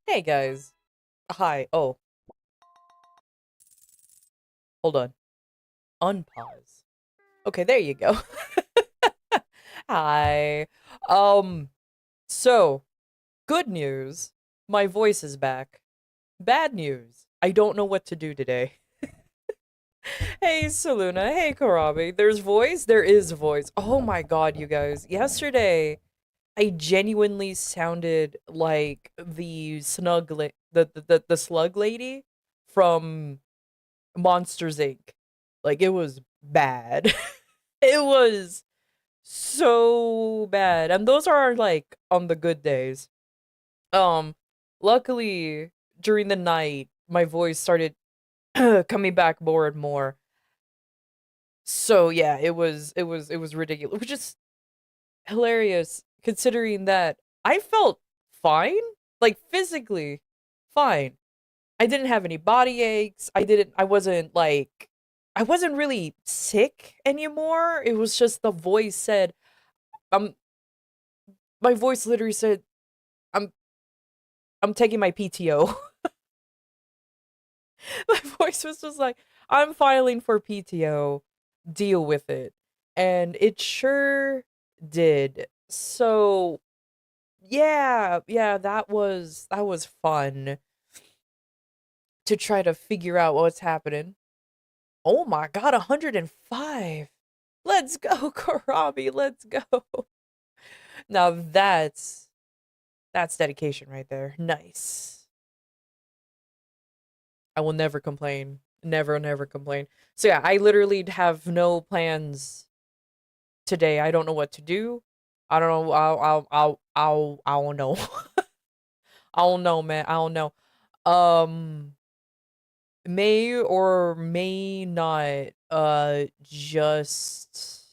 Hey guys. Hi. Oh, hold on. Unpause. Okay, there you go. Hi. Um, so, good news. My voice is back. Bad news. I don't know what to do today. Hey, Saluna. Hey, Karabi. There's voice? There is voice. Oh my god, you guys. Yesterday, I genuinely sounded like the the slug lady from Monsters Inc. Like it was bad. It was so bad. And those are like on the good days. Um Luckily during the night my voice started coming back more and more. So yeah, it was ridiculous. Which is hilarious considering that I felt fine, like physically fine. I didn't have any body aches. I wasn't really sick anymore. It was just the voice said, um my voice literally said, I'm I'm taking my PTO. My voice was just like, I'm filing for PTO. Deal with it. And it sure did. So yeah, that was fun to try to figure out what's happening. Oh my god, 105. Let's go, Karabi. Let's go. Now that's dedication right there. Nice. I will never complain. Never complain. So yeah, I literally have no plans today. I don't know what to do. I don't know. I don't know. I don't know, man. I don't know. Um, may or may not. Just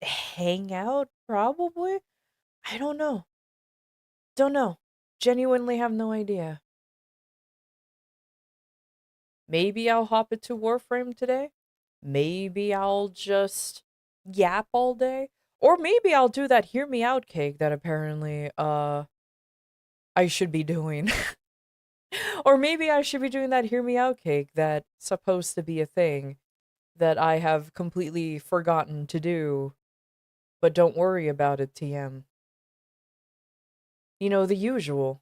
hang out. Probably. I don't know. Don't know. Genuinely have no idea. Maybe I'll hop into Warframe today. Maybe I'll just yap all day. Or maybe I'll do that hear me out cake that apparently I should be doing. Or maybe I should be doing that hear me out cake that's supposed to be a thing that I have completely forgotten to do. But don't worry about it, TM. You know, the usual.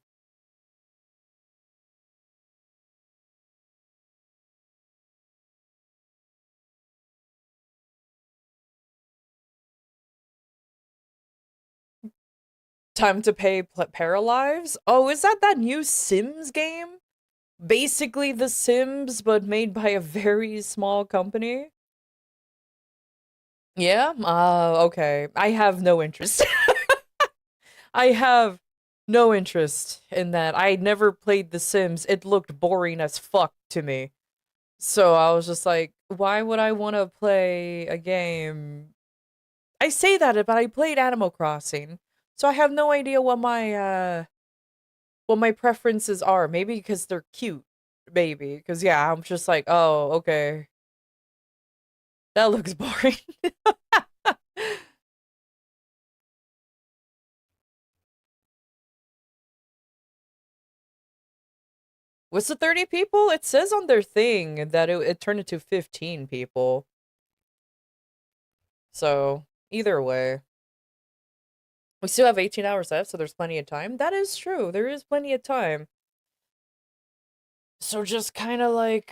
Time to pay Paralives? Oh, is that new Sims game? Basically The Sims, but made by a very small company? Yeah? Okay. I have no interest. I have no interest in that. I never played The Sims. It looked boring as fuck to me. So I was just like, why would I want to play a game? I say that, but I played Animal Crossing. So I have no idea what my preferences are. Maybe because they're cute. Maybe. Because yeah, I'm just like, oh, okay. That looks boring. Was it 30 people? It says on their thing that it turned into 15 people. So, either way. We still have 18 hours left, so there's plenty of time. That is true. There is plenty of time. So just kind of like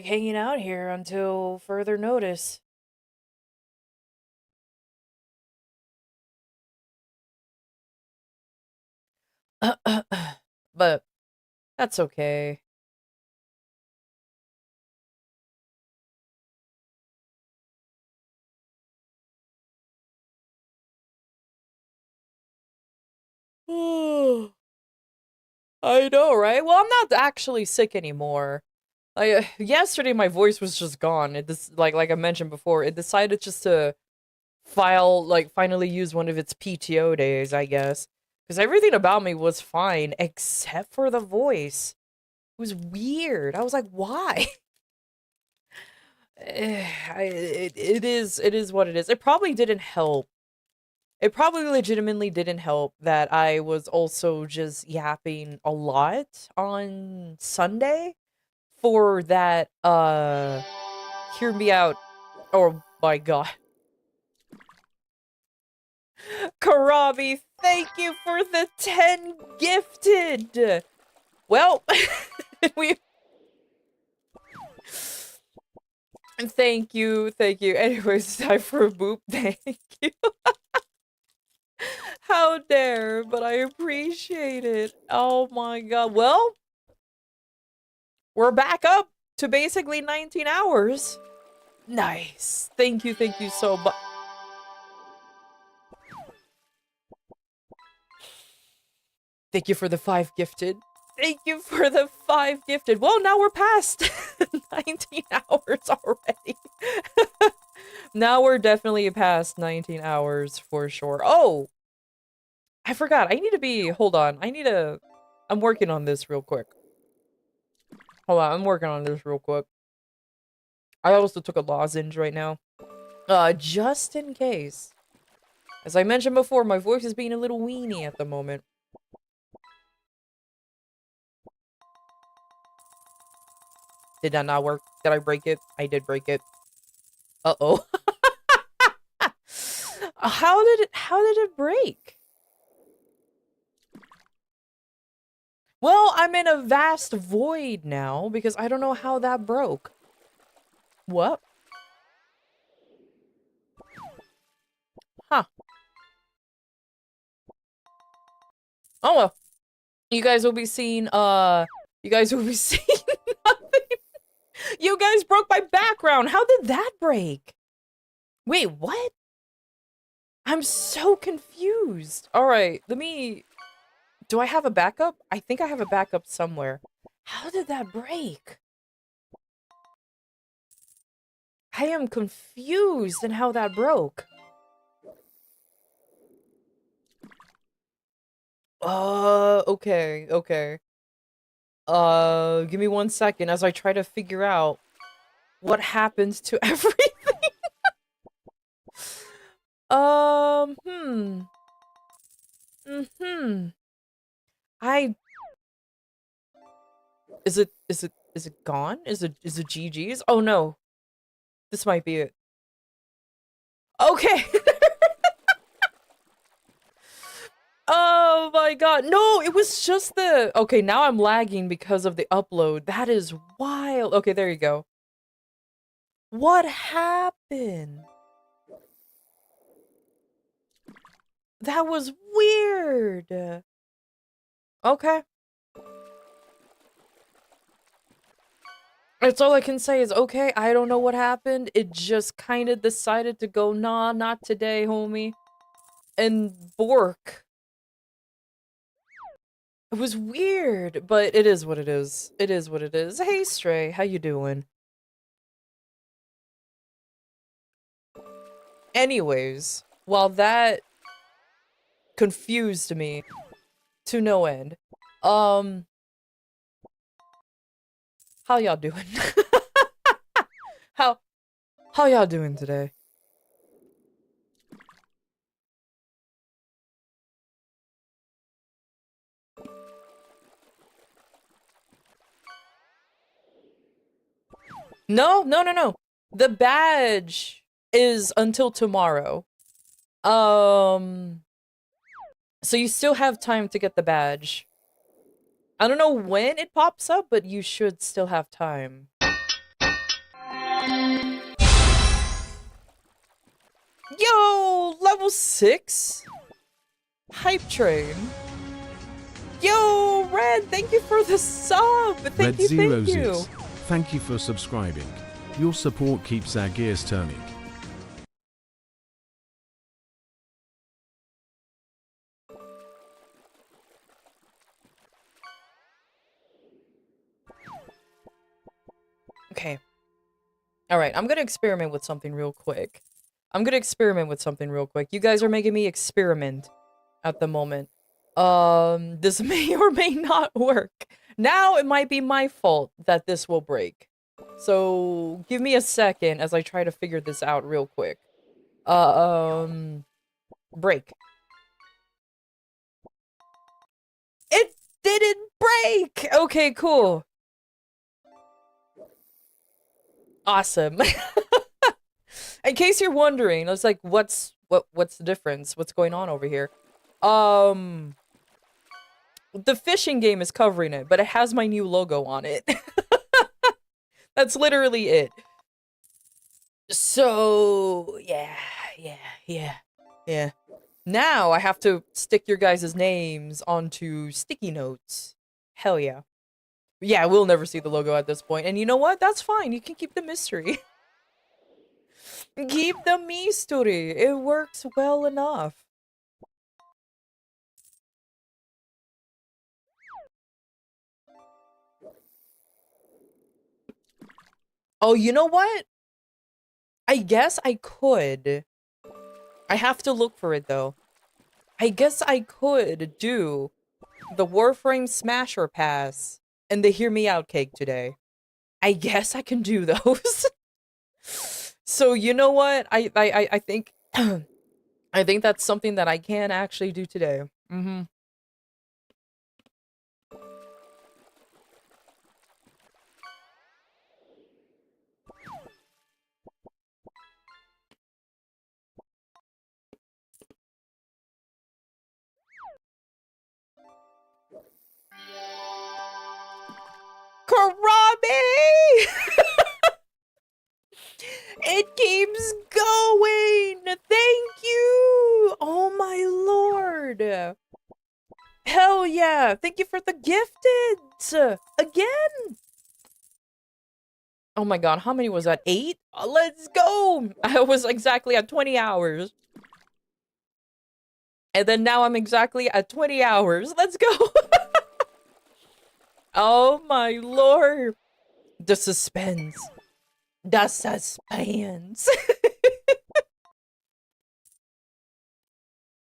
hanging out here until further notice. But that's okay. I know, right? Well, I'm not actually sick anymore. Yesterday my voice was just gone. Like I mentioned before, it decided just to finally use one of its PTO days, I guess. Because everything about me was fine except for the voice. It was weird. I was like, why? it is what it is. It probably didn't help. It probably legitimately didn't help that I was also just yapping a lot on Sunday for that hear me out. Oh my god. Karabi, thank you for the 10 gifted. Well, we thank you. Anyways, time for a boop. Thank you. How dare, but I appreciate it. Oh my god. Well, we're back up to basically 19 hours. Nice. Thank you so much. Thank you for the 5 gifted. Thank you for the 5 gifted. Well, now we're past 19 hours already. Now we're definitely past 19 hours for sure. Oh, I forgot. I need to be, hold on. I'm working on this real quick. Hold on, I'm working on this real quick. I also took a lozenge right now. Just in case. As I mentioned before, my voice is being a little weenie at the moment. Did that not work? Did I break it? I did break it. Uh-oh. How did it break? Well, I'm in a vast void now because I don't know how that broke. What? Huh. Oh well. You guys will be seeing nothing. You guys broke my background. How did that break? Wait, what? I'm so confused. All right, do I have a backup? I think I have a backup somewhere. How did that break? I am confused in how that broke. Okay. Give me 1 second as I try to figure out what happens to everything. I is it gone? Is it GG's? Oh no. This might be it. Okay. Oh my god. No, it was just the okay, now I'm lagging because of the upload. That is wild. Okay, there you go. What happened? That was weird. Okay. That's all I can say is, okay, I don't know what happened. It just kind of decided to go, nah, not today, homie. And bork. It was weird, but it is what it is. It is what it is. Hey, Stray, how you doing? Anyways, while that confused me to no end, how y'all doing? How y'all doing today? No. The badge is until tomorrow. So you still have time to get the badge. I don't know when it pops up, but you should still have time. Yo, level 6? Hype train. Yo, Red, thank you for the sub. Thank you. Thank you for subscribing. Your support keeps our gears turning. Okay. Alright, I'm gonna experiment with something real quick. You guys are making me experiment at the moment. This may or may not work. Now it might be my fault that this will break. So give me a second as I try to figure this out real quick. Break. It didn't break! Okay, cool. Awesome. In case you're wondering, I was like, what's the difference? What's going on over here? The fishing game is covering it, but it has my new logo on it. That's literally it. So, yeah. Now I have to stick your guys' names onto sticky notes. Hell yeah. Yeah, we'll never see the logo at this point. And you know what? That's fine. You can keep the mystery. Keep the mystery. It works well enough. Oh, you know what? I guess I could. I have to look for it though. I guess I could do the Warframe Smasher Pass and the Hear Me Out cake today. I guess I can do those. So you know what? I think I think that's something that I can actually do today. Mm-hmm. Karame! It keeps going! Thank you! Oh my lord! Hell yeah! Thank you for the gifted! Again! Oh my god, how many was that? 8? Let's go! I was exactly at 20 hours. And then now I'm exactly at 20 hours. Let's go! Oh my lord! The suspense. The suspense.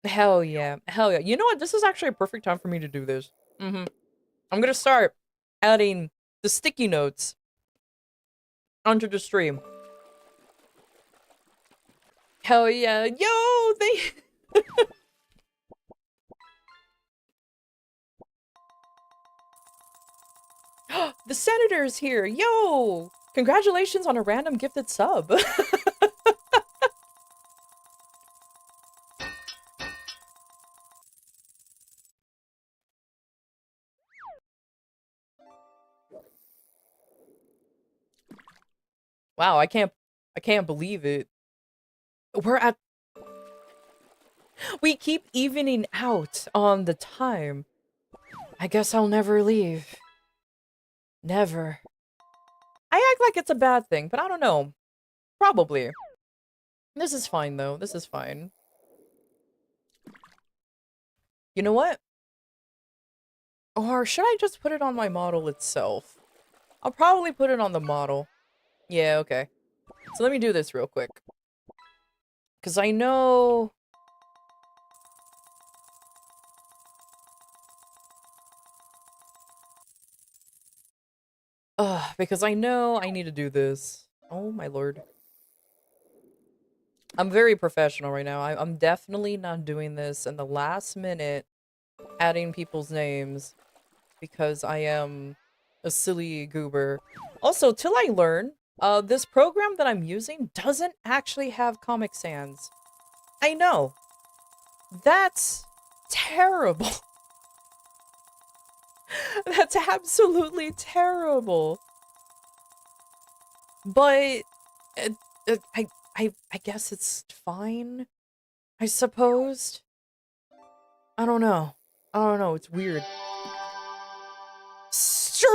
Hell yeah. Hell yeah. You know what? This is actually a perfect time for me to do this. I'm gonna start adding the sticky notes onto the stream. Hell yeah. Yo, they... The senator's here. Yo! Congratulations on a random gifted sub. Wow, I can't believe it. We're at We keep evening out on the time. I guess I'll never leave. Never. I act like it's a bad thing, but I don't know. Probably. This is fine though. This is fine. You know what? Or should I just put it on my model itself? I'll probably put it on the model. Yeah, okay. So let me do this real quick. Because I know... because I know I need to do this. Oh my lord. I'm very professional right now. I'm definitely not doing this in the last minute, adding people's names, because I am a silly goober. Also, till I learn, this program that I'm using doesn't actually have Comic Sans. I know. That's terrible. That's absolutely terrible. But I guess it's fine. I suppose. I don't know. I don't know. It's weird. Stray!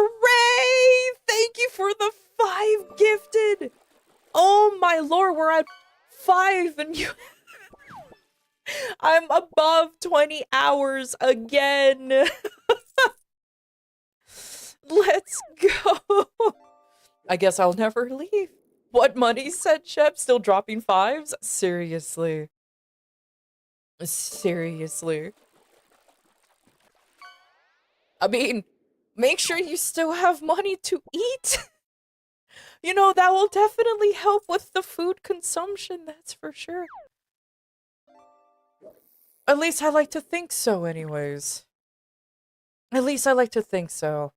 Thank you for the 5 gifted. Oh my lord, we're at 5 and you... I'm above 20 hours again. Let's go. I guess I'll never leave. What money, said Shep, still dropping 5s? Seriously. Seriously. I mean, make sure you still have money to eat. You know, that will definitely help with the food consumption, that's for sure. At least I like to think so, anyways. At least I like to think so.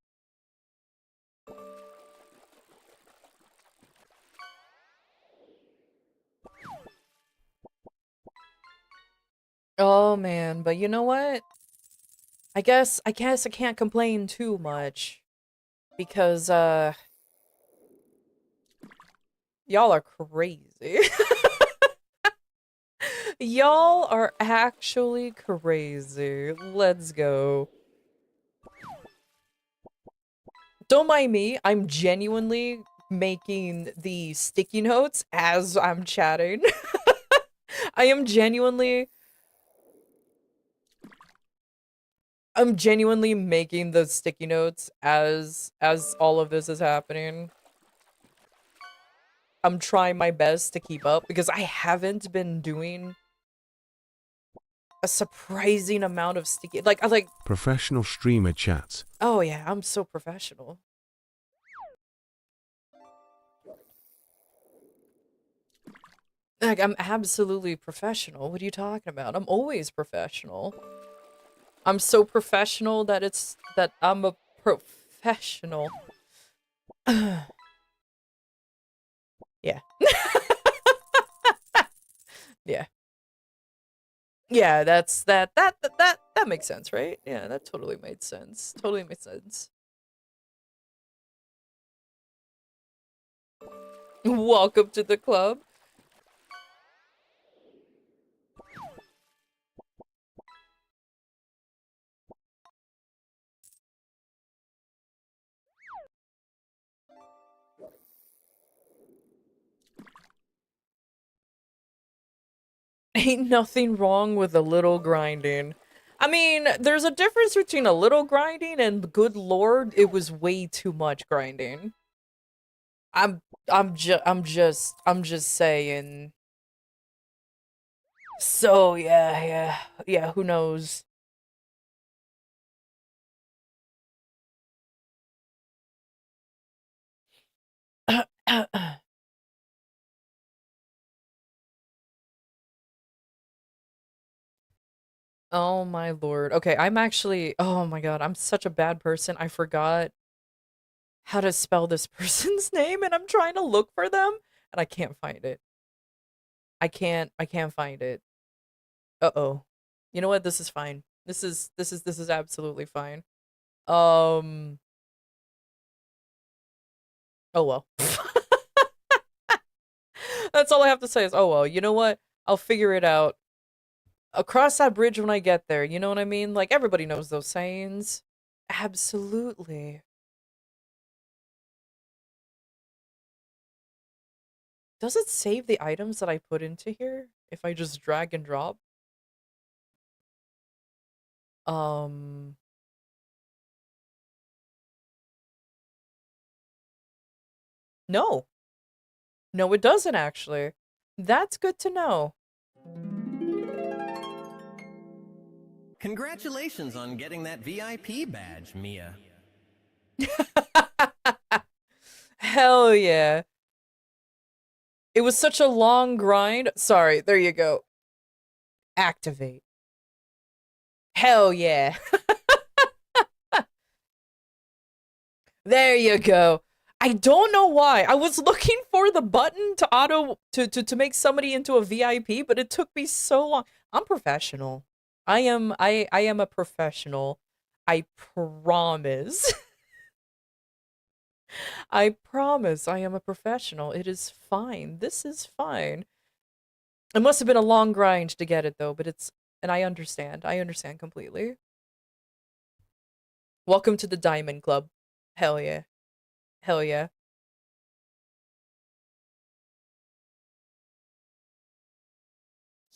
Oh man, but you know what? I guess I can't complain too much because y'all are crazy. Y'all are actually crazy. Let's go. Don't mind me, I'm genuinely making the sticky notes as I'm chatting. I am genuinely I'm genuinely making the sticky notes as all of this is happening. I'm trying my best to keep up because I haven't been doing a surprising amount of sticky like Professional streamer chat. oh yeah, I'm so professional. Like I'm absolutely professional. What are you talking about? I'm always professional. I'm so professional that I'm a professional. Yeah. Yeah. Yeah, that makes sense, right? Yeah, that totally made sense. Totally made sense. Welcome to the club. Ain't nothing wrong with a little grinding. I mean, there's a difference between a little grinding and good lord, it was way too much grinding. I'm I'm just saying. So yeah, who knows? Oh my lord. Okay, I'm actually oh my god, I'm such a bad person. I forgot how to spell this person's name and I'm trying to look for them and I can't find it. I can't find it. Uh-oh. You know what? This is fine. This is absolutely fine. Um oh well. That's all I have to say is oh well. You know what? I'll figure it out. I'll cross that bridge when I get there. You know what I mean? Like everybody knows those sayings. Absolutely. Does it save the items that I put into here if I just drag and drop? Um, no. No, it doesn't actually. That's good to know. Congratulations on getting that VIP badge, Mia. Hell yeah. It was such a long grind. Sorry, there you go. Activate. Hell yeah. There you go. I don't know why. I was looking for the button to auto to make somebody into a VIP, but it took me so long. I'm professional. I am a professional. I promise. I promise I am a professional. It is fine. This is fine. It must have been a long grind to get it though, but it's and I understand. I understand completely. Welcome to the Diamond Club. Hell yeah. Hell yeah.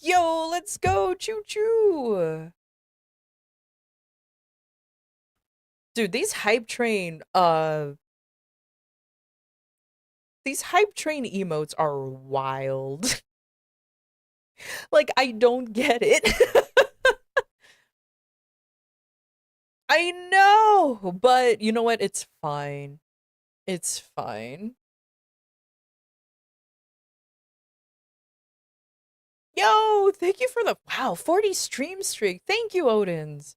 Yo, let's go. Choo choo. Dude, these hype train emotes are wild. Like I don't get it. I know, but you know what? It's fine. It's fine. Yo, thank you for the wow 40 stream streak. Thank you, Odins.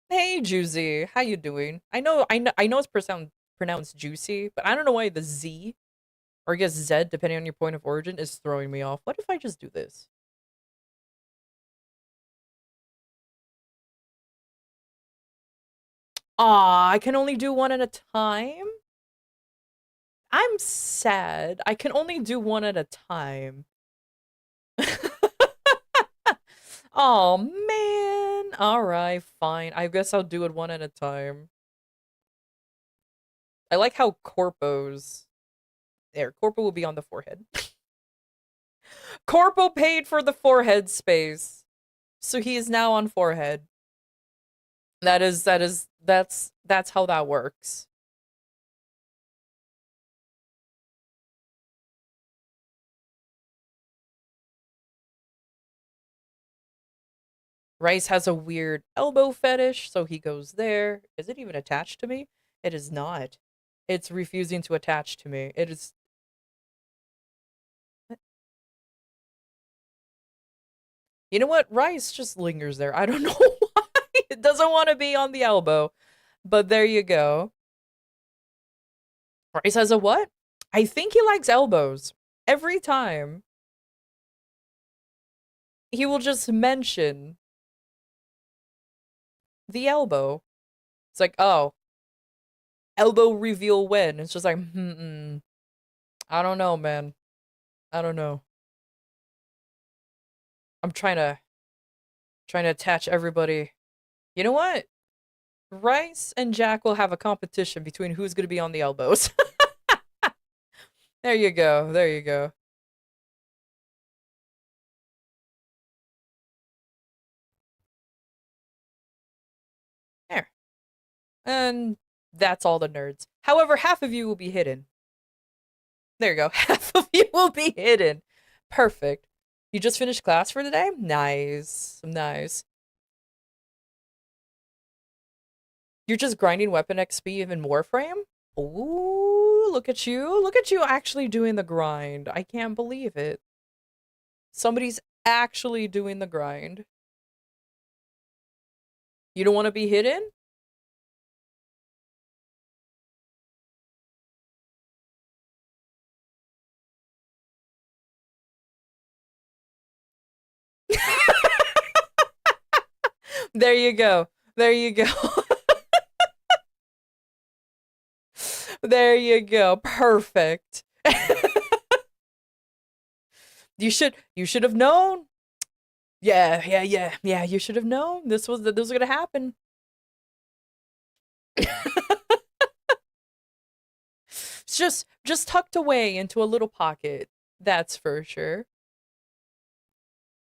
Hey, Juicy, how you doing? I know it's pronounced juicy, but I don't know why the Z or I guess Z, depending on your point of origin, is throwing me off. What if I just do this? Aw, I can only do one at a time? I'm sad. I can only do one at a time. Oh man. Alright, fine. I guess I'll do it one at a time. I like how Corpo's there. Corpo will be on the forehead. Corpo paid for the forehead space. So he is now on forehead. That's how that works. Rice has a weird elbow fetish, so he goes there. Is it even attached to me? It is not. It's refusing to attach to me. It is. You know what? Rice just lingers there. I don't know why. It doesn't want to be on the elbow. But there you go. Rice has a what? I think he likes elbows. Every time, he will just mention the elbow. It's like, oh, elbow reveal when. It's just like, I don't know, man. I don't know. I'm trying to attach everybody. You know what? Rice and Jack will have a competition between who's going to be on the elbows. There you go. There you go. There. And that's all the nerds. However, half of you will be hidden. There you go. Half of you will be hidden. Perfect. You just finished class for today? Nice. Nice. You're just grinding weapon XP in Warframe? Ooh, look at you. Look at you actually doing the grind. I can't believe it. Somebody's actually doing the grind. You don't want to be hidden? There you go. There you go. There you go. Perfect. You should have known. Yeah, you should have known. This was gonna happen. It's just tucked away into a little pocket. That's for sure.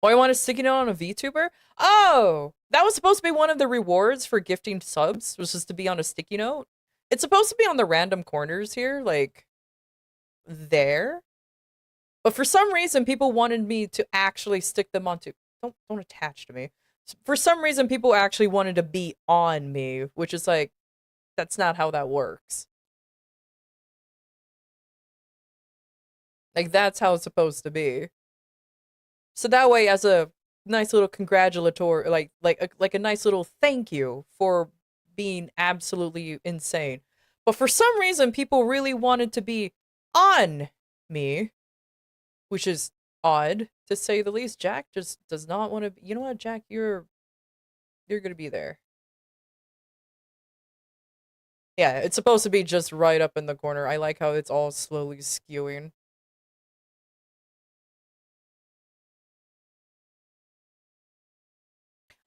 Oh, I want a sticky note on a VTuber? Oh, that was supposed to be one of the rewards for gifting subs, was just to be on a sticky note. It's supposed to be on the random corners here, like there. But for some reason, people wanted me to actually stick them onto. Don't attach to me. For some reason, people actually wanted to be on me, which is like, that's not how that works. Like that's how it's supposed to be. So that way, as a nice little congratulatory, like a nice little thank you for being absolutely insane. But for some reason, people really wanted to be on me, which is odd to say the least. Jack just does not want to. You know what, Jack? You're gonna be there. Yeah, it's supposed to be just right up in the corner. I like how it's all slowly skewing.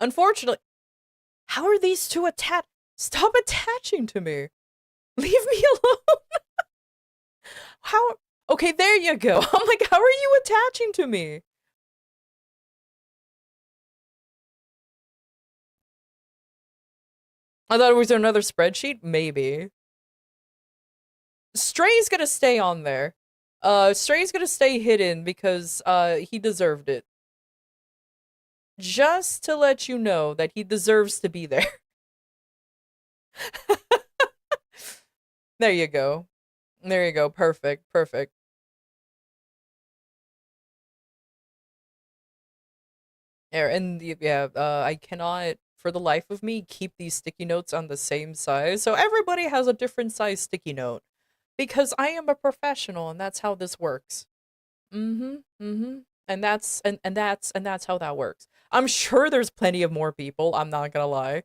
Unfortunately, how are these two attached? Stop attaching to me. Leave me alone. How? Okay, there you go. I'm like, how are you attaching to me? I thought it was another spreadsheet. Maybe. Stray's gonna stay on there. Stray's gonna stay hidden because he deserved it. Just to let you know that he deserves to be there. There you go. There you go. Perfect. Perfect. I cannot, for the life of me, keep these sticky notes on the same size. So everybody has a different size sticky note because I am a professional and that's how this works. Mm-hmm. Mm-hmm. And that's how that works. I'm sure there's plenty of more people, I'm not gonna lie.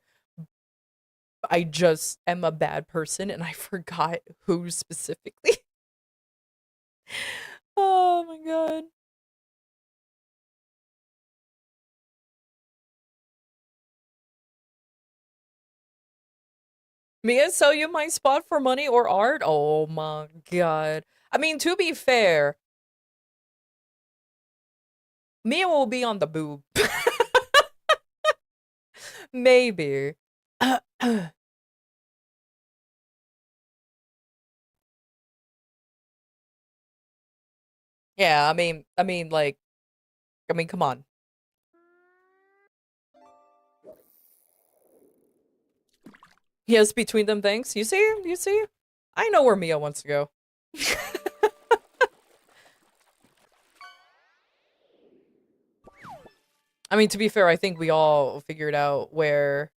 I just am a bad person and I forgot who specifically. Oh my god. Mia sell you my spot for money or art? Oh my god. I mean, to be fair, Mia will be on the boob. Maybe. Yeah, come on. Yes, between them things. You see? You see? I know where Mia wants to go. I mean, to be fair, I think we all figured out where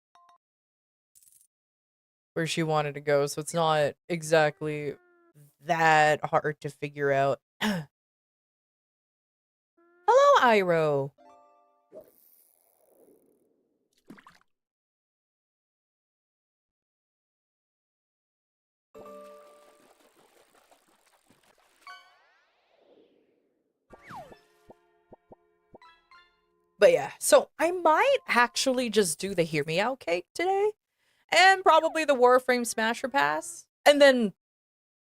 she wanted to go, so it's not exactly that hard to figure out. Hello, Iroh. But yeah, so I might actually just do the Hear Me Out cake today, and probably the Warframe Smasher Pass, and then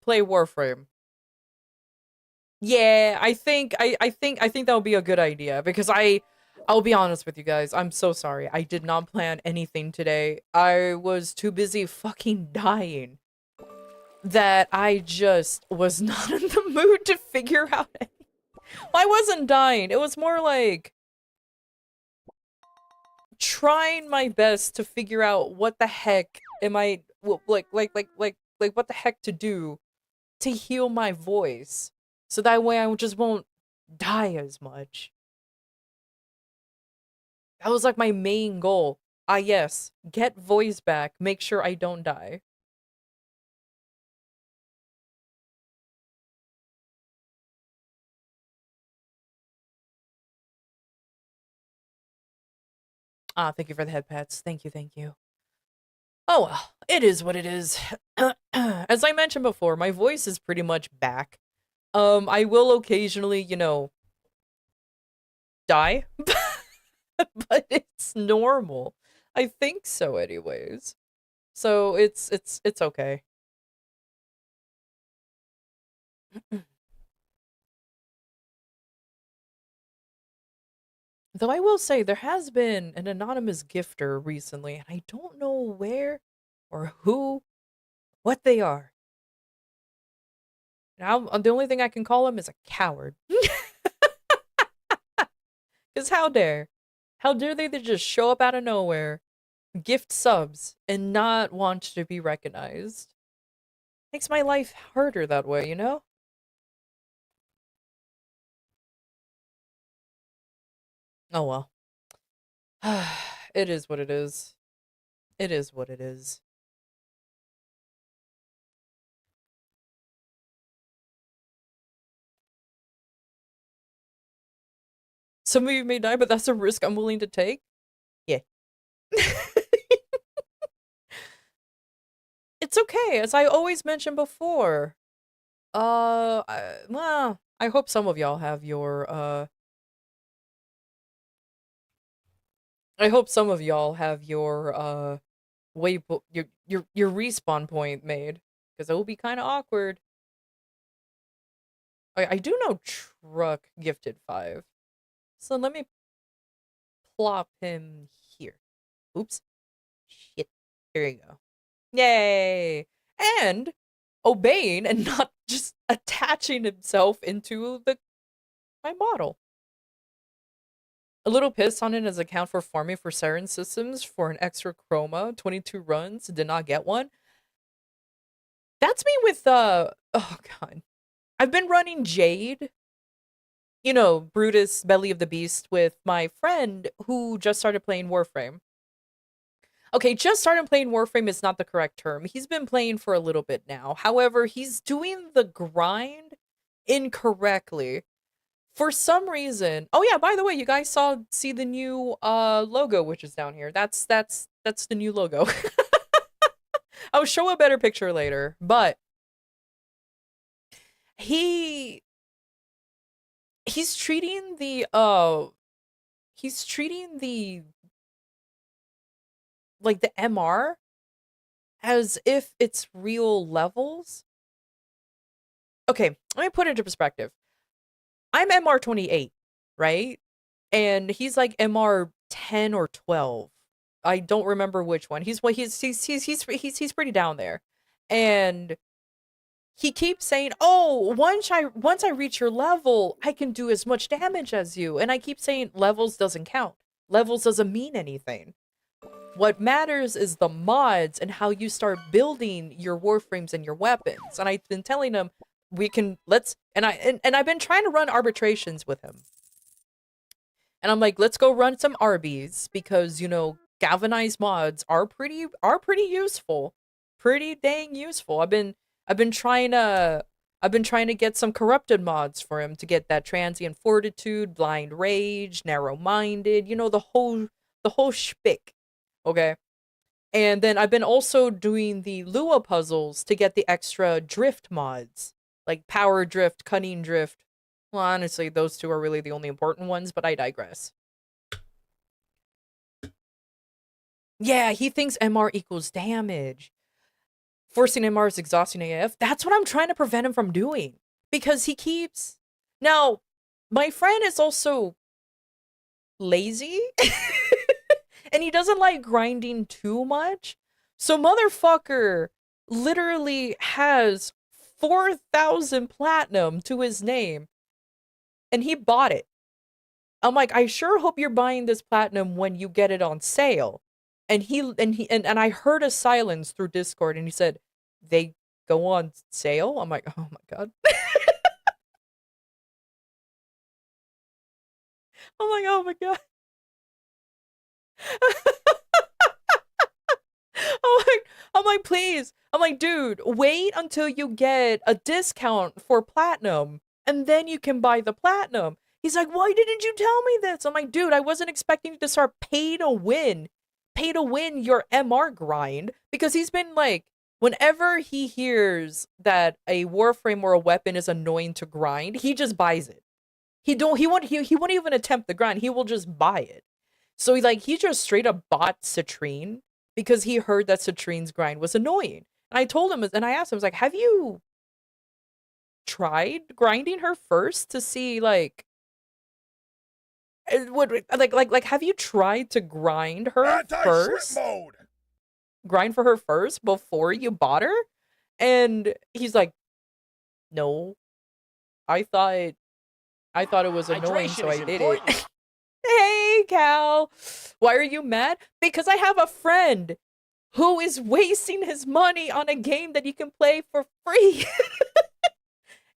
play Warframe. Yeah, I think that would be a good idea because I'll be honest with you guys. I'm so sorry. I did not plan anything today. I was too busy fucking dying that I just was not in the mood to figure out anything. I wasn't dying. It was more like trying my best to figure out what the heck am I like what the heck to do to heal my voice so that way I just won't die as much. That was like my main goal. Ah, yes, get voice back, make sure I don't die. Ah, thank you for the head pats. Thank you, thank you. Oh well, it is what it is. As I mentioned before, my voice is pretty much back. I will occasionally, die, but it's normal. I think so anyways. So it's okay. Though I will say there has been an anonymous gifter recently, and I don't know where or who, what they are. Now the only thing I can call him is a coward. Because how dare they just show up out of nowhere, gift subs, and not want to be recognized? Makes my life harder that way, you know? Oh well. It is what it is. It is what it is. Some of you may die, but that's a risk I'm willing to take. Yeah. It's okay, as I always mentioned before. Well, I hope some of y'all have I hope some of y'all have your your respawn point made, because it will be kind of awkward. I do know Truck gifted 5, so let me plop him here. Oops, shit. There you go. Yay! And obeying and not just attaching himself into the my model. A little pissed on his account for farming for Siren Systems for an extra chroma, 22 runs, did not get one. That's me with oh god. I've been running Jade Brutus, Belly of the Beast with my friend who just started playing Warframe. Okay, just started playing Warframe is not the correct term. He's been playing for a little bit now. However, he's doing the grind incorrectly. For some reason. Oh yeah, by the way, you guys see the new logo which is down here. That's the new logo. I'll show a better picture later, but he he's treating the like the MR as if it's real levels. Okay, let me put it into perspective. I'm MR 28, right? And he's like MR 10 or 12. I don't remember which one. He's pretty down there. And he keeps saying, "Oh, once I reach your level, I can do as much damage as you." And I keep saying levels doesn't count. Levels doesn't mean anything. What matters is the mods and how you start building your warframes and your weapons. And I've been telling him I've been trying to run arbitrations with him. And I'm like, let's go run some Arby's because, galvanized mods are pretty useful. Pretty dang useful. I've been trying to get some corrupted mods for him to get that transient fortitude, blind rage, narrow-minded, the whole shtick. Okay? And then I've been also doing the Lua puzzles to get the extra drift mods, like power drift, cunning drift. Well, honestly, those two are really the only important ones, but I digress. Yeah, he thinks MR equals damage. Forcing MR is exhausting AF. That's what I'm trying to prevent him from doing. Because he keeps... Now, my friend is also lazy. And he doesn't like grinding too much. So motherfucker literally has 4,000 platinum to his name. And he bought it. I'm like, I sure hope you're buying this platinum when you get it on sale. And I heard a silence through Discord and he said, they go on sale? I'm like, oh my god. I'm like, oh my god. I'm like, please. I'm like, dude, wait until you get a discount for platinum and then you can buy the platinum. He's like, why didn't you tell me this? I'm like, dude, I wasn't expecting you to start pay to win your MR grind because he's been like, whenever he hears that a warframe or a weapon is annoying to grind, he just buys it. He won't even attempt the grind. He will just buy it. So he just straight up bought Citrine because he heard that Citrine's grind was annoying. And I told him, and I asked him, I was like, have you tried grinding her first to see have you tried to grind her first? Mode. Grind for her first before you bought her? And he's like, no. I thought it was annoying, so I did it. Hey, Cal. Why are you mad? Because I have a friend who is wasting his money on a game that you can play for free.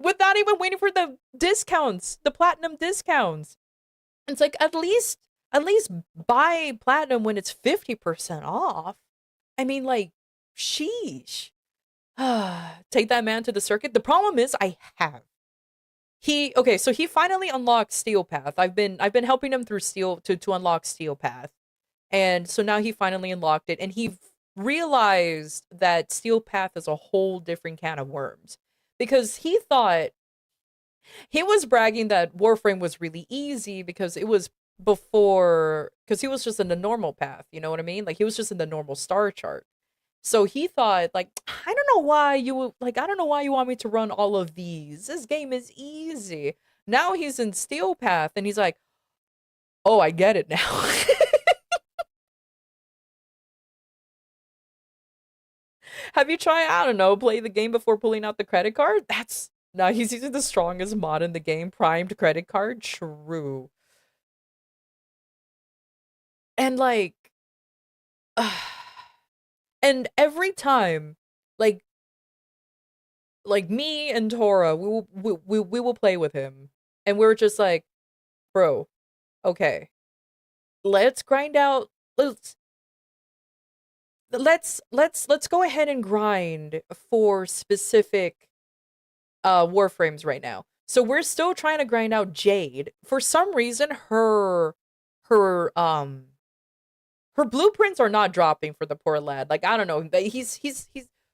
Without even waiting for the discounts, the platinum discounts. It's like, at least buy platinum when it's 50% off. I mean, sheesh. Take that man to the circuit. The problem is I have. So he finally unlocked Steel Path. I've been helping him through Steel to unlock Steel Path. And so now he finally unlocked it and he realized that Steel Path is a whole different can of worms. Because he was bragging that Warframe was really easy because it was because he was just in the normal path, you know what I mean? Like he was just in the normal star chart. So he thought, I don't know why you want me to run all of these. This game is easy. Now he's in Steel Path and he's like, oh, I get it now. Have you tried, I don't know, play the game before pulling out the credit card? No, he's using the strongest mod in the game, primed credit card. True. And and every time, like me and Tora, we will play with him. And we're just like, bro, okay, let's grind out. Let's go ahead and grind for specific warframes right now. So we're still trying to grind out Jade. For some reason, her her blueprints are not dropping for the poor lad. Like, I don't know. He's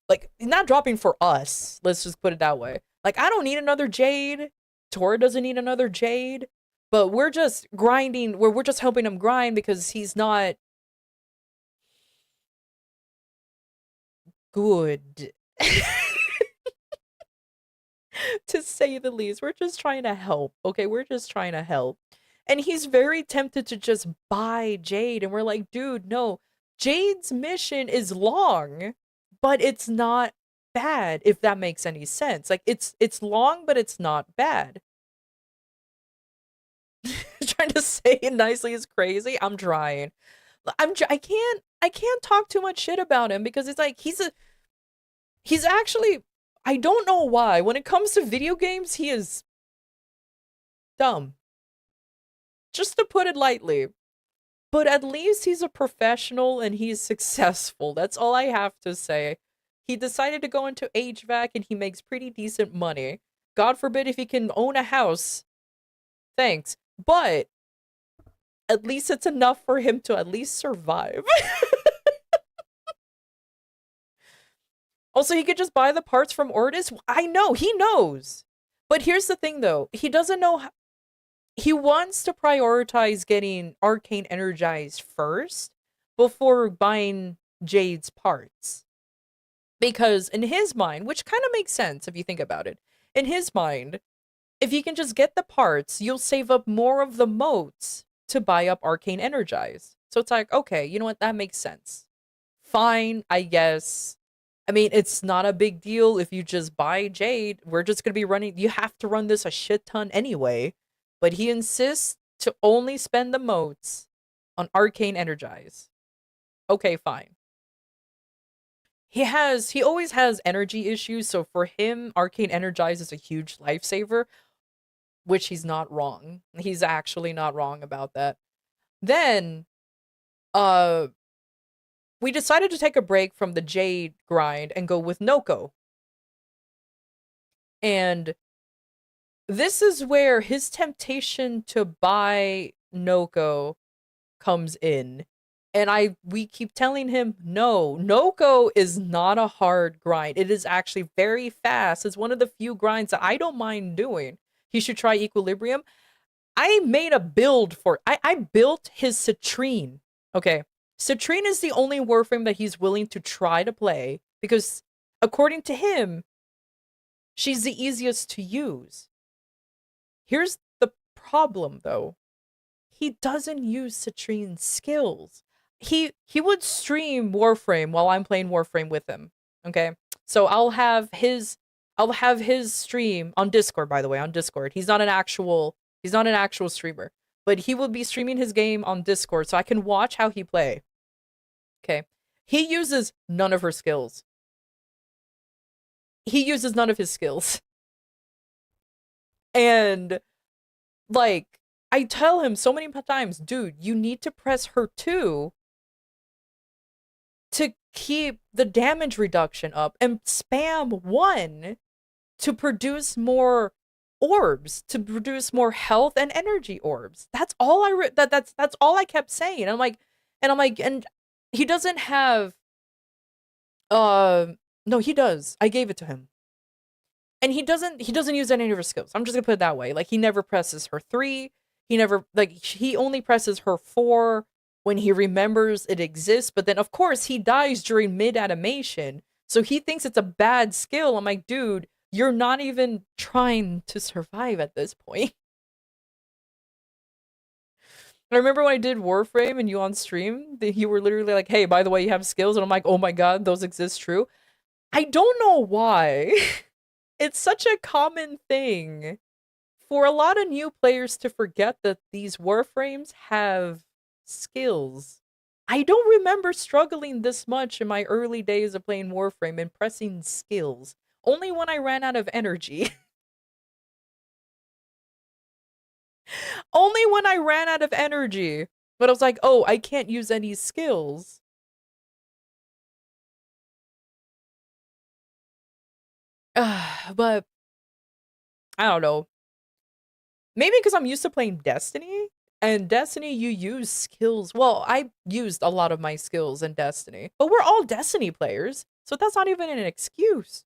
like not dropping for us. Let's just put it that way. Like, I don't need another Jade. Tor doesn't need another Jade. But we're just grinding. We're just helping him grind because he's not good. To say the least. We're just trying to help. Okay, we're just trying to help. And he's very tempted to just buy Jade. And we're like, dude, no. Jade's mission is long, but it's not bad, if that makes any sense. Like, it's long, but it's not bad. Trying to say it nicely is crazy. I'm trying. I can't talk too much shit about him because it's like he's actually, I don't know why. When it comes to video games, he is dumb. Just to put it lightly. But at least he's a professional and he's successful. That's all I have to say. He decided to go into HVAC and he makes pretty decent money. God forbid if he can own a house. Thanks. But at least it's enough for him to at least survive. Also, he could just buy the parts from Ortis. I know, he knows. But here's the thing, though. He doesn't know how. He wants to prioritize getting Arcane energized first before buying Jade's parts. Because in his mind, which kind of makes sense if you think about it, in his mind, if you can just get the parts, you'll save up more of the motes to buy up Arcane energized. So it's like, okay, you know what? That makes sense. Fine, I guess. I mean, it's not a big deal if you just buy Jade. We're just going to be running. You have to run this a shit ton anyway. But he insists to only spend the motes on Arcane Energize. Okay, fine. He always has energy issues, so for him, Arcane Energize is a huge lifesaver, which he's not wrong. He's actually not wrong about that. Then, we decided to take a break from the Jade grind and go with Noko. And this is where his temptation to buy Noko comes in. And we keep telling him, no, Noko is not a hard grind. It is actually very fast. It's one of the few grinds that I don't mind doing. He should try Equilibrium. I made a build for I built his Citrine. Okay. Citrine is the only warframe that he's willing to try to play because, according to him, she's the easiest to use. Here's the problem, though. He doesn't use Citrine's skills. He would stream Warframe while I'm playing Warframe with him. Okay? So I'll have his stream on Discord, by the way, on Discord. He's not an actual streamer, but he will be streaming his game on Discord so I can watch how he play. Okay? He uses none of her skills. He uses none of his skills. And, like, I tell him so many times, dude, you need to press her 2 to keep the damage reduction up and spam 1 to produce more orbs, to produce more health and energy orbs. That's all that's all I kept saying. And he doesn't have no, he does. I gave it to him. And he doesn't use any of her skills. I'm just gonna put it that way. Like, he never presses her 3. He only presses her 4 when he remembers it exists. But then, of course, he dies during mid-animation. So he thinks it's a bad skill. I'm like, dude, you're not even trying to survive at this point. I remember when I did Warframe and you on stream, that you were literally like, hey, by the way, you have skills. And I'm like, oh my god, those exist, true. I don't know why. It's such a common thing for a lot of new players to forget that these Warframes have skills. I don't remember struggling this much in my early days of playing Warframe and pressing skills. Only when I ran out of energy. when I ran out of energy. But I was like, oh, I can't use any skills. But I don't know. Maybe because I'm used to playing Destiny. And Destiny, you use skills. Well, I used a lot of my skills in Destiny. But we're all Destiny players. So that's not even an excuse.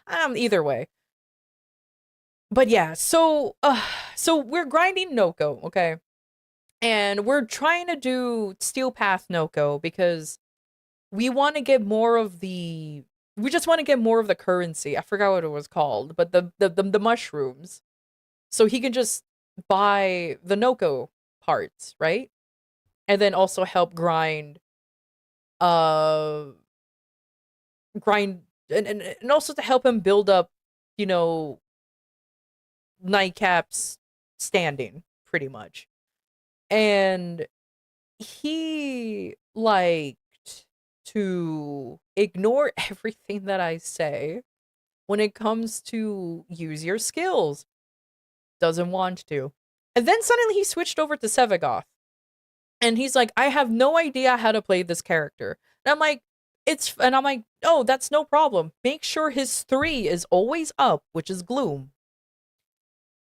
Either way. But yeah, so we're grinding Noko, okay? And we're trying to do Steel Path Noko because we want to get more of the we just want to get more of the currency. I forgot what it was called, but the mushrooms. So he can just buy the Noko parts, right? And then also help uh grind and also to help him build up, you know, Nightcap's standing pretty much. And he liked to ignore everything that I say when it comes to use your skills. Doesn't want to. And then suddenly he switched over to Sevagoth. And he's like, I have no idea how to play this character. And I'm like, oh, that's no problem. Make sure his 3 is always up, which is Gloom.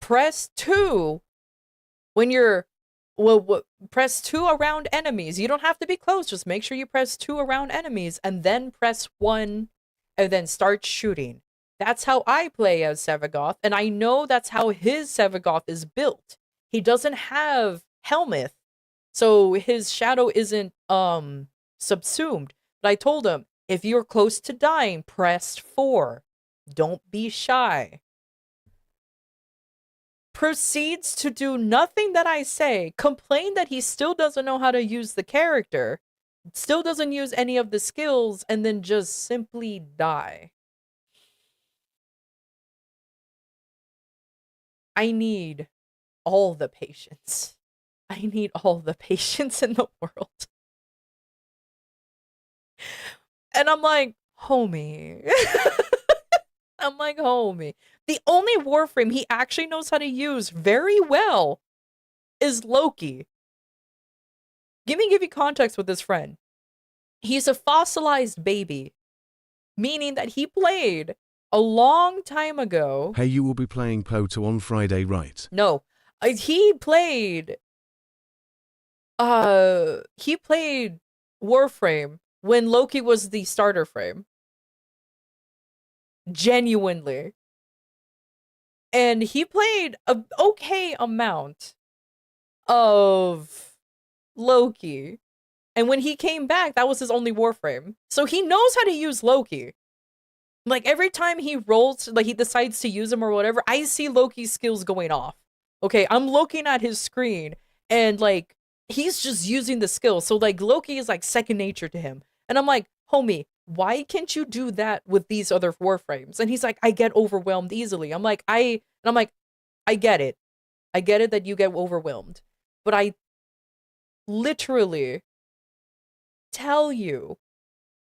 Press 2 when you're press 2 around enemies. You don't have to be close. Just make sure you press 2 around enemies and then press 1 and then start shooting. That's how I play as Sevagoth, and I know that's how his Sevagoth is built. He doesn't have Helmeth, so his shadow isn't subsumed. But I told him, if you're close to dying, press 4. Don't be shy. Proceeds to do nothing that I say, complain that he still doesn't know how to use the character, still doesn't use any of the skills, and then just simply die. I need all the patience. I need all the patience in the world. And I'm like, homie. I'm like, homie. The only Warframe he actually knows how to use very well is Loki. Give you context with this friend. He's a fossilized baby, meaning that he played a long time ago. Hey, you will be playing Poto on Friday, right? No, he played Warframe when Loki was the starter frame. Genuinely. And he played a okay amount of Loki. And when he came back, that was his only Warframe. So he knows how to use Loki. Like, every time he rolls, like, he decides to use him or whatever, I see Loki's skills going off. Okay, I'm looking at his screen, and, like, he's just using the skills. So, like, Loki is, like, second nature to him. And I'm like, homie, why can't you do that with these other Warframes? And he's like, I get overwhelmed easily. I'm like, I get it. I get it that you get overwhelmed. But I literally tell you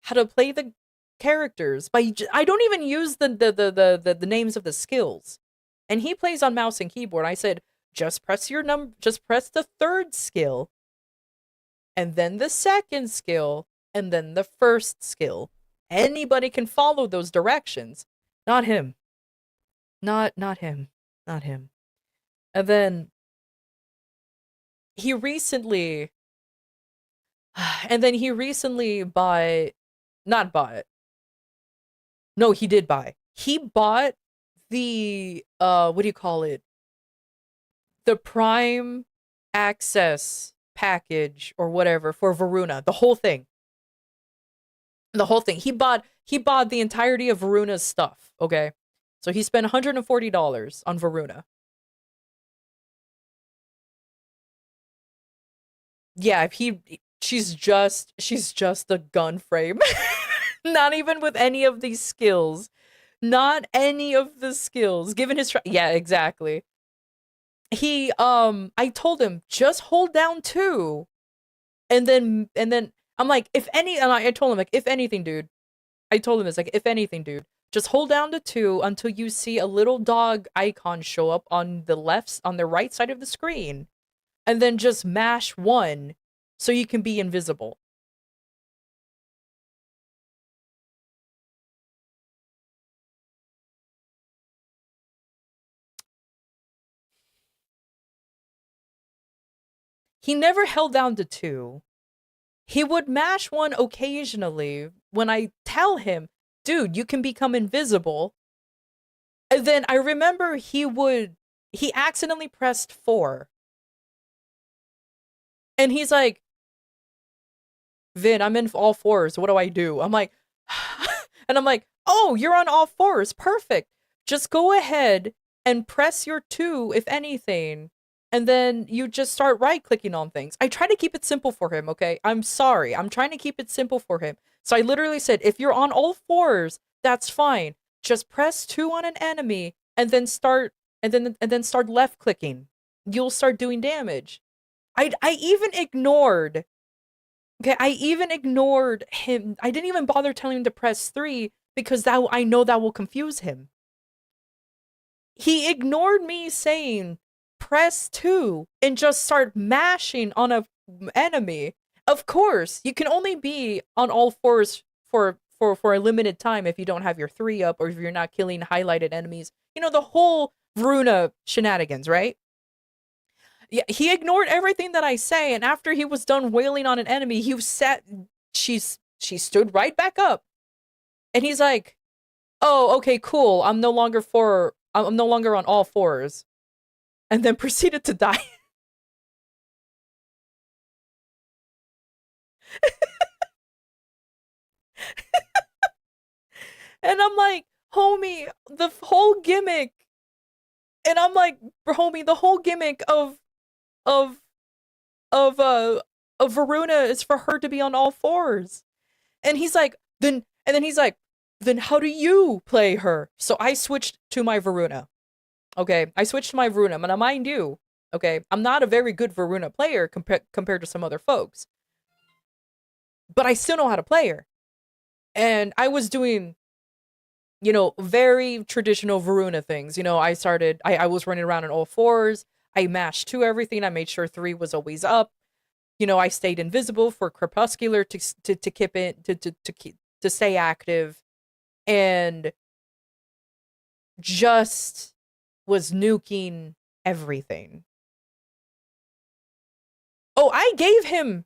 how to play the characters I don't even use the names of the skills. And he plays on mouse and keyboard. I said, just press the 3rd skill, and then the 2nd skill, and then the 1st skill. Anybody can follow those directions. Not him. Not him. Not him. And then he recently not bought. No, he did buy. He bought the what do you call it? The Prime Access package or whatever for Varuna, the whole thing. The whole thing. He bought the entirety of Varuna's stuff, okay? So he spent $140 on Varuna. Yeah, she's just a gun frame. Not even with any of these skills. Not any of the skills. Given his yeah, exactly. I told him, just hold down 2. And then I'm like, if any, and I told him, like, if anything, dude. I told him, it's like, if anything, dude, just hold down to 2 until you see a little dog icon show up on the right side of the screen. and then just mash 1 so you can be invisible. He never held down to 2. He would mash 1 occasionally when I tell him, dude, you can become invisible. And then I remember he accidentally pressed 4. And he's like, Vin, I'm in all 4s. What do I do? I'm like, and I'm like, oh, you're on all 4s. Perfect. Just go ahead and press your 2, if anything. And then you just start right clicking on things. I try to keep it simple for him, okay? I'm sorry. I'm trying to keep it simple for him. So I literally said, if you're on all 4s, that's fine. Just press 2 on an enemy and then start left clicking. You'll start doing damage. I even ignored. Okay, I even ignored him. I didn't even bother telling him to press 3 because I know that will confuse him. He ignored me saying press 2 and just start mashing on a enemy. Of course, you can only be on all 4s for a limited time if you don't have your 3 up or if you're not killing highlighted enemies. You know, the whole Veruna shenanigans, right? Yeah, he ignored everything that I say, and after he was done wailing on an enemy, she stood right back up. And he's like, "Oh, okay, cool. I'm no longer on all 4s." And then proceeded to die. And I'm like, "Homie, the whole gimmick." And I'm like, "Homie, the whole gimmick of of uh of Varuna is for her to be on all 4s." And he's like, then he's like, "Then how do you play her?" So I switched to my Varuna. Okay, I switched to my Varuna. Now, mind you, okay, I'm not a very good Varuna player compared to some other folks, but I still know how to play her. And I was doing, very traditional Varuna things. I was running around in all 4s. I mashed 2 everything. I made sure 3 was always up. I stayed invisible for Crepuscular to keep it to stay active, and just was nuking everything. Oh, I gave him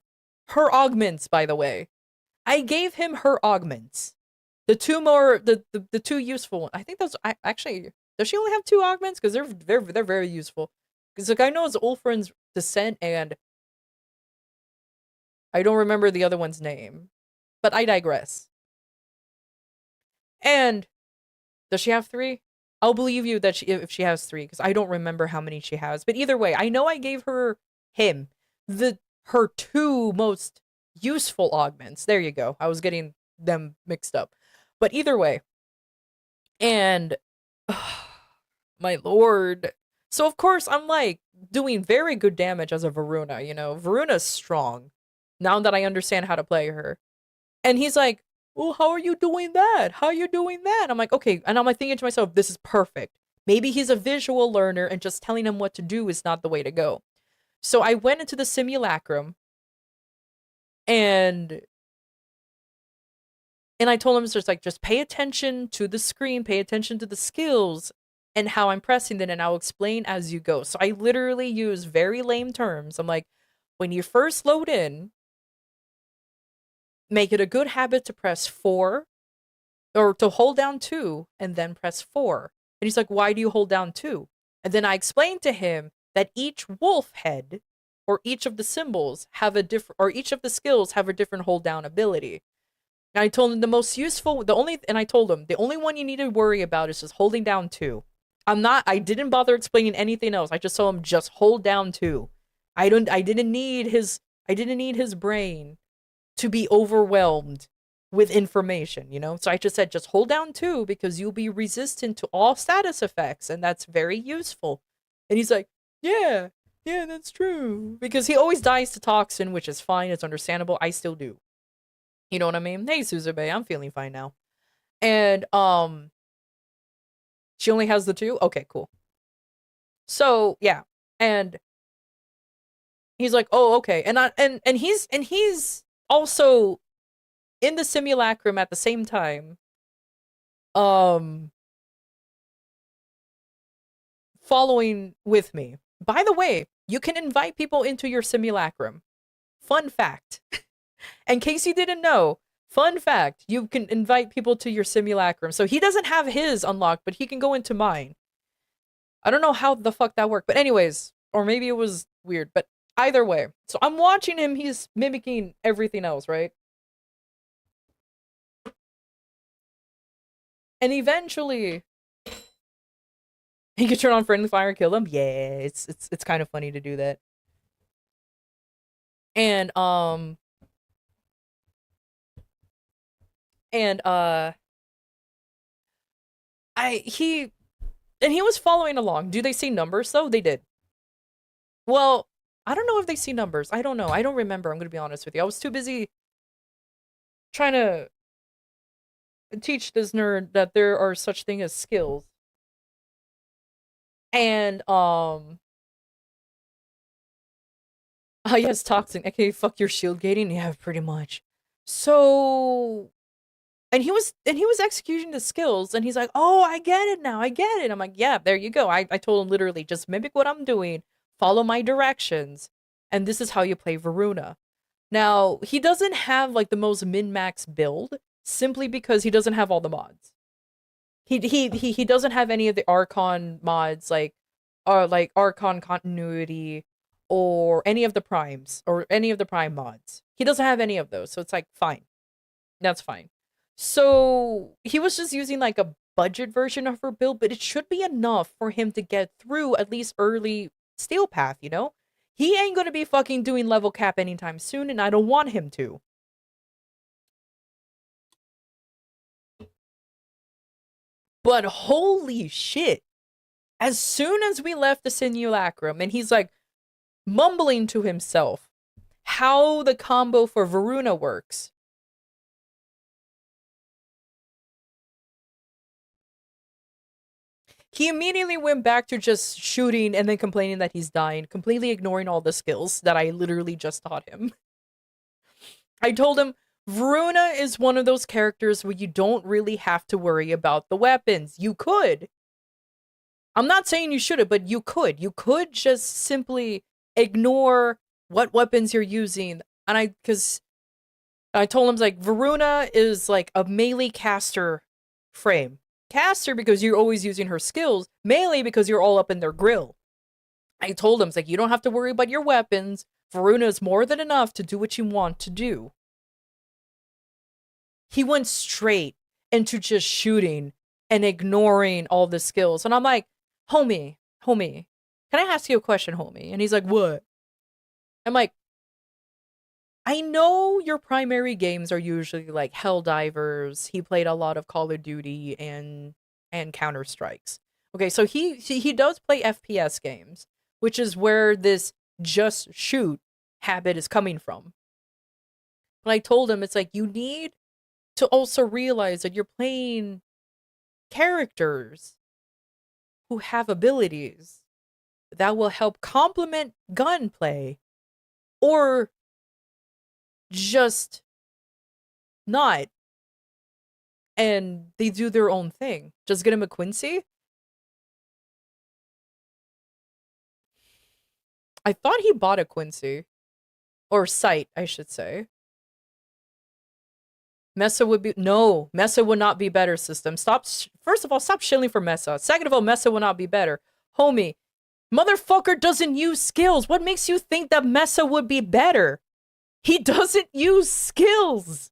her augments, by the way. I gave him her augments. The 2 more, the 2 useful ones. I think those. I actually, does she only have 2 augments? Because they're very useful. Because like I know it's Ulfrin's descent, and I don't remember the other one's name, but I digress. And does she have 3? I'll believe you that if she has 3, because I don't remember how many she has. But either way, I know I gave her her 2 most useful augments. There you go. I was getting them mixed up. But either way, and my lord. So of course I'm like doing very good damage as a Varuna, Varuna's strong. Now that I understand how to play her. And he's like, "Well, how are you doing that? How are you doing that?" I'm like, "Okay." And I'm like thinking to myself, this is perfect. Maybe he's a visual learner and just telling him what to do is not the way to go. So I went into the simulacrum and I told him, just pay attention to the screen, pay attention to the skills and how I'm pressing them, and I'll explain as you go. So I literally use very lame terms. I'm like, when you first load in, make it a good habit to press 4 or to hold down 2 and then press 4. And he's like, "Why do you hold down 2? And then I explained to him that each wolf head or each of the symbols have a different, or each of the skills have a different hold down ability. And I told him the only one you need to worry about is just holding down 2. I didn't bother explaining anything else. I just told him just hold down 2. I didn't need his brain to be overwhelmed with information, So I just said, just hold down 2 because you'll be resistant to all status effects, and that's very useful. And he's like, yeah, that's true. Because he always dies to toxin, which is fine, it's understandable. I still do. You know what I mean? Hey, Suzube, I'm feeling fine now. And she only has the 2? Okay, cool. So, yeah. And He's like, oh, okay. And he's also in the simulacrum at the same time. Um Following with me. By the way, you can invite people into your simulacrum. Fun fact. In case you didn't know, fun fact, you can invite people to your simulacrum. So he doesn't have his unlocked, but he can go into mine. I don't know how the fuck that worked, but anyways, or maybe it was weird, but either way. So I'm watching him, he's mimicking everything else, right? And eventually he could turn on friendly fire and kill him. Yeah, it's kind of funny to do that. And and he was following along. Do they see numbers though? They did. Well, I don't know if they see numbers. I don't know. I don't remember. I'm gonna be honest with you. I was too busy trying to teach this nerd that there are such thing as skills. And yes, toxic. Okay, fuck your shield gating. Yeah, pretty much. So and he was executing the skills and he's like, oh, I get it now, I get it. I'm like, yeah, there you go. I told him literally, just mimic what I'm doing, follow my directions, and this is how you play Varuna. Now, he doesn't have like the most min-max build simply because he doesn't have all the mods. He doesn't have any of the Archon mods like Archon continuity or any of the primes or any of the prime mods. He doesn't have any of those. So it's like fine. That's fine. So he was just using like a budget version of her build, but it should be enough for him to get through at least early Steel Path, you know? He ain't gonna be fucking doing level cap anytime soon, and I don't want him to. But holy shit. As soon as we left the simulacrum, and he's like mumbling to himself how the combo for Varuna works. He immediately went back to just shooting and then complaining that he's dying, completely ignoring all the skills that I literally just taught him. I told him, Varuna is one of those characters where you don't really have to worry about the weapons. You could. I'm not saying you shouldn't, but you could. You could just simply ignore what weapons you're using. And because I told him, like, Varuna is like a melee caster frame. Caster because you're always using her skills, melee because you're all up in their grill. I told him, it's like, you don't have to worry about your weapons. Varuna is more than enough to do what you want to do. He went straight into just shooting and ignoring all the skills. And I'm like, homie, can I ask you a question, homie? And he's like, what? I'm like, I know your primary games are usually like Helldivers. He played a lot of Call of Duty and Counter-Strikes. Okay, so he does play FPS games, which is where this just shoot habit is coming from. But I told him, it's like, you need to also realize that you're playing characters who have abilities that will help complement gunplay or just not. And they do their own thing. Just get him a Quincy. I thought he bought a Quincy. Or Sight, I should say. Mesa would be... No, Mesa would not be better, system. First of all, stop shilling for Mesa. Second of all, Mesa will not be better. Homie, motherfucker doesn't use skills. What makes you think that Mesa would be better? He doesn't use skills.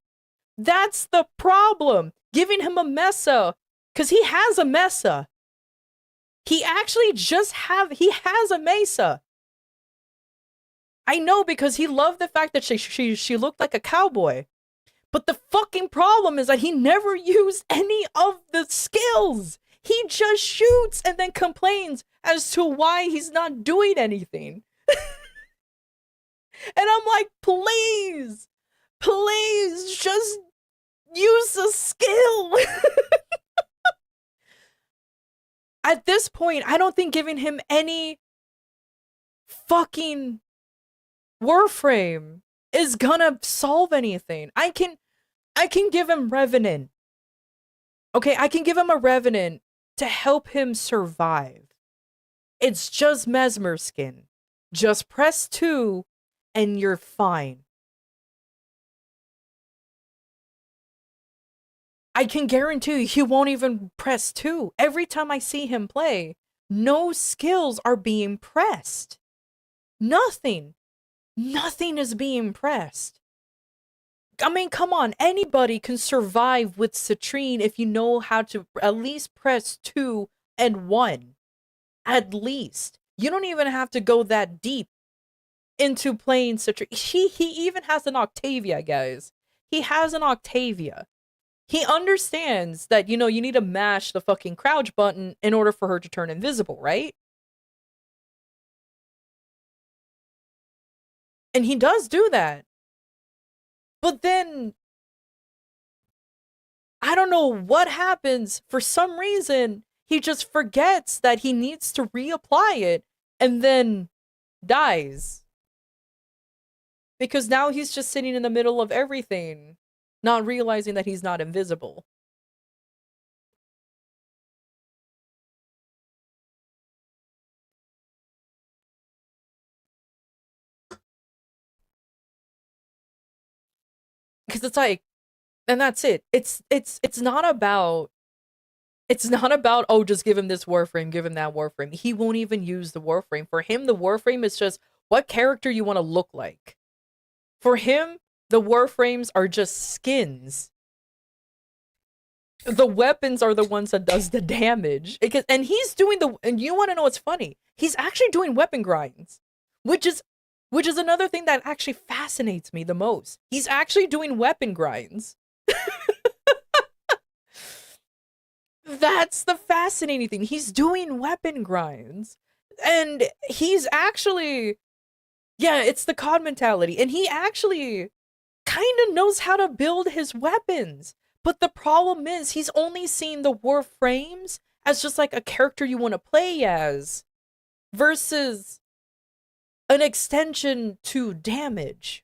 That's the problem. Giving him a Mesa, because he has a Mesa. He actually he has a Mesa. I know, because he loved the fact that she looked like a cowboy. But the fucking problem is that he never used any of the skills. He just shoots and then complains as to why he's not doing anything. And I'm like, please, just use a skill. At this point, I don't think giving him any fucking Warframe is gonna solve anything. I can give him Revenant. Okay, I can give him a Revenant to help him survive. It's just Mesmer skin. Just press 2 and you're fine. I can guarantee you he won't even press 2. Every time I see him play, no skills are being pressed. Nothing. Nothing is being pressed. I mean, come on. Anybody can survive with Citrine if you know how to at least press 2 and 1. At least. You don't even have to go that deep into playing Citrine. He even has an Octavia, guys. He has an Octavia. He understands that, you need to mash the fucking crouch button in order for her to turn invisible, right? And he does do that. But then, I don't know what happens. For some reason, he just forgets that he needs to reapply it and then dies. Because now he's just sitting in the middle of everything, not realizing that he's not invisible. Because it's like, and that's it. It's not about oh, just give him this warframe, give him that warframe. He won't even use the warframe. For him, the warframe is just what character you want to look like. For him, the warframes are just skins. The weapons are the ones that does the damage. And he's doing and you want to know what's funny? He's actually doing weapon grinds, which is another thing that actually fascinates me the most. He's actually doing weapon grinds. That's the fascinating thing. He's doing weapon grinds. And he's actually, yeah, it's the COD mentality. And he actually kind of knows how to build his weapons. But the problem is he's only seen the warframes as just like a character you want to play as versus an extension to damage.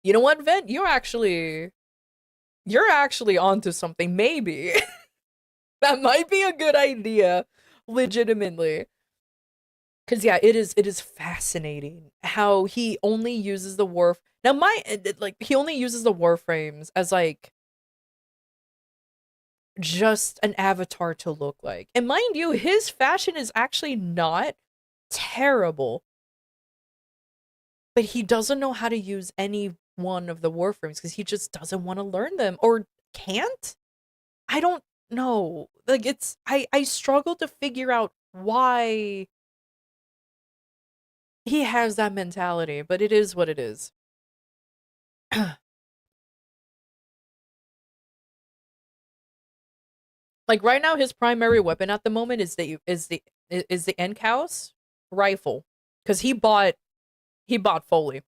You know what, Vent? You're actually onto something, maybe. That might be a good idea, legitimately. Cause yeah, it is fascinating how he only uses the he only uses the warframes as like just an avatar to look like. And mind you, his fashion is actually not terrible. But he doesn't know how to use any one of the warframes because he just doesn't want to learn them or can't. I don't know. Like I struggle to figure out why he has that mentality, but it is what it is. Like right now, his primary weapon at the moment is the Enkhouse rifle because he bought Foley.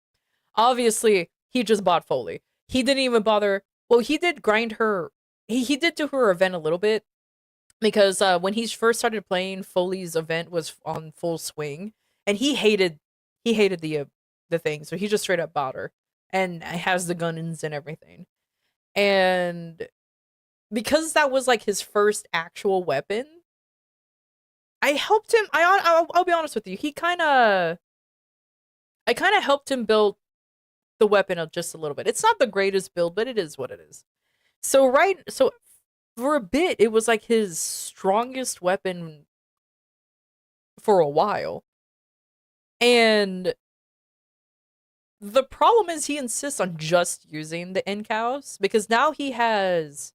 Obviously, he just bought Foley. He didn't even bother. Well, he did grind her. He did do her event a little bit because when he first started playing, Foley's event was on full swing, and he hated the thing, so he just straight up bought her and has the guns and everything. And because that was like his first actual weapon, I helped him. I'll be honest with you. I kind of helped him build the weapon up just a little bit. It's not the greatest build, but it is what it is. So for a bit, it was like his strongest weapon for a while. And the problem is he insists on just using the Incows because now he has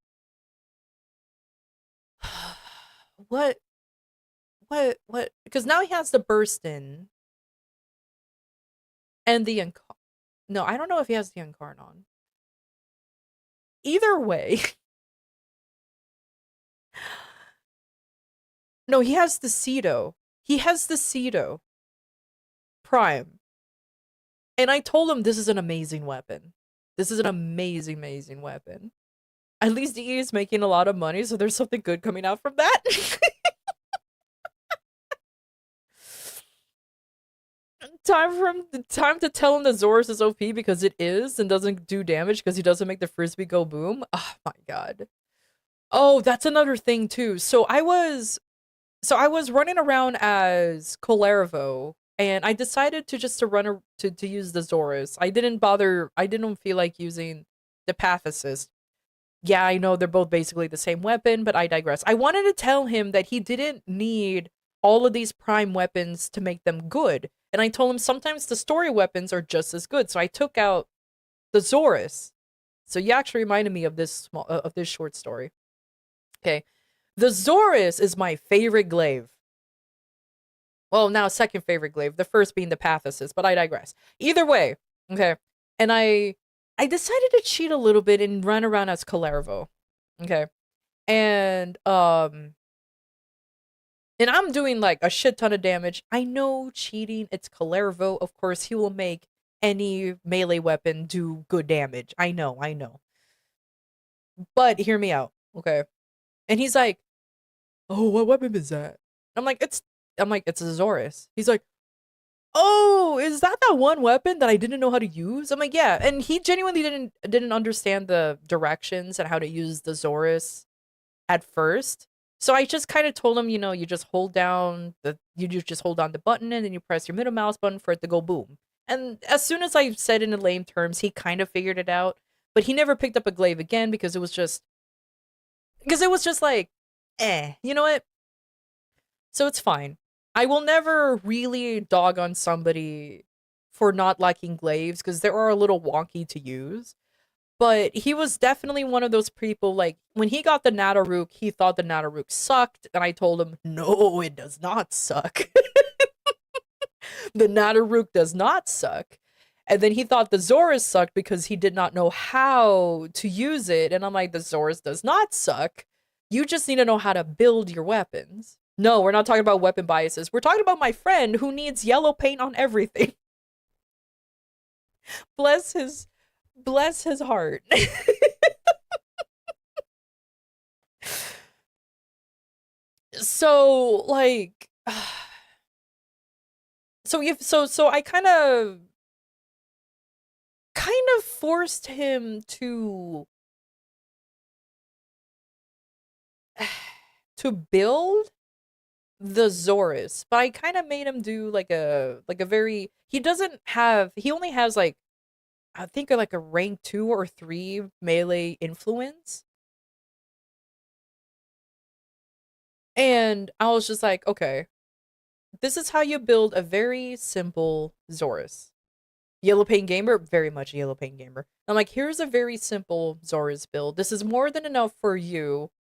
what because now he has the burst in and the no, I don't know if he has the Incarnon. Either way, no, he has the Cedo. He has the Cedo Prime. And I told him this is an amazing weapon. This is an amazing, amazing weapon. At least EA is making a lot of money, so there's something good coming out from that. time to tell him that Zorus is OP because it is and doesn't do damage because he doesn't make the frisbee go boom. Oh my god. Oh, that's another thing too. So I was running around as Colervo, and I decided to just to run to use the Zorus. I didn't feel like using the Pathicist. Yeah, I know they're both basically the same weapon, but I digress. I wanted to tell him that he didn't need all of these prime weapons to make them good. And I told him sometimes the story weapons are just as good. So I took out the Zorus. So you actually reminded me of this short story. Okay. The Zorus is my favorite glaive. Well, now second favorite glaive, the first being the Pathicist, but I digress. Either way, okay. And I decided to cheat a little bit and run around as Calervo. Okay. And I'm doing like a shit ton of damage. I know cheating, it's Calervo. Of course, he will make any melee weapon do good damage. I know. But hear me out, okay? And he's like, "Oh, what weapon is that?" It's a Zorus. He's like, "Oh, is that one weapon that I didn't know how to use?" I'm like, "Yeah." And he genuinely didn't understand the directions and how to use the Zorus at first. So I just kind of told him, you just hold down the button and then you press your middle mouse button for it to go boom. And as soon as I said it in lame terms, he kind of figured it out. But he never picked up a glaive again because it was just like, you know what? So it's fine. I will never really dog on somebody for not liking glaives because they are a little wonky to use. But he was definitely one of those people, like, when he got the Nataruk, he thought the Nataruk sucked, and I told him, no, it does not suck. The Nataruk does not suck. And then he thought the Zorus sucked because he did not know how to use it, and I'm like, the Zorus does not suck. You just need to know how to build your weapons. No, we're not talking about weapon biases. We're talking about my friend who needs yellow paint on everything. Bless his heart. So like so I kind of forced him to build the Zorus, but I kind of made him do like a very he only has like I think like a rank 2 or 3 melee influence. And I was just like, okay, this is how you build a very simple Zorus. Yellow Paint Gamer, very much a Yellow Paint Gamer. I'm like, here's a very simple Zorus build. This is more than enough for you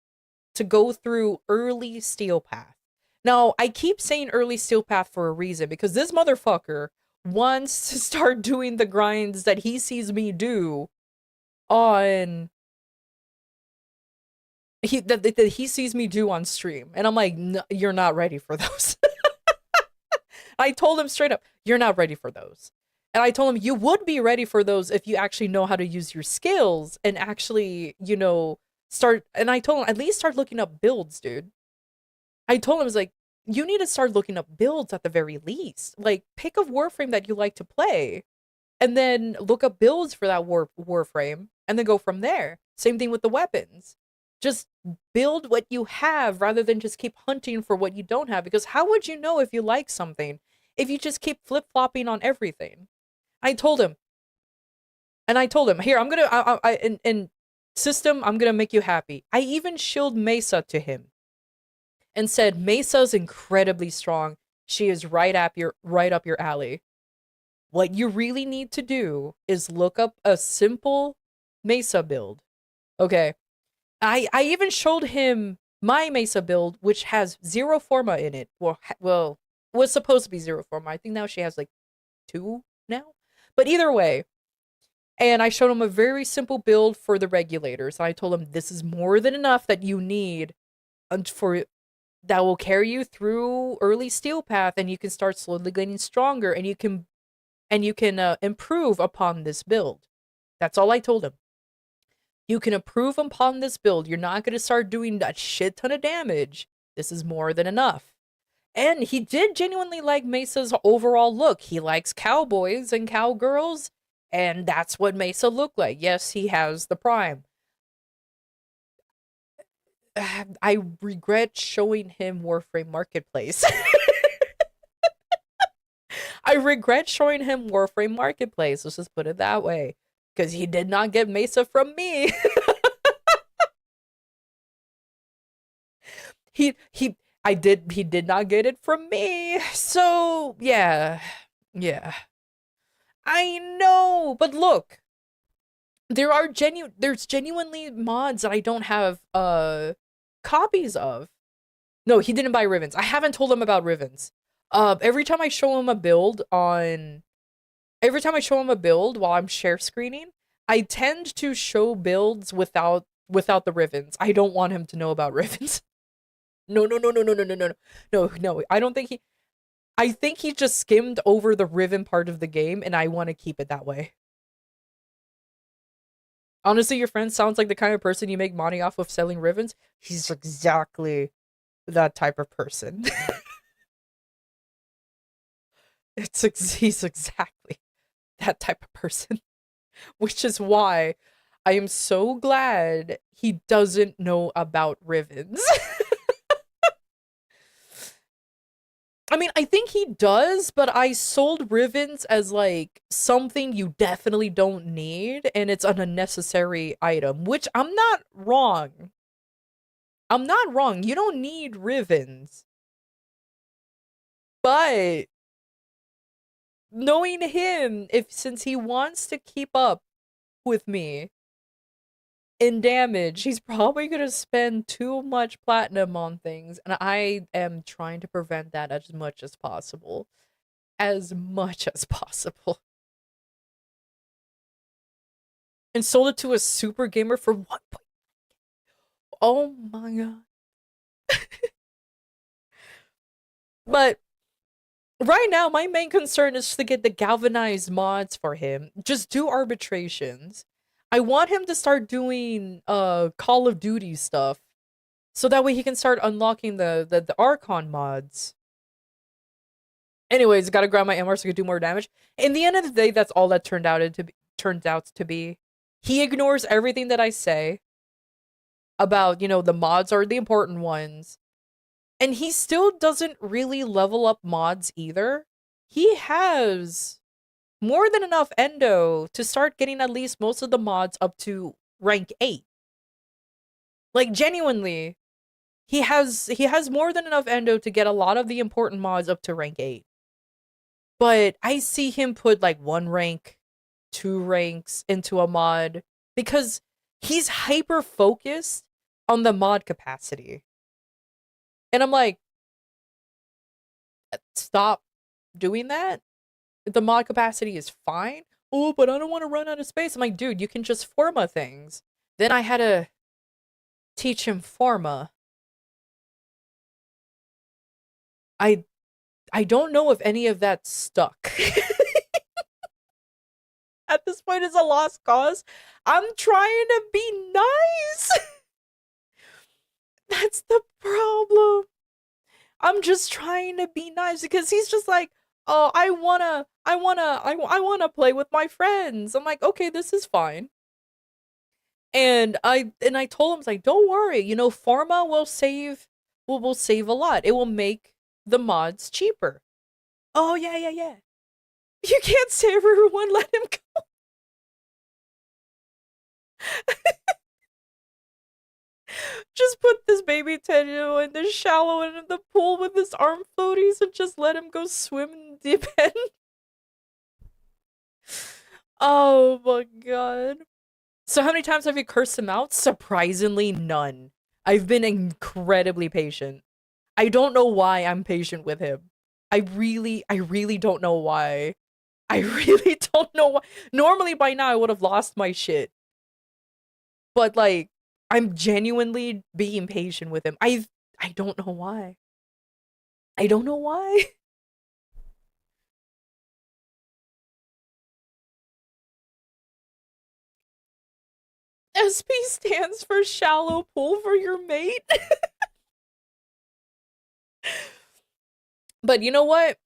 to go through early Steel Path. Now, I keep saying early Steel Path for a reason, because this motherfucker wants to start doing the grinds that he sees me do on that he sees me do on stream. And I'm like, no, you're not ready for those. I told him straight up, you're not ready for those. And I told him you would be ready for those if you actually know how to use your skills and actually, start. And I told him, at least start looking up builds, dude. I told him, I was like, you need to start looking up builds at the very least. Like, pick a Warframe that you like to play and then look up builds for that Warframe and then go from there. Same thing with the weapons. Just build what you have rather than just keep hunting for what you don't have. Because how would you know if you like something if you just keep flip-flopping on everything? I told him, here, I'm gonna, in system, I'm gonna make you happy. I even shilled Mesa to him and said, Mesa's incredibly strong. She is right up your alley. What you really need to do is look up a simple Mesa build. Okay. I even showed him my Mesa build, which has 0 Forma in it. Well, was supposed to be 0 Forma. I think now she has like 2 now. But either way, and I showed him a very simple build for the regulators. I told him this is more than enough that you need for that will carry you through early Steel Path, and you can start slowly getting stronger, and you can improve upon this build. That's all I told him. You can improve upon this build. You're not going to start doing that shit ton of damage. This is more than enough. And he did genuinely like Mesa's overall look. He likes cowboys and cowgirls, and that's what Mesa looked like. Yes, he has the prime. I regret showing him Warframe Marketplace. I regret showing him Warframe Marketplace. Let's just put it that way. Because he did not get Mesa from me. he he did not get it from me. So yeah. Yeah. I know, but look, there's genuinely mods that I don't have copies of. No, he didn't buy Rivens. I haven't told him about Rivens. Every time I show him a build on every time I show him a build while I'm share screening, I tend to show builds without the Rivens. I don't want him to know about Rivens. No, no, no, no, no, no, no, no, no, no. I think he just skimmed over the Riven part of the game, and I want to keep it that way. Honestly, your friend sounds like the kind of person you make money off of selling Rivens. He's exactly that type of person. He's exactly that type of person, which is why I am so glad he doesn't know about Rivens. I mean, I think he does, but I sold Rivens as like something you definitely don't need, and it's an unnecessary item, which I'm not wrong. I'm not wrong. You don't need Rivens. But knowing him, if since he wants to keep up with me in damage, he's probably gonna spend too much platinum on things, and I am trying to prevent that as much as possible. As much as possible. And sold it to a super gamer for 1 point. Oh my god. But right now, my main concern is to get the galvanized mods for him. Just do arbitrations. I want him to start doing Call of Duty stuff. So that way he can start unlocking the Archon mods. Anyways, gotta grab my MR so I can do more damage. In the end of the day, that's all that turned out to be. He ignores everything that I say about, the mods are the important ones. And he still doesn't really level up mods either. He has more than enough endo to start getting at least most of the mods up to rank 8. Like genuinely, he has more than enough endo to get a lot of the important mods up to rank 8. But I see him put like 1 rank, 2 ranks into a mod because he's hyper focused on the mod capacity. And I'm like, stop doing that. The mod capacity is fine. Oh, but I don't want to run out of space. I'm like, dude, you can just forma things. Then I had to teach him forma. I don't know if any of that stuck. At this point, it's a lost cause. I'm trying to be nice. That's the problem. I'm just trying to be nice because he's just like, oh, I wanna play with my friends. I'm like, okay, this is fine. And I told him, like, don't worry, Pharma will save a lot. It will make the mods cheaper. Oh yeah, yeah, yeah. You can't save everyone, let him go. Just put this baby Tenno in the shallow end of the pool with his arm floaties and just let him go swim in the deep end. Oh my god. So how many times have you cursed him out? Surprisingly, none. I've been incredibly patient. I don't know why I'm patient with him. I really don't know why. I really don't know why. Normally by now I would have lost my shit. But like, I'm genuinely being patient with him. I don't know why. I don't know why. SP stands for shallow pool for your mate. But you know what?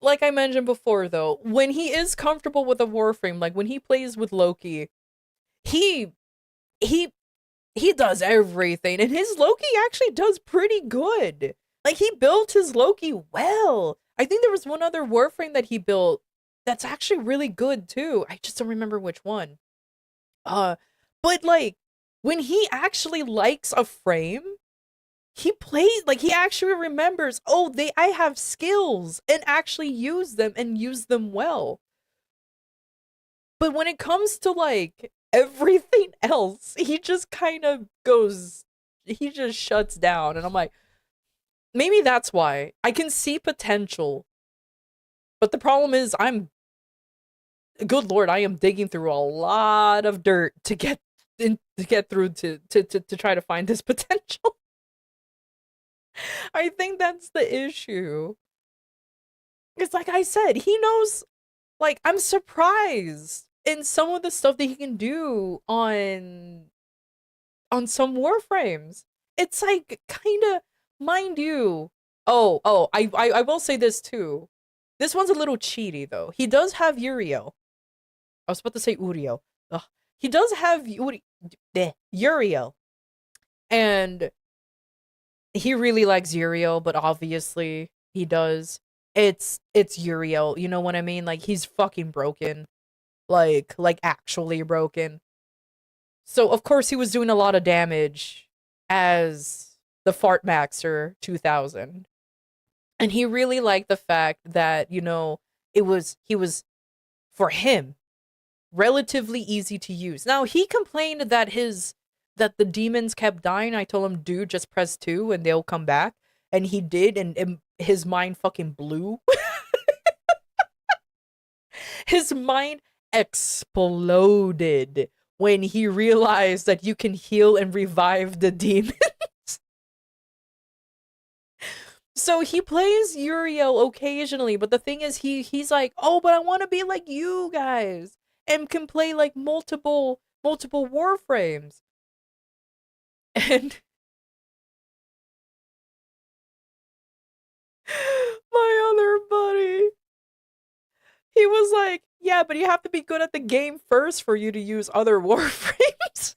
Like I mentioned before, though, when he is comfortable with a Warframe, like when he plays with Loki, he he he does everything, and his Loki actually does pretty good. Like he built his Loki well. I think there was one other Warframe that he built that's actually really good too. I just don't remember which one. Uh, but like when he actually likes a frame, he plays like he actually remembers, oh, they I have skills and actually use them well. But when it comes to like everything else, he just kind of goes he just shuts down and I'm like, maybe that's why. I can see potential. But the problem is I'm good lord, I am digging through a lot of dirt to get through to try to find this potential. I think that's the issue. Because like I said, he knows like I'm surprised in some of the stuff that he can do on some warframes. It's like kind of mind you. I will say this too. This one's a little cheaty though. He does have Uriel. I was about to say Uriel. Ugh. He does have Uriel. And he really likes Uriel, but obviously he does. It's Uriel, you know what I mean? Like he's fucking broken. Like actually broken. So of course he was doing a lot of damage as the Fart Maxer 2000. And he really liked the fact that, you know, he was for him relatively easy to use. Now he complained that that the demons kept dying. I told him, dude, just press 2 and they'll come back. And he did, and his mind fucking blew. His mind exploded when he realized that you can heal and revive the demons. So he plays Uriel occasionally, but the thing is he's like, "Oh, but I want to be like you guys and can play like multiple warframes." And my other buddy, he was like, "Yeah, but you have to be good at the game first for you to use other warframes."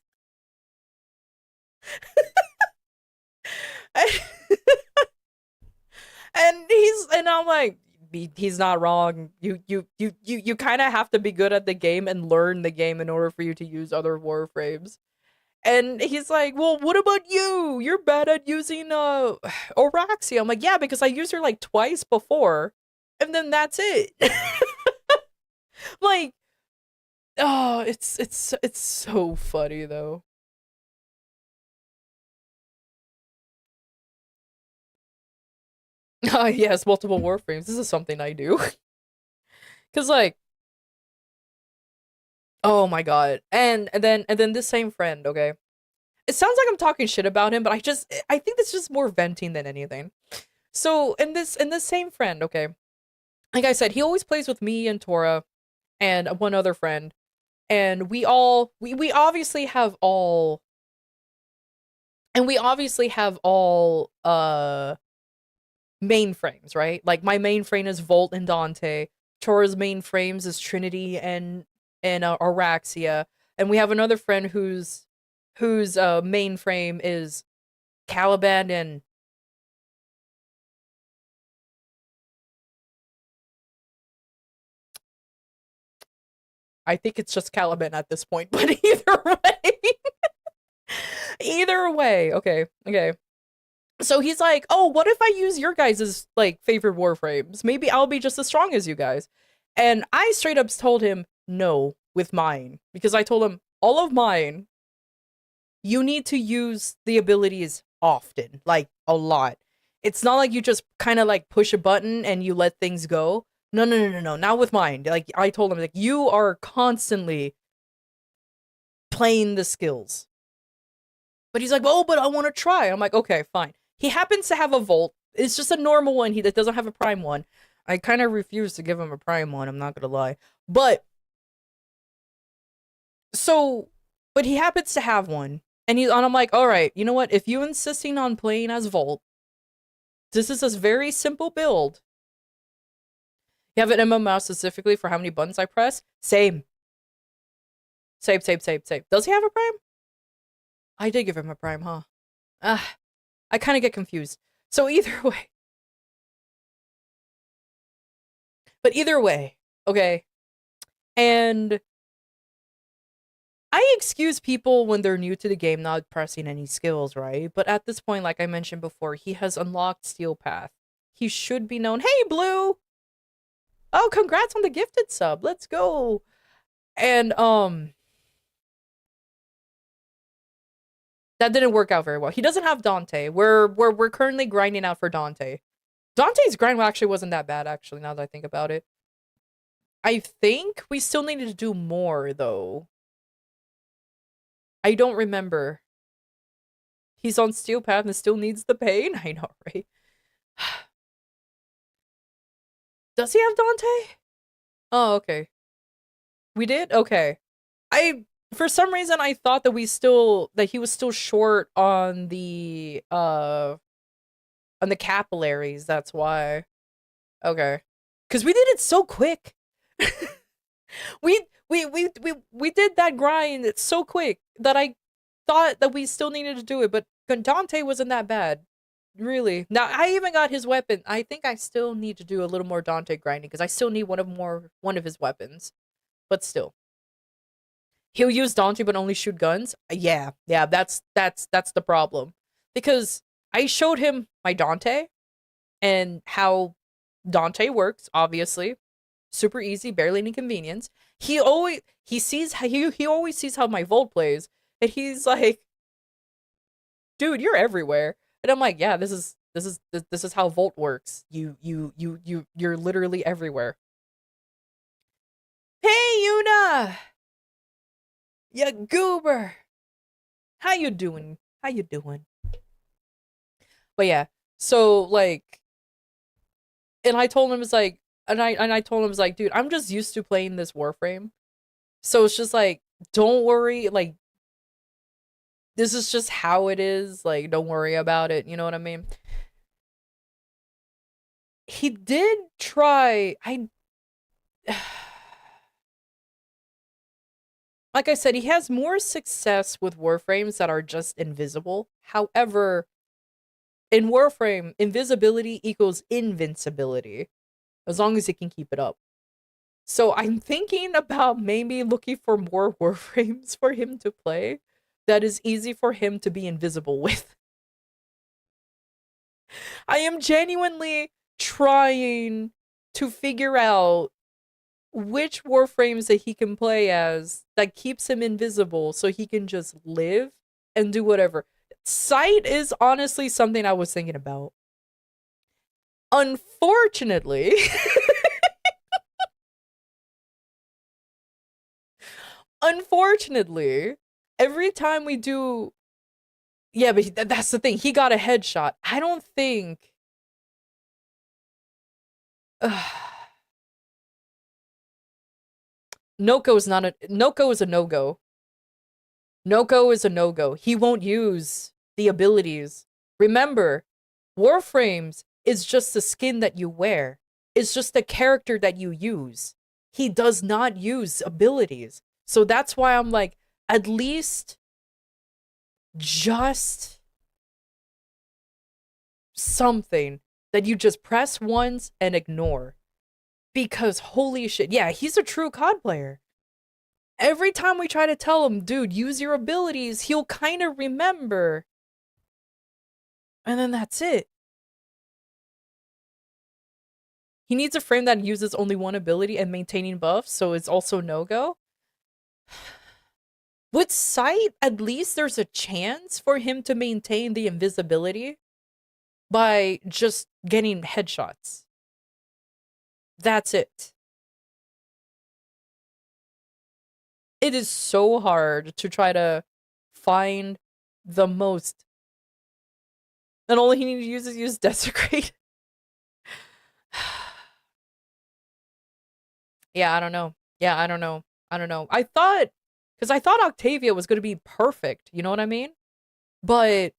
And I'm like, he's not wrong. You kind of have to be good at the game and learn the game in order for you to use other warframes. And he's like, well, what about you? You're bad at using Oraxia. I'm like, yeah, because I used her like twice before, and then that's it. Like, oh, it's so funny though. Yes, multiple warframes. This is something I do. Cause like, oh my god. And then this same friend, okay. It sounds like I'm talking shit about him, but I think this is just more venting than anything. So in this same friend, okay. Like I said, he always plays with me and Tora and one other friend. And we obviously have all mainframes, right? Like my mainframe is Volt and Dante. Tora's mainframes is Trinity and Araxia, and we have another friend whose mainframe is Caliban and I think it's just Caliban at this point. But either way, okay. So he's like, "Oh, what if I use your guys' like favorite warframes? Maybe I'll be just as strong as you guys." And I straight up told him no with mine because I told him all of mine you need to use the abilities often, like a lot. It's not like you just kind of like push a button and you let things go. No, no, no, no, no. Not with mine. Like I told him, like you are constantly playing the skills. But he's like, oh, but I want to try. I'm like, okay, fine. He happens to have a Volt. It's just a normal one. He that doesn't have a Prime one. I kind of refuse to give him a Prime one. I'm not gonna lie. But so, but he happens to have one, and I'm like, all right, you know what? If you insisting on playing as Volt, This is a very simple build. You have an MMO specifically for how many buttons I press? Same. Same. Does he have a prime? I did give him a prime, huh? I kind of get confused. So either way. But either way, okay. And I excuse people when they're new to the game not pressing any skills, right? But at this point, like I mentioned before, he has unlocked Steel Path. He should be known. Hey, Blue! Oh, congrats on the gifted sub. Let's go. And that didn't work out very well. He doesn't have Dante. We're currently grinding out for Dante. Dante's grind actually wasn't that bad, actually, now that I think about it. I think we still needed to do more, though. I don't remember. He's on Steel Path and still needs the pain? I know, right? Does he have Dante? Oh, okay. We did? Okay. For some reason I thought that he was still short on the capillaries, that's why. Okay. Cuz we did it so quick. we did that grind it's so quick that I thought that we still needed to do it, but Dante wasn't that bad. Really. Now I even got his weapon. I think I still need to do a little more Dante grinding because I still need one of his weapons. But still. He'll use Dante but only shoot guns? Yeah, that's the problem. Because I showed him my Dante and how Dante works, obviously. Super easy, barely any inconvenience. He always sees how my Volt plays, and he's like, dude, you're everywhere. And I'm like, yeah, this is how Volt works. You're literally everywhere. Hey, Yuna! Ya goober! How you doing? How you doing? But yeah, so like, and I told him it's like, and I told him it's like, dude, I'm just used to playing this Warframe, so it's just like, don't worry, like, this is just how it is. Like, don't worry about it. You know what I mean? He did try. Like I said, he has more success with Warframes that are just invisible. However, in Warframe, invisibility equals invincibility, as long as he can keep it up. So I'm thinking about maybe looking for more Warframes for him to play that is easy for him to be invisible with. I am genuinely trying to figure out which Warframes that he can play as that keeps him invisible so he can just live and do whatever. Sight is honestly something I was thinking about. Unfortunately, every time we do, yeah, but that's the thing. He got a headshot. I don't think. Noko is a no-go. Noko is a no-go. He won't use the abilities. Remember, Warframes is just the skin that you wear. It's just the character that you use. He does not use abilities. So that's why I'm like, at least just something that you just press once and ignore. Because holy shit, yeah, he's a true COD player. Every time we try to tell him, dude, use your abilities, he'll kind of remember. And then that's it. He needs a frame that uses only one ability and maintaining buffs, so it's also no-go. With Sight, at least there's a chance for him to maintain the invisibility by just getting headshots. That's it. It is so hard to try to find the most. And all he needs to use is use Desecrate. Yeah, I don't know. I thought, because I thought Octavia was going to be perfect, you know what I mean? But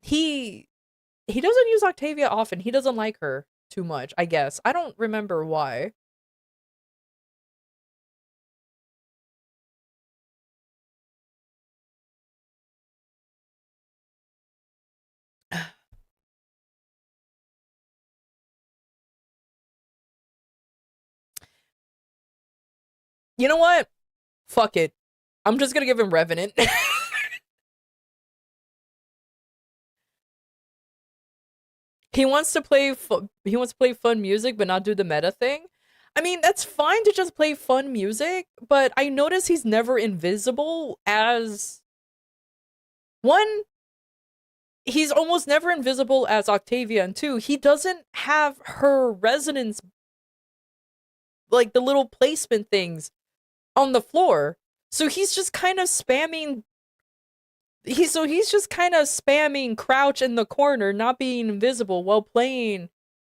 he he doesn't use Octavia often. He doesn't like her too much, I guess. I don't remember why. You know what? Fuck it. I'm just gonna give him Revenant. He wants to play he wants to play fun music but not do the meta thing. I mean, that's fine to just play fun music, but I notice he's never invisible as one. He's almost never invisible as Octavia, and two, he doesn't have her resonance, like the little placement things on the floor. So he's just kind of spamming he's just kind of spamming crouch in the corner, not being invisible while playing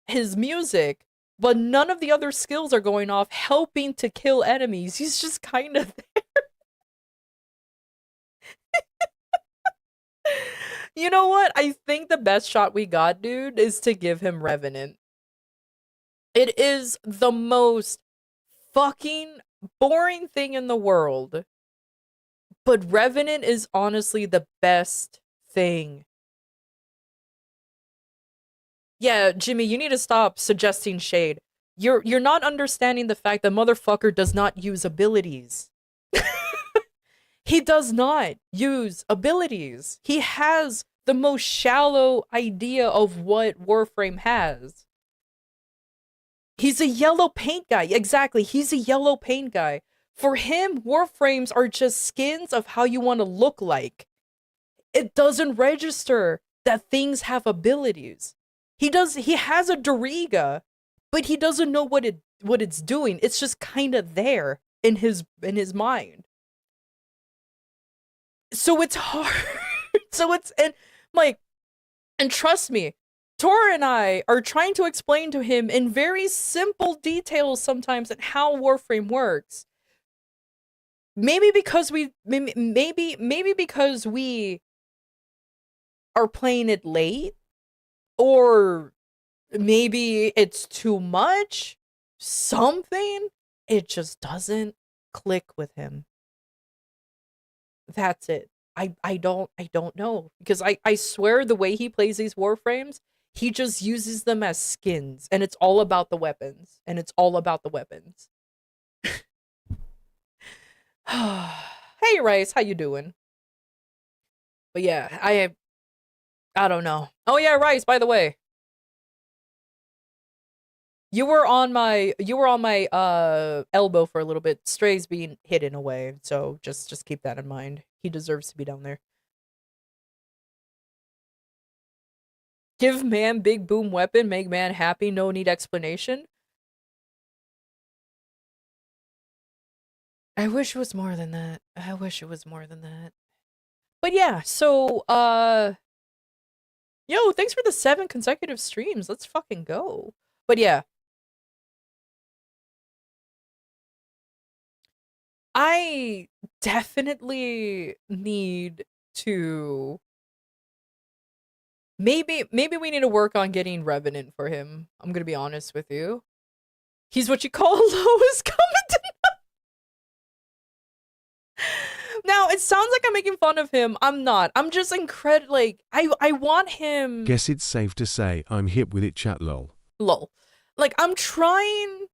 his music, but none of the other skills are going off helping to kill enemies. He's just kind of there. You know what? I think the best shot we got, dude, is to give him Revenant. It is the most fucking boring thing in the world. But Revenant is honestly the best thing. Yeah, Jimmy, you need to stop suggesting shade. You're not understanding the fact that motherfucker does not use abilities. He does not use abilities. He has the most shallow idea of what Warframe has. He's a yellow paint guy. Exactly. He's a yellow paint guy. For him, Warframes are just skins of how you want to look like. It doesn't register that things have abilities. He has a Doriga, but he doesn't know what it's doing. It's just kind of there in his mind. So it's hard. And trust me, Tor and I are trying to explain to him in very simple details sometimes at how Warframe works. Maybe because we are playing it late, or maybe it's too much. Something, it just doesn't click with him. That's it. I don't know, because I swear the way he plays these Warframes, he just uses them as skins, and it's all about the weapons. Hey Rice, how you doing? But yeah, I don't know. Oh yeah, Rice, by the way. You were on my elbow for a little bit. Stray's being hidden away, so just keep that in mind. He deserves to be down there. Give man big boom weapon, make man happy, no need explanation. I wish it was more than that. But yeah, so yo, thanks for the 7 consecutive streams. Let's fucking go. But yeah, I definitely need to maybe we need to work on getting Revenant for him. I'm gonna be honest with you. He's what you call lowest common denominator. Now, it sounds like I'm making fun of him. I'm not. I'm just incredible. Like, I want him. Guess it's safe to say I'm hip with it, chat lol. Lol. Like, I'm trying.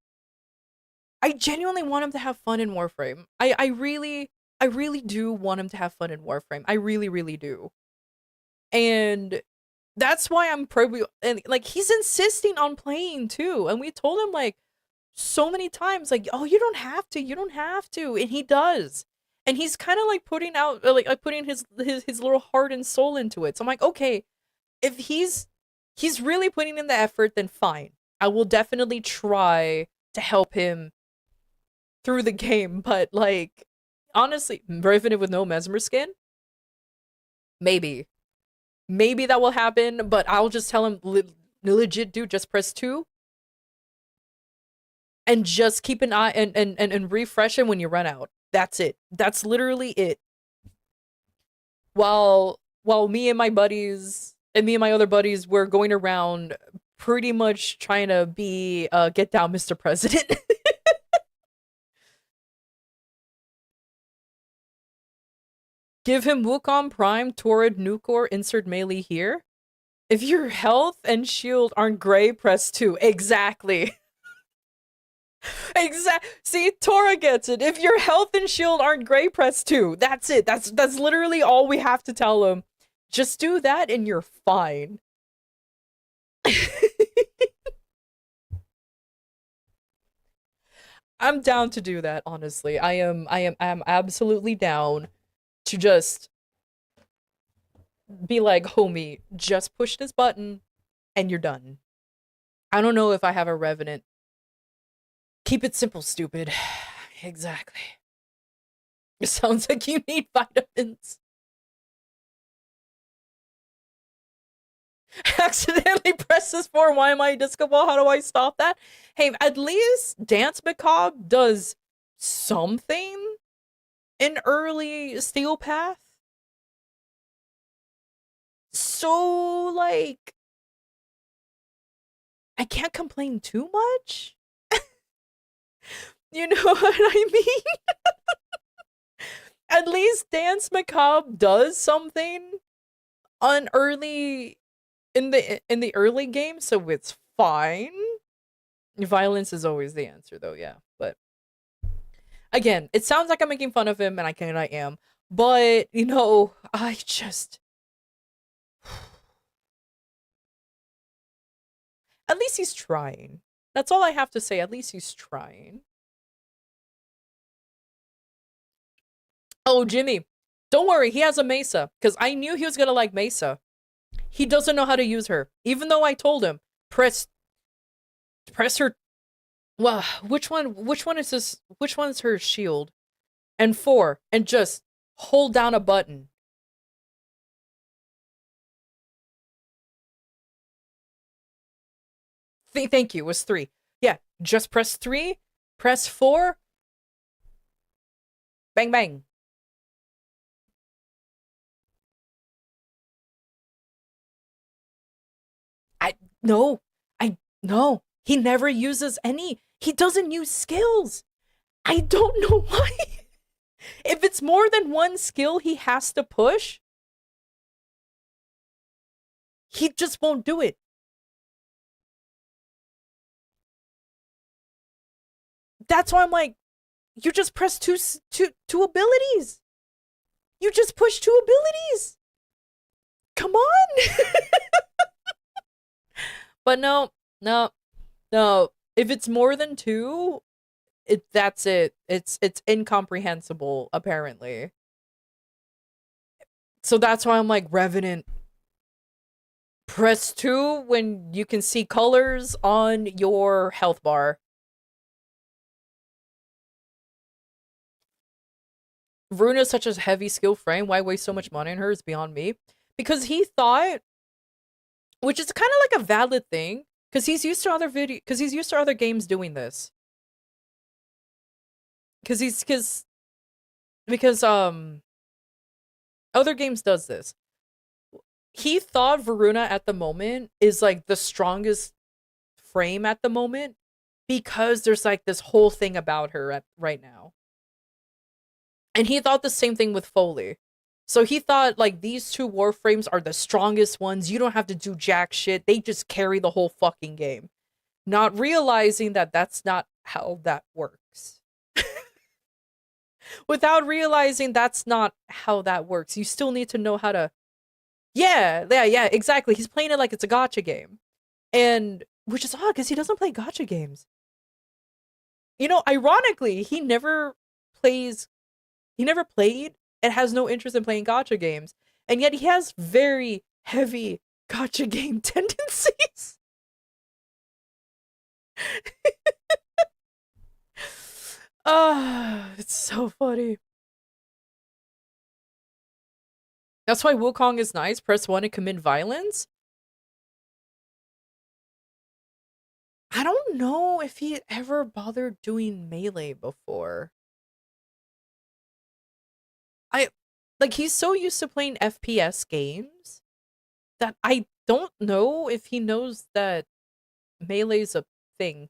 I genuinely want him to have fun in Warframe. I really do want him to have fun in Warframe. I really do. And that's why I'm probably, and like, he's insisting on playing too. And we told him like so many times, like, oh, you don't have to, and he does. And he's kind of like putting out, like putting his little heart and soul into it. So I'm like, okay, if he's really putting in the effort, then fine. I will definitely try to help him through the game. But like, honestly, Revenant with no Mesmer skin, maybe that will happen. But I'll just tell him, legit, dude, just press 2 and just keep an eye and refresh him when you run out. That's it. That's literally it. While me and my buddies And me and my other buddies were going around pretty much trying to be get down Mr. President. Give him Wukong Prime, Torrid, Nukor, insert melee here. If your health and shield aren't gray, press 2. Exactly. See, Tora gets it. If your health and shield aren't gray, press 2. That's it. That's literally all we have to tell him. Just do that and you're fine. I'm down to do that, honestly. I'm absolutely down to just be like, homie, just push this button and you're done. I don't know if I have a Revenant. Keep it simple, stupid. Exactly. It sounds like you need vitamins. Accidentally presses for why am I disco ball? How do I stop that? Hey, at least Dance Macabre does something in early Steel Path. So, like, I can't complain too much. You know what I mean? At least Dance Macabre does something on early in the early game, so it's fine. Violence is always the answer though, yeah. But again, it sounds like I'm making fun of him, and I am. But, you know, I just at least he's trying. That's all I have to say. At least he's trying. Oh, Jimmy, don't worry. He has a Mesa, because I knew he was gonna like Mesa. He doesn't know how to use her, even though I told him press her. Well, which one is this? Which one is her shield? And 4, and just hold down a button. Thank you. It was 3. Yeah, just press 3, press 4, bang bang. No, no. He never uses any. He doesn't use skills. I don't know why. If it's more than one skill he has to push, he just won't do it. That's why I'm like, you just press two abilities. You just push 2 abilities. Come on. But no. If it's more than 2, that's it. It's incomprehensible, apparently. So that's why I'm like, Revenant, press 2 when you can see colors on your health bar. Runa is such a heavy skill frame. Why waste so much money on her is beyond me. Because he thought, which is kind of like a valid thing, because he's used to other games doing this. Because other games does this. He thought Varuna at the moment is like the strongest frame at the moment because there's like this whole thing about her right now. And he thought the same thing with Foley. So he thought like these 2 warframes are the strongest ones. You don't have to do jack shit. They just carry the whole fucking game. Not realizing that that's not how that works. Without realizing that's not how that works. You still need to know how to... Yeah, exactly. He's playing it like it's a gacha game. And, which is odd, because he doesn't play gacha games. You know, ironically, he never played and has no interest in playing gacha games. And yet he has very heavy gacha game tendencies. It's so funny. That's why Wukong is nice. Press 1 and commit violence. I don't know if he ever bothered doing melee before. He's so used to playing FPS games that I don't know if he knows that melee's a thing.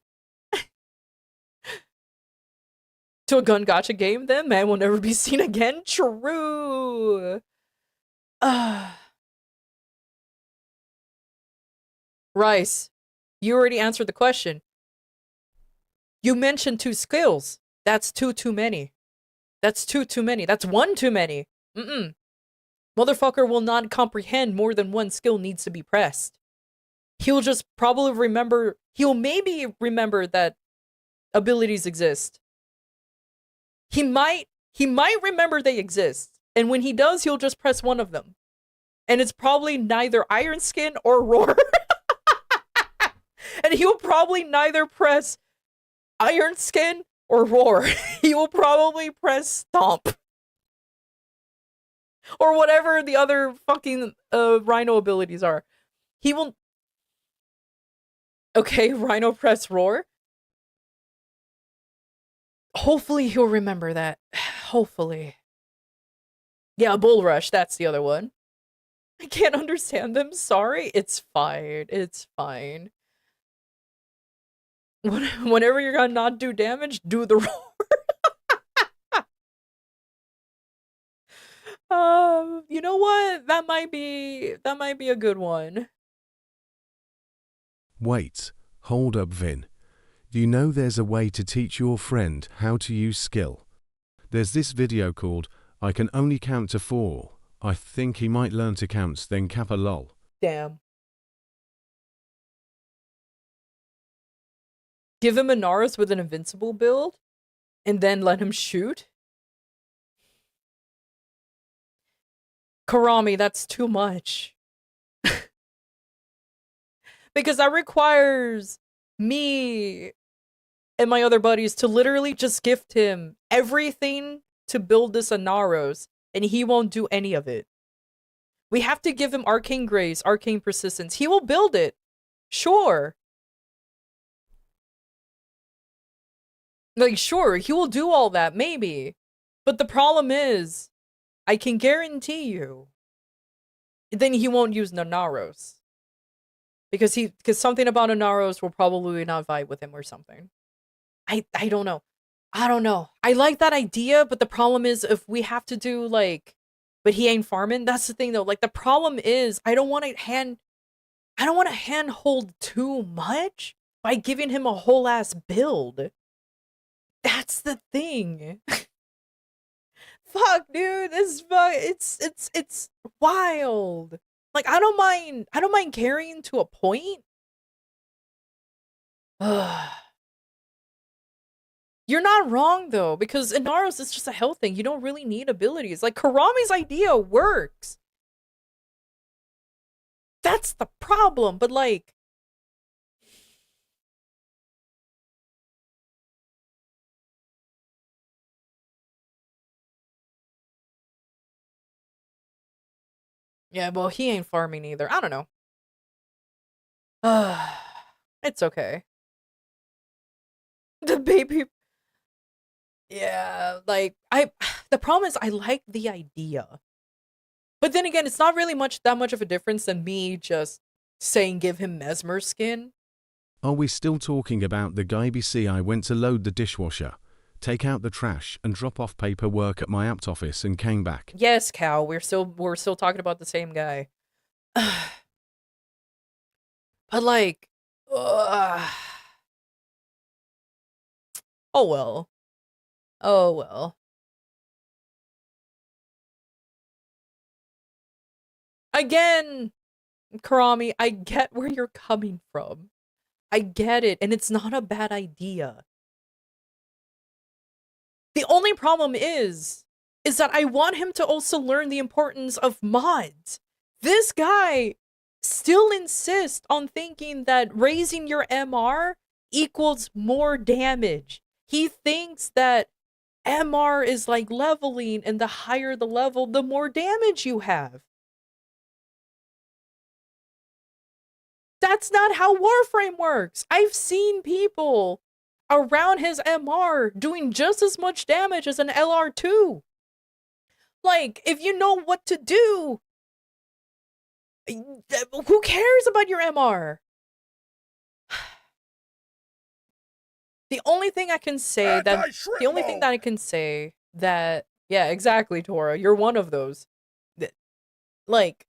To a gun gotcha game, then man will never be seen again. True. Rice, you already answered the question. You mentioned 2 skills. That's too many. That's too many. That's 1 too many. Motherfucker will not comprehend more than 1 skill needs to be pressed. He'll just probably remember, he'll maybe remember that abilities exist. He might remember they exist. And when he does, he'll just press 1 of them. And it's probably neither Iron Skin or Roar. And he will probably neither press Iron Skin or Roar. He will probably press Stomp. Or whatever the other fucking Rhino abilities are. He will... Okay, Rhino press Roar. Hopefully he'll remember that. Hopefully. Yeah, Bull Rush, that's the other one. I can't understand them, sorry. It's fine, it's fine. Whenever you're gonna not do damage, do the Roar. You know what? That might be a good one. Wait, hold up, Vin. Do you know there's a way to teach your friend how to use skill? There's this video called I Can Only Count to 4. I think he might learn to count, then kappa lol. Damn. Give him a Naros with an invincible build, and then let him shoot? Karami, that's too much. Because that requires me and my other buddies to literally just gift him everything to build this Naros, and he won't do any of it. We have to give him Arcane Grace, Arcane Persistence. He will build it. Sure. Like, sure, he will do all that, maybe. But the problem is, I can guarantee you, then he won't use Naros. Because something about Naros will probably not vibe with him or something. I don't know. I don't know. I like that idea, but the problem is if we have to do like, but he ain't farming. That's the thing though. Like the problem is I don't want to handhold too much by giving him a whole ass build. That's the thing. Fuck, dude. It's wild. Like I don't mind carrying to a point. You're not wrong though, because in Naros it's just a health thing. You don't really need abilities. Like Karami's idea works. That's the problem, but like yeah, well, he ain't farming either. I don't know. It's okay. The baby. Yeah, like the problem is I like the idea. But then again, it's not really that much of a difference than me just saying give him Mesmer skin. Are we still talking about the guy BC I went to load the dishwasher, take out the trash and drop off paperwork at my apt office and came back? Yes, Cal, we're still talking about the same guy. But like oh well. Oh well. Again, Karami, I get where you're coming from. I get it, and it's not a bad idea. The only problem is that I want him to also learn the importance of mods. This guy still insists on thinking that raising your MR equals more damage. He thinks that MR is like leveling, and the higher the level, the more damage you have. That's not how Warframe works. I've seen people around his MR doing just as much damage as an LR2. Like, if you know what to do, Who cares about your MR? The only thing I can say that the only thing that I can say that yeah, exactly, Tora. You're one of those. Like,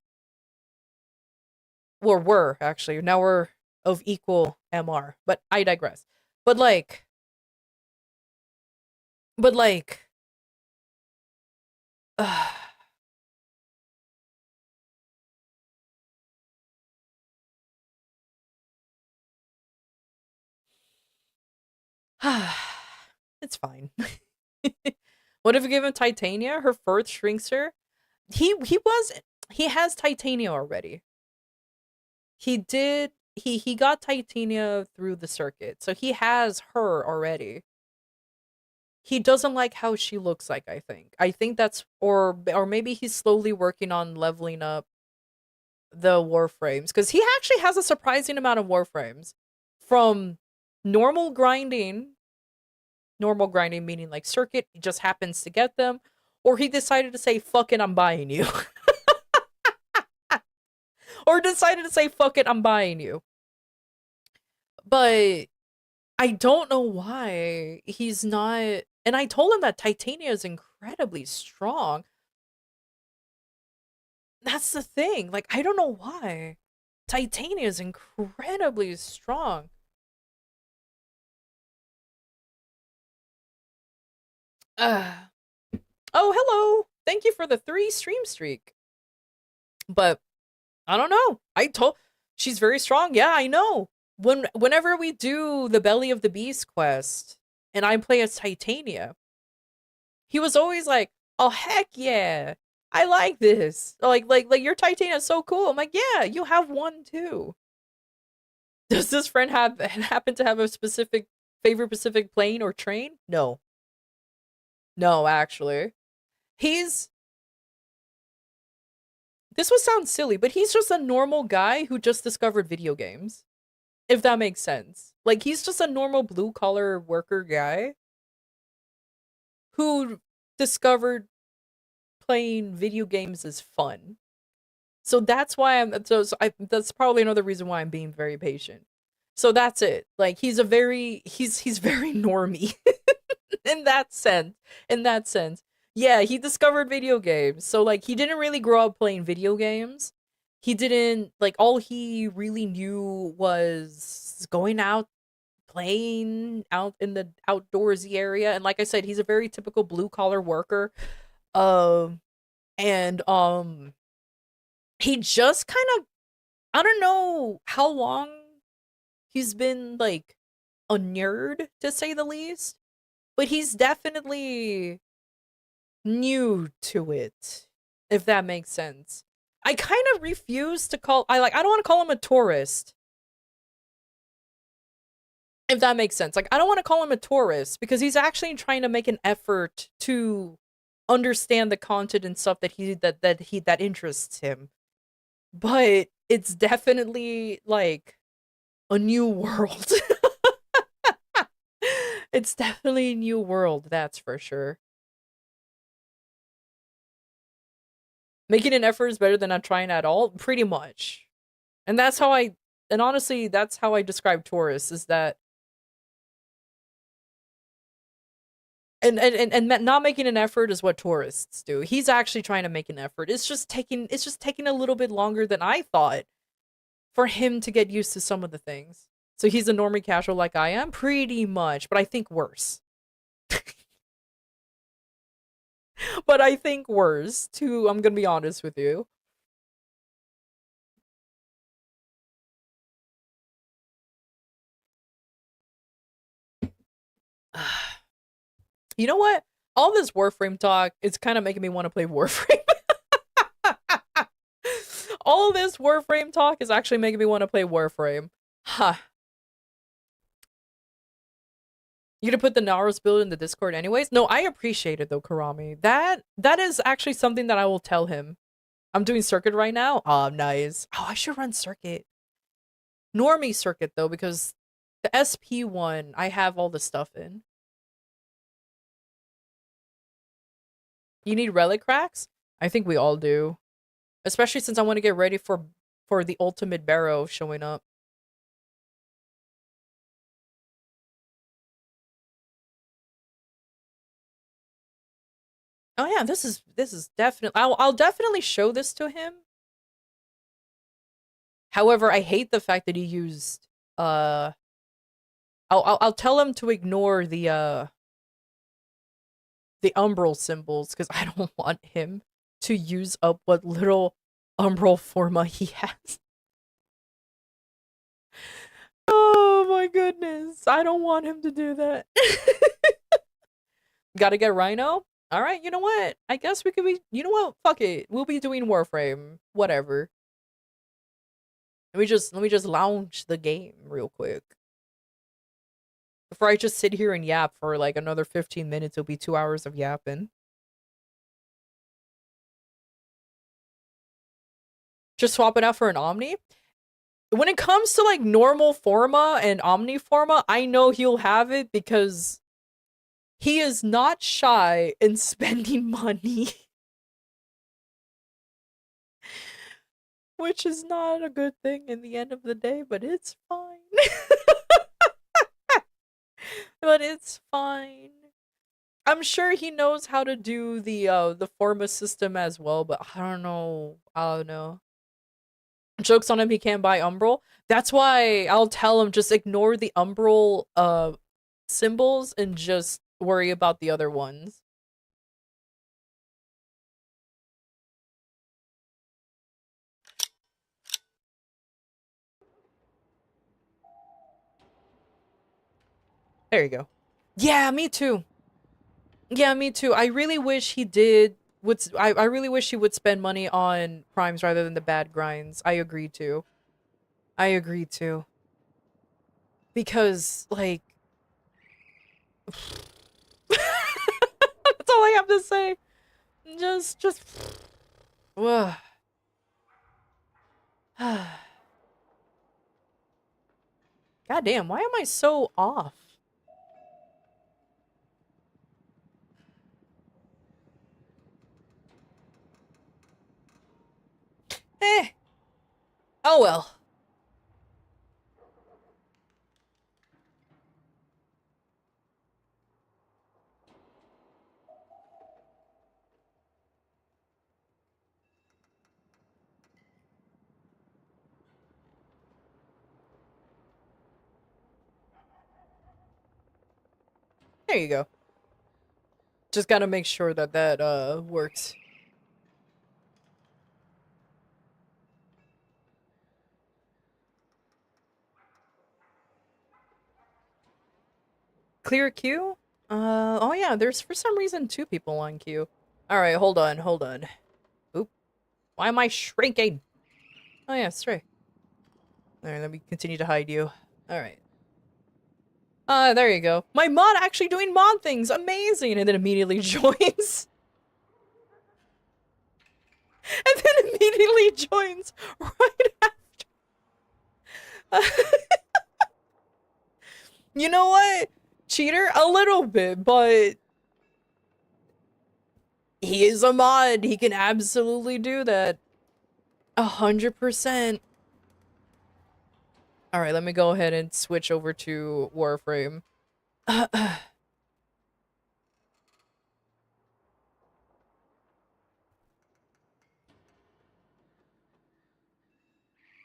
or were actually. Now we're of equal MR, but I digress. But like, but like, uh, it's fine. What if we give him Titania? Her fourth shrinks her. He was he has Titania already. He did he got Titania through the circuit, so he has her already. He doesn't like how she looks like, I think. I think that's or maybe he's slowly working on leveling up the warframes because he actually has a surprising amount of warframes from normal grinding, normal grinding meaning like circuit, he just happens to get them, or he decided to say fuck it, I'm buying you. Or decided to say fuck it, I'm buying you. But I don't know why he's not. And I told him that Titania is incredibly strong. That's the thing. Like, I don't know why. Titania is incredibly strong. Uh, oh, hello. Thank you for the 3 stream streak. But I don't know. I told she's very strong. Yeah, I know. Whenever we do the Belly of the Beast quest and I play as Titania, he was always like, "Oh heck yeah, I like this. Like your Titania is so cool." I'm like, "Yeah, you have one too." Does this friend have happen to have a specific favorite Pacific plane or train? No, no, actually, he's. This would sound silly, but he's just a normal guy who just discovered video games. If that makes sense. Like he's just a normal blue collar worker guy who discovered playing video games is fun. So that's why that's probably another reason why I'm being very patient. So that's it. Like he's very normy in that sense. In that sense. Yeah, he discovered video games. So like he didn't really grow up playing video games. He didn't like all he really knew was going out playing out in the outdoorsy area, and like I said, he's a very typical blue collar worker. Um and he just kind of, I don't know how long he's been like a nerd to say the least, but he's definitely new to it, if that makes sense. I kind of refuse to call I don't want to call him a tourist, if that makes sense. Like I don't want to call him a tourist because he's actually trying to make an effort to understand the content and stuff that interests him. But it's definitely like a new world. It's definitely a new world, that's for sure. Making an effort is better than not trying at all, pretty much. And that's how I and honestly, that's how I describe tourists is that and not making an effort is what tourists do. He's actually trying to make an effort. It's just taking a little bit longer than I thought for him to get used to some of the things. So he's a normie casual like I am, pretty much, but I think worse. But I think worse, too, I'm gonna be honest with you. You know what? All this Warframe talk, it's kind of making me want to play Warframe. All this Warframe talk is actually making me want to play Warframe. Huh. You gonna put the Naros build in the Discord anyways? No, I appreciate it though, Karami. That is actually something that I will tell him. I'm doing circuit right now. Oh, nice. Oh, I should run circuit. Normie circuit though, because the SP one I have all the stuff in. You need relic cracks? I think we all do. Especially since I want to get ready for for the ultimate barrow showing up. Oh yeah, this is definitely I'll definitely show this to him. However, I hate the fact that he used I'll tell him to ignore the umbral symbols because I don't want him to use up what little umbral forma he has. Oh my goodness. I don't want him to do that. Gotta get Rhino? Alright, you know what? I guess we could be. You know what? Fuck it. We'll be doing Warframe. Whatever. Let me just launch the game real quick. Before I just sit here and yap for like another 15 minutes, it'll be 2 hours of yapping. Just swap it out for an Omni? When it comes to like normal forma and Omni forma, I know he'll have it because he is not shy in spending money. Which is not a good thing in the end of the day, but it's fine. But it's fine. I'm sure he knows how to do the forma system as well, but I don't know. I don't know. Joke's on him, he can't buy Umbral. That's why I'll tell him just ignore the Umbral symbols and just worry about the other ones. There you go. Yeah, me too. Yeah, me too. I really wish he did. I really wish he would spend money on primes rather than the bad grinds. I agree too. I agree too. Because, like... That's all I have to say. Just... Ugh. God damn, why am I so off? Eh. Oh well. There you go. Just gotta make sure that that works. Clear queue? Oh yeah, there's for some reason 2 people on queue. Alright, hold on, hold on. Oop. Why am I shrinking? Oh yeah, straight. Alright, let me continue to hide you. Alright. There you go. My mod actually doing mod things! Amazing! And then immediately joins. And then immediately joins right after. You know what? Cheater? A little bit, but... He is a mod. He can absolutely do that. 100%. Alright, let me go ahead and switch over to Warframe.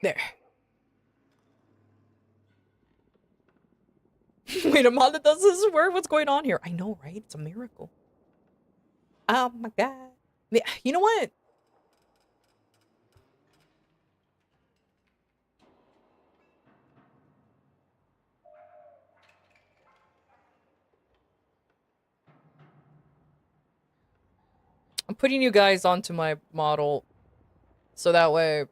There. Wait, a mod that does this work? What's going on here? I know, right? It's a miracle. Oh my god. Yeah, you know what? I'm putting you guys onto my model. So that way...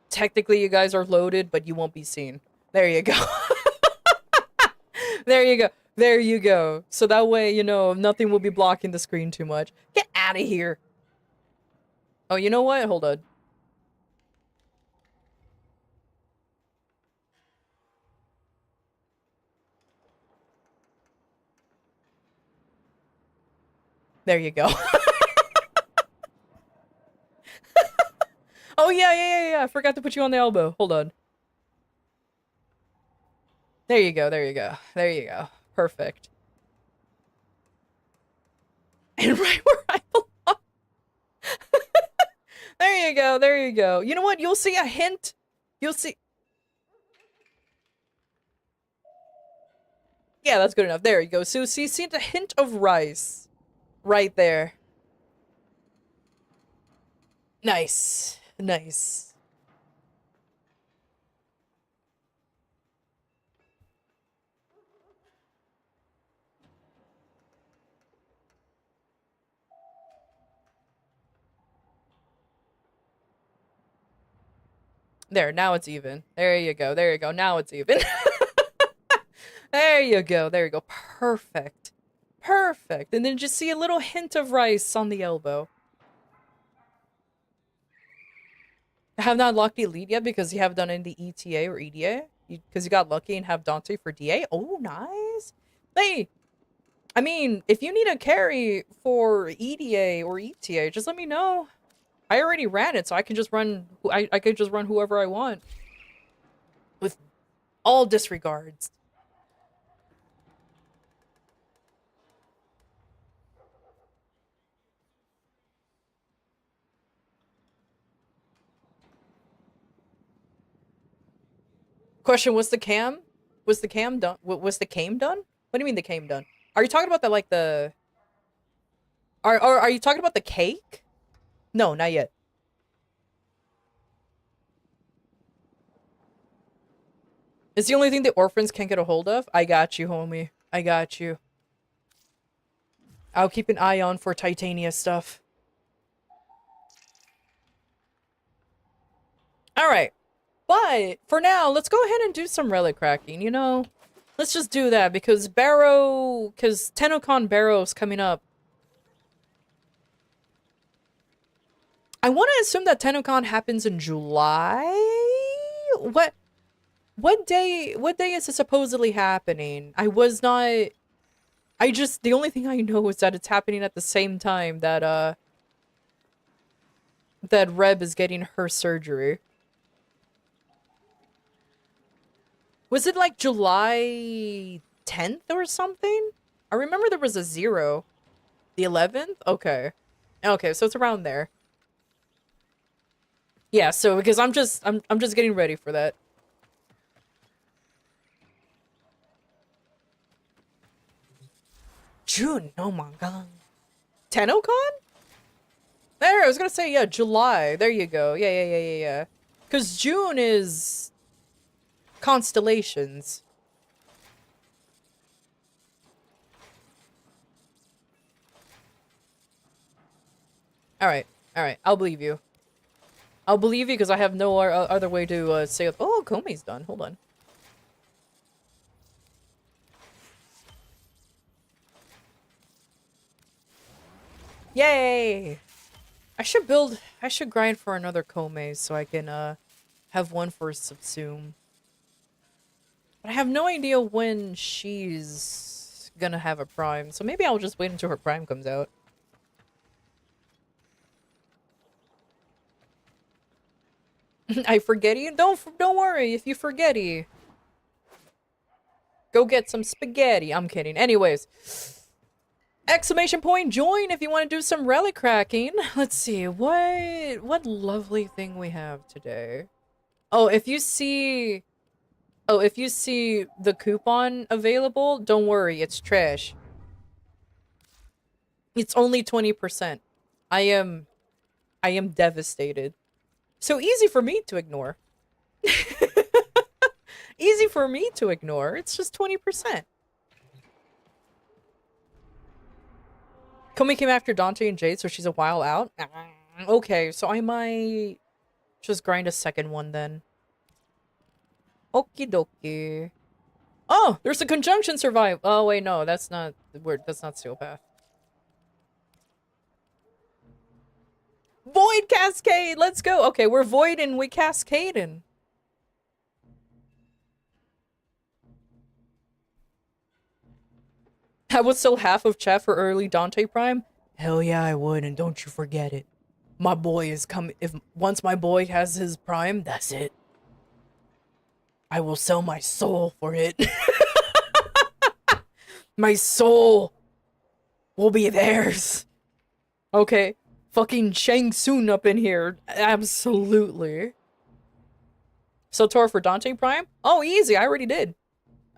Technically, you guys are loaded, but you won't be seen. There you go. There you go. There you go. So that way, you know, nothing will be blocking the screen too much. Get out of here. Oh, you know what? Hold on. There you go. Oh, yeah. I forgot to put you on the elbow. Hold on. There you go, there you go. There you go. Perfect. And right where I belong. There you go, there you go. You know what? You'll see a hint. You'll see. Yeah, that's good enough. There you go. So see the hint of rice right there. Nice. Nice. There, now it's even. There you go. There you go. Now it's even. There you go. There you go. Perfect. Perfect. And then just see a little hint of rice on the elbow. I have not locked the elite yet because you have done in the ETA or EDA. Because you got lucky and have Dante for DA. Oh, nice. Hey, I mean, if you need a carry for EDA or ETA, just let me know. I already ran it, so I can just run. I could just run whoever I want, with all disregards. Question: was the cam? Was the cam done? Was the cam done? What do you mean the cam done? Are you talking about the like the? Are you talking about the cake? No, not yet. It's the only thing the orphans can't get a hold of. I got you, homie. I got you. I'll keep an eye on for Titania stuff. Alright. But, for now, let's go ahead and do some relic cracking, you know? Let's just do that, because because Tenocon Barrow's coming up. I want to assume that Tenocon happens in July? What day is it supposedly happening? The only thing I know is that it's happening at the same time that, that Reb is getting her surgery. Was it like July 10th or something? I remember there was a 0. The 11th? Okay. Okay, so it's around there. Yeah, so because I'm just getting ready for that. June, oh my god. Tenocon? There, I was gonna say, yeah, July. There you go. Yeah. Because June is constellations. Alright, I'll believe you. I'll believe you because I have no other way to say it. Oh, Komi's done. Hold on. Yay! I should grind for another Kome so I can have one for Subsume. But I have no idea when she's gonna have a prime, so maybe I'll just wait until her prime comes out. I forgetty? Don't worry if you forgetty. Go get some spaghetti. I'm kidding. Anyways. Exclamation point join if you want to do some relic cracking. Let's see. What lovely thing we have today. Oh, if you see the coupon available, don't worry, it's trash. It's only 20%. I am devastated. So easy for me to ignore. Easy for me to ignore. It's just 20%. Komi came after Dante and Jade, so she's a while out. Okay, so I might just grind a second one then. Okie dokie. Oh, there's a conjunction survive. Oh wait, no, that's not the word. That's not Steel Path. Void Cascade! Let's go! Okay, we're voiding, we cascading. I would sell half of chat for early Dante Prime? Hell yeah, I would, and don't you forget it. my boy is coming. If once my boy has his prime, that's it. I will sell my soul for it. My soul will be theirs. Okay, fucking Shang Tsung up in here. Absolutely. So Tor for Dante Prime? Oh, easy. I already did.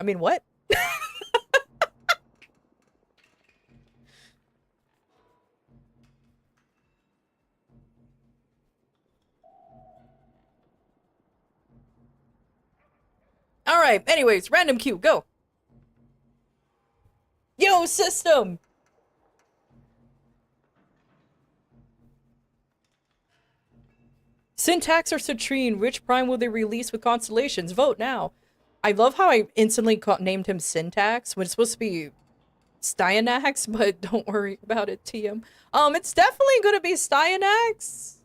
I mean, what? Alright, anyways, random queue, go. Yo, system! Syntax or Citrine, which prime will they release with constellations? Vote now. I love how I instantly named him Syntax when it's supposed to be Styanax, but don't worry about it, TM. It's definitely gonna be Styanax.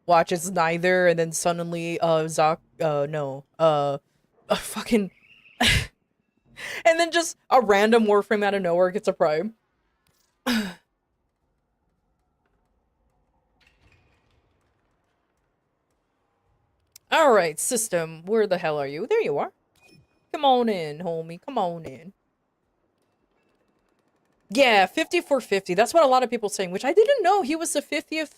Watch, it's neither, and then suddenly, fucking... and then just a random Warframe out of nowhere gets a prime. Alright, system, where the hell are you? There you are. Come on in, homie, come on in. Yeah, 5450, that's what a lot of people saying, which I didn't know he was the 50th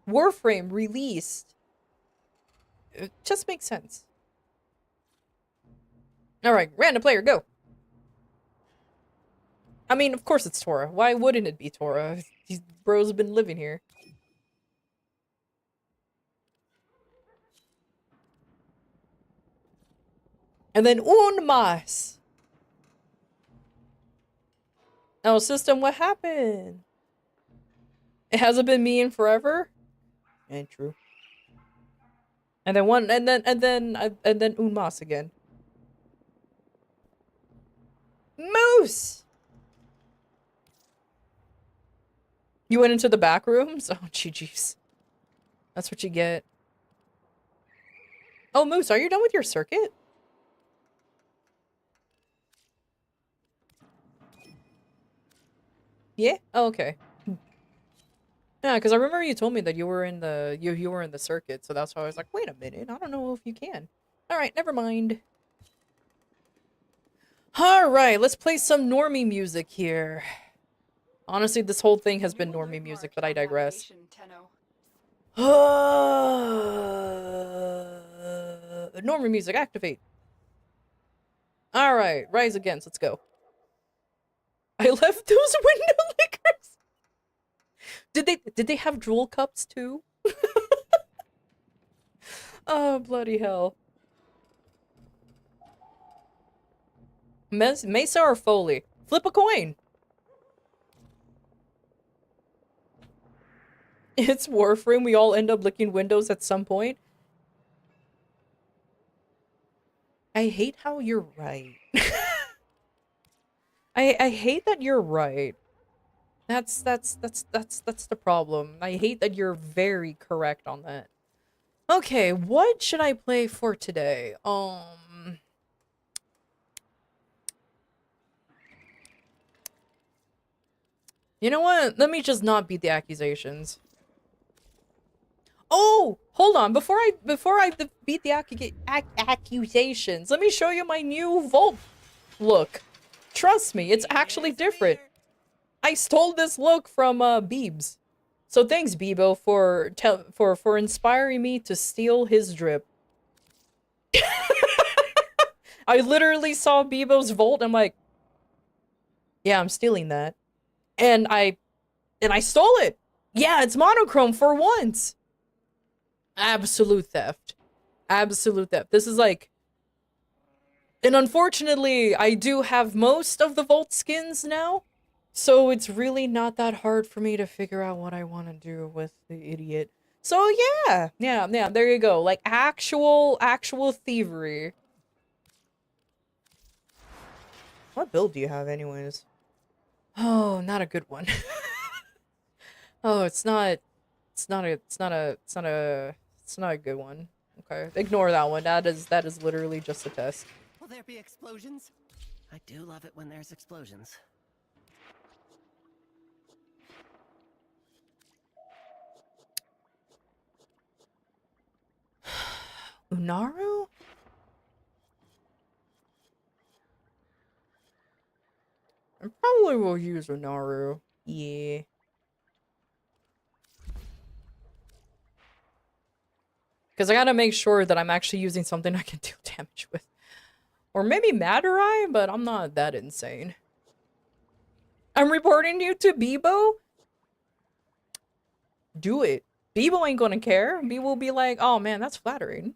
Warframe released. It just makes sense. Alright, random player, go. I mean, of course it's Tora. Why wouldn't it be Tora? These bros have been living here. And then un más. Oh, system, what happened? It hasn't been me in forever? Ain't true. And then and then un más again. Moose! You went into the back rooms? Oh, GG's. That's what you get. Oh, Moose, are you done with your circuit? Yeah? Oh, okay. Yeah, because I remember you told me that you were in the you were in the circuit, so that's why I was like, wait a minute, I don't know if you can. Alright, never mind. Alright, let's play some normie music here. Honestly, this whole thing has been normie music, but I digress. Normie music, activate. Alright, rise against, let's go. I left those window lickers. Did they have drool cups too? Oh, bloody hell. Mesa or Foley? Flip a coin. It's Warframe. We all end up licking windows at some point. I hate how you're right. I hate that you're right. That's the problem. I hate that you're very correct on that. Okay, what should I play for today? You know what? Let me just not beat the accusations. Oh, hold on. Before I beat the accusations, let me show you my new Vault look. Trust me, it's actually different. I stole this look from Beebs. So thanks, Bebo, for inspiring me to steal his drip. I literally saw Bebo's Vault. I'm like, yeah, I'm stealing that. And I stole it. Yeah, it's monochrome for once. Absolute theft. Absolute theft. This is like... And unfortunately, I do have most of the Vault skins now. So it's really not that hard for me to figure out what I want to do with the idiot. So yeah, there you go. Like actual thievery. What build do you have anyways? Oh, not a good one. Oh, it's not a good one. Okay, ignore that one. That is literally just a test. Will there be explosions? I do love it when there's explosions. Unaru? I probably will use Unaru. Yeah. Because I gotta make sure that I'm actually using something I can do damage with. Or maybe Madurai, but I'm not that insane. I'm reporting you to Bebo? Do it. Bebo ain't gonna care. Bebo will be like, oh man, that's flattering.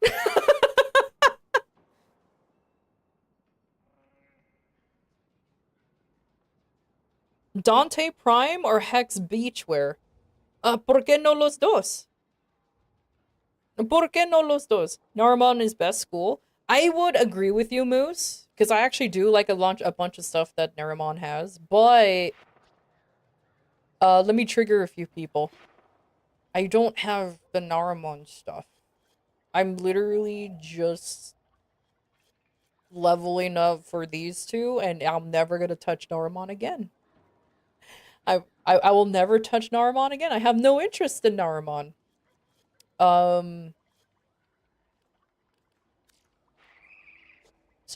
Dante Prime or Hex Beachwear? ¿Por qué no los dos? ¿Por qué no los dos? Naruman is best school. I would agree with you, Moose, because I actually do like a bunch of stuff that Naruman has, but let me trigger a few people. I don't have the Naruman stuff. I'm literally just leveling up for these two, and I'm never gonna touch Naruman again. I will never touch Naruman again. I have no interest in Naruman. So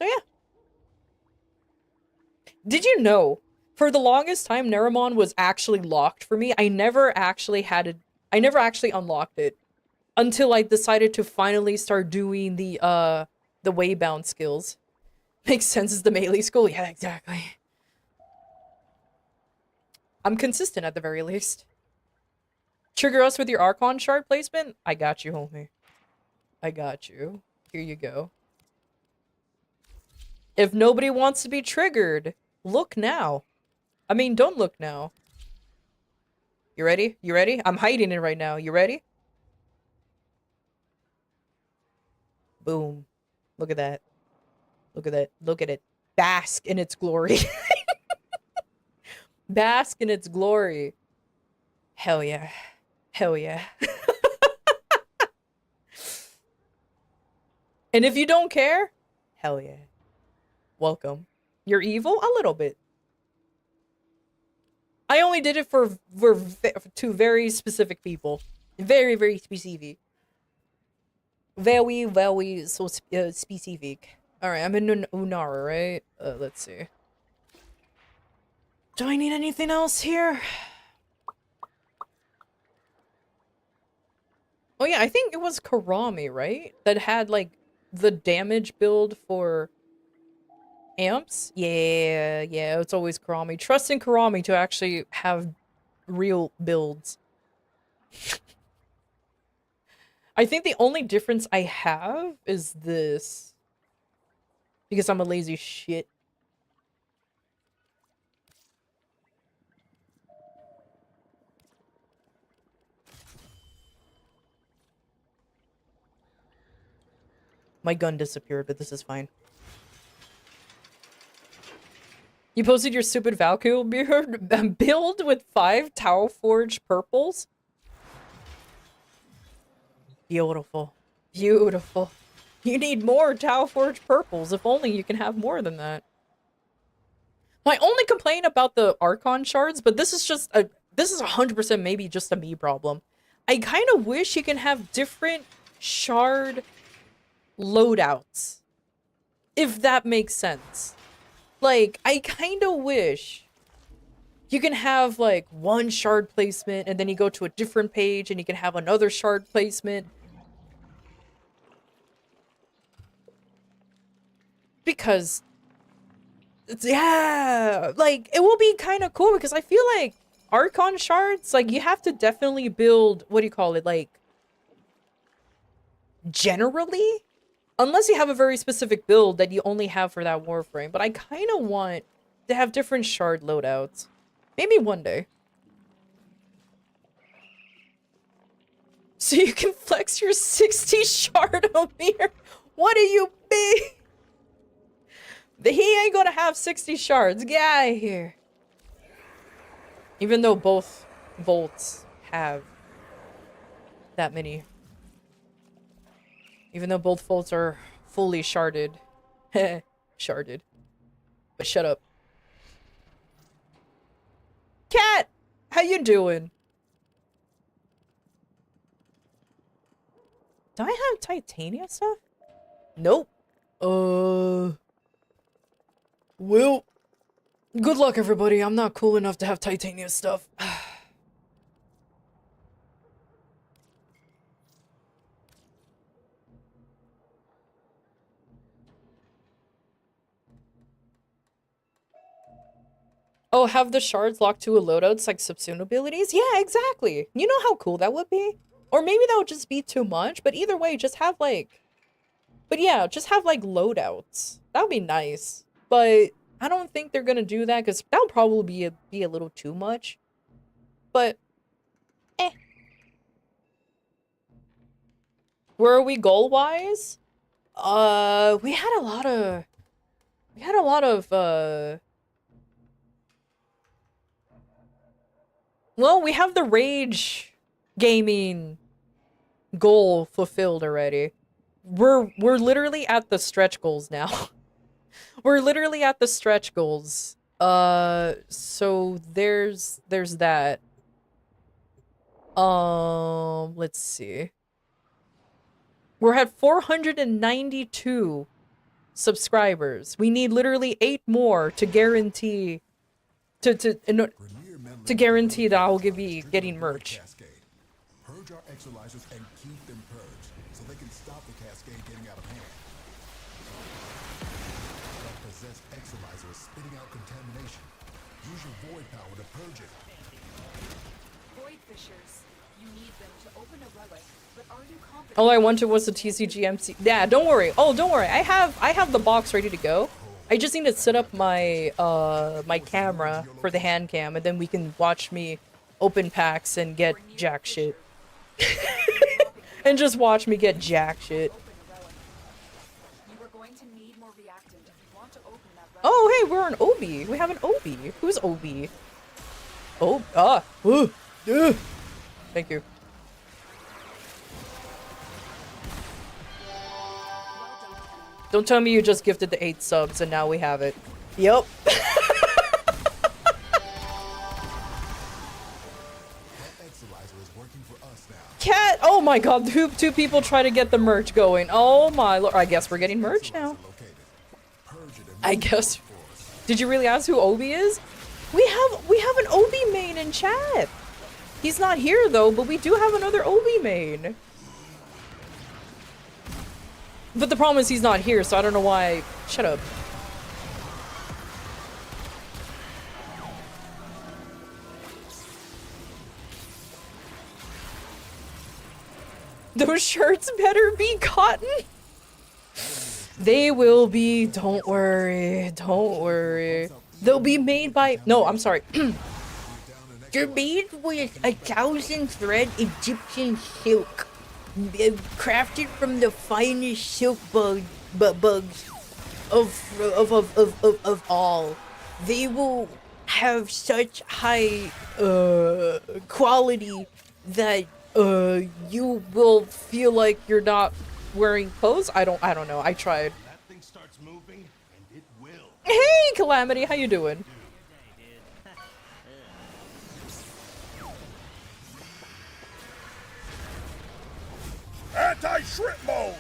yeah. Did you know, for the longest time, Naruman was actually locked for me. I never actually unlocked it until I decided to finally start doing the waybound skills. Makes sense, it's the melee school. Yeah, exactly. I'm consistent at the very least. Trigger us with your Archon shard placement? I got you, homie. I got you. Here you go. If nobody wants to be triggered, look now. I mean, don't look now. You ready? You ready? I'm hiding it right now. You ready? Boom. Look at that. Look at that. Look at it. Bask in its glory. Bask in its glory. Hell yeah. Hell yeah. And if you don't care, hell yeah. Welcome. You're evil? A little bit. I only did it for to very specific people. Very, very specific. Very, very so specific. Alright, I'm in Unara, right? Let's see. Do I need anything else here? Oh yeah, I think it was Karami, right? That had, like, the damage build for amps? Yeah, it's always Karami. Trust in Karami to actually have real builds. I think the only difference I have is this. Because I'm a lazy shit. My gun disappeared, but this is fine. You posted your stupid Valkyrie build with 5 Tau Forge purples? Beautiful. Beautiful. You need more Tau Forge purples. If only you can have more than that. My only complaint about the Archon shards, but this is just a... This is 100% maybe just a me problem. I kind of wish you can have different shard loadouts. If that makes sense. Like, I kind of wish you can have, like, one shard placement, and then you go to a different page, and you can have another shard placement. Because, yeah, like, it will be kind of cool, because I feel like Archon shards, like, you have to definitely build, what do you call it, like, generally? Unless you have a very specific build that you only have for that warframe. But I kind of want to have different shard loadouts. Maybe one day. So you can flex your 60 shard Amir. What do you mean? He ain't gonna have 60 shards. Get out of here. Even though both Volts have that many. Even though both Volts are fully sharded. Sharded. But shut up. Cat! How you doing? Do I have Titania stuff? Nope. Well, good luck, everybody. I'm not cool enough to have titanium stuff. Oh, have the shards locked to a loadouts like subsume abilities? Yeah, exactly. You know how cool that would be? Or maybe that would just be too much, but either way, just have like... But yeah, just have like loadouts. That would be nice. But I don't think they're gonna do that, because that would probably be a little too much. But, eh. Where are we goal-wise? We had a lot of... Well, we have the rage gaming goal fulfilled already. We're literally at the stretch goals now. We're literally at the stretch goals. So there's that. Let's see. We're at 492 subscribers. We need literally 8 more to guarantee to guarantee that I'll be getting merch. Purge our exercisers and keep them purged so they can stop the cascade getting out of hand. That possessed exerciser is spitting out contamination. Use your void power to purge it. Void fissures. You need them to open a relic, but are you confident? All I wanted was the TCGMC. Yeah, don't worry. Oh, don't worry. I have the box ready to go. I just need to set up my my camera for the hand cam, and then we can watch me open packs and get jack shit. And just watch me get jack shit. You are going to need more reactant if you want to open that relic. Oh, hey, we're an Obi. We have an Obi. Who's Obi? Oh, thank you. Don't tell me you just gifted the 8 subs and now we have it. Yep. Cat! Oh my god, two people try to get the merch going. Oh my lord. I guess we're getting merch now. I guess. Did you really ask who Obi is? We have an Obi main in chat. He's not here though, but we do have another Obi main. But the problem is he's not here, so I don't know why. Shut up. Those shirts better be cotton. They will be. Don't worry. Don't worry. They'll be made by. No, I'm sorry. They're made with 1,000 thread Egyptian silk. Crafted from the finest silk bugs of all. They will have such high quality that you will feel like you're not wearing clothes. I don't know. I tried. That thing starts moving, and it will. Hey, Calamity, how you doing? Anti-shrimp mode!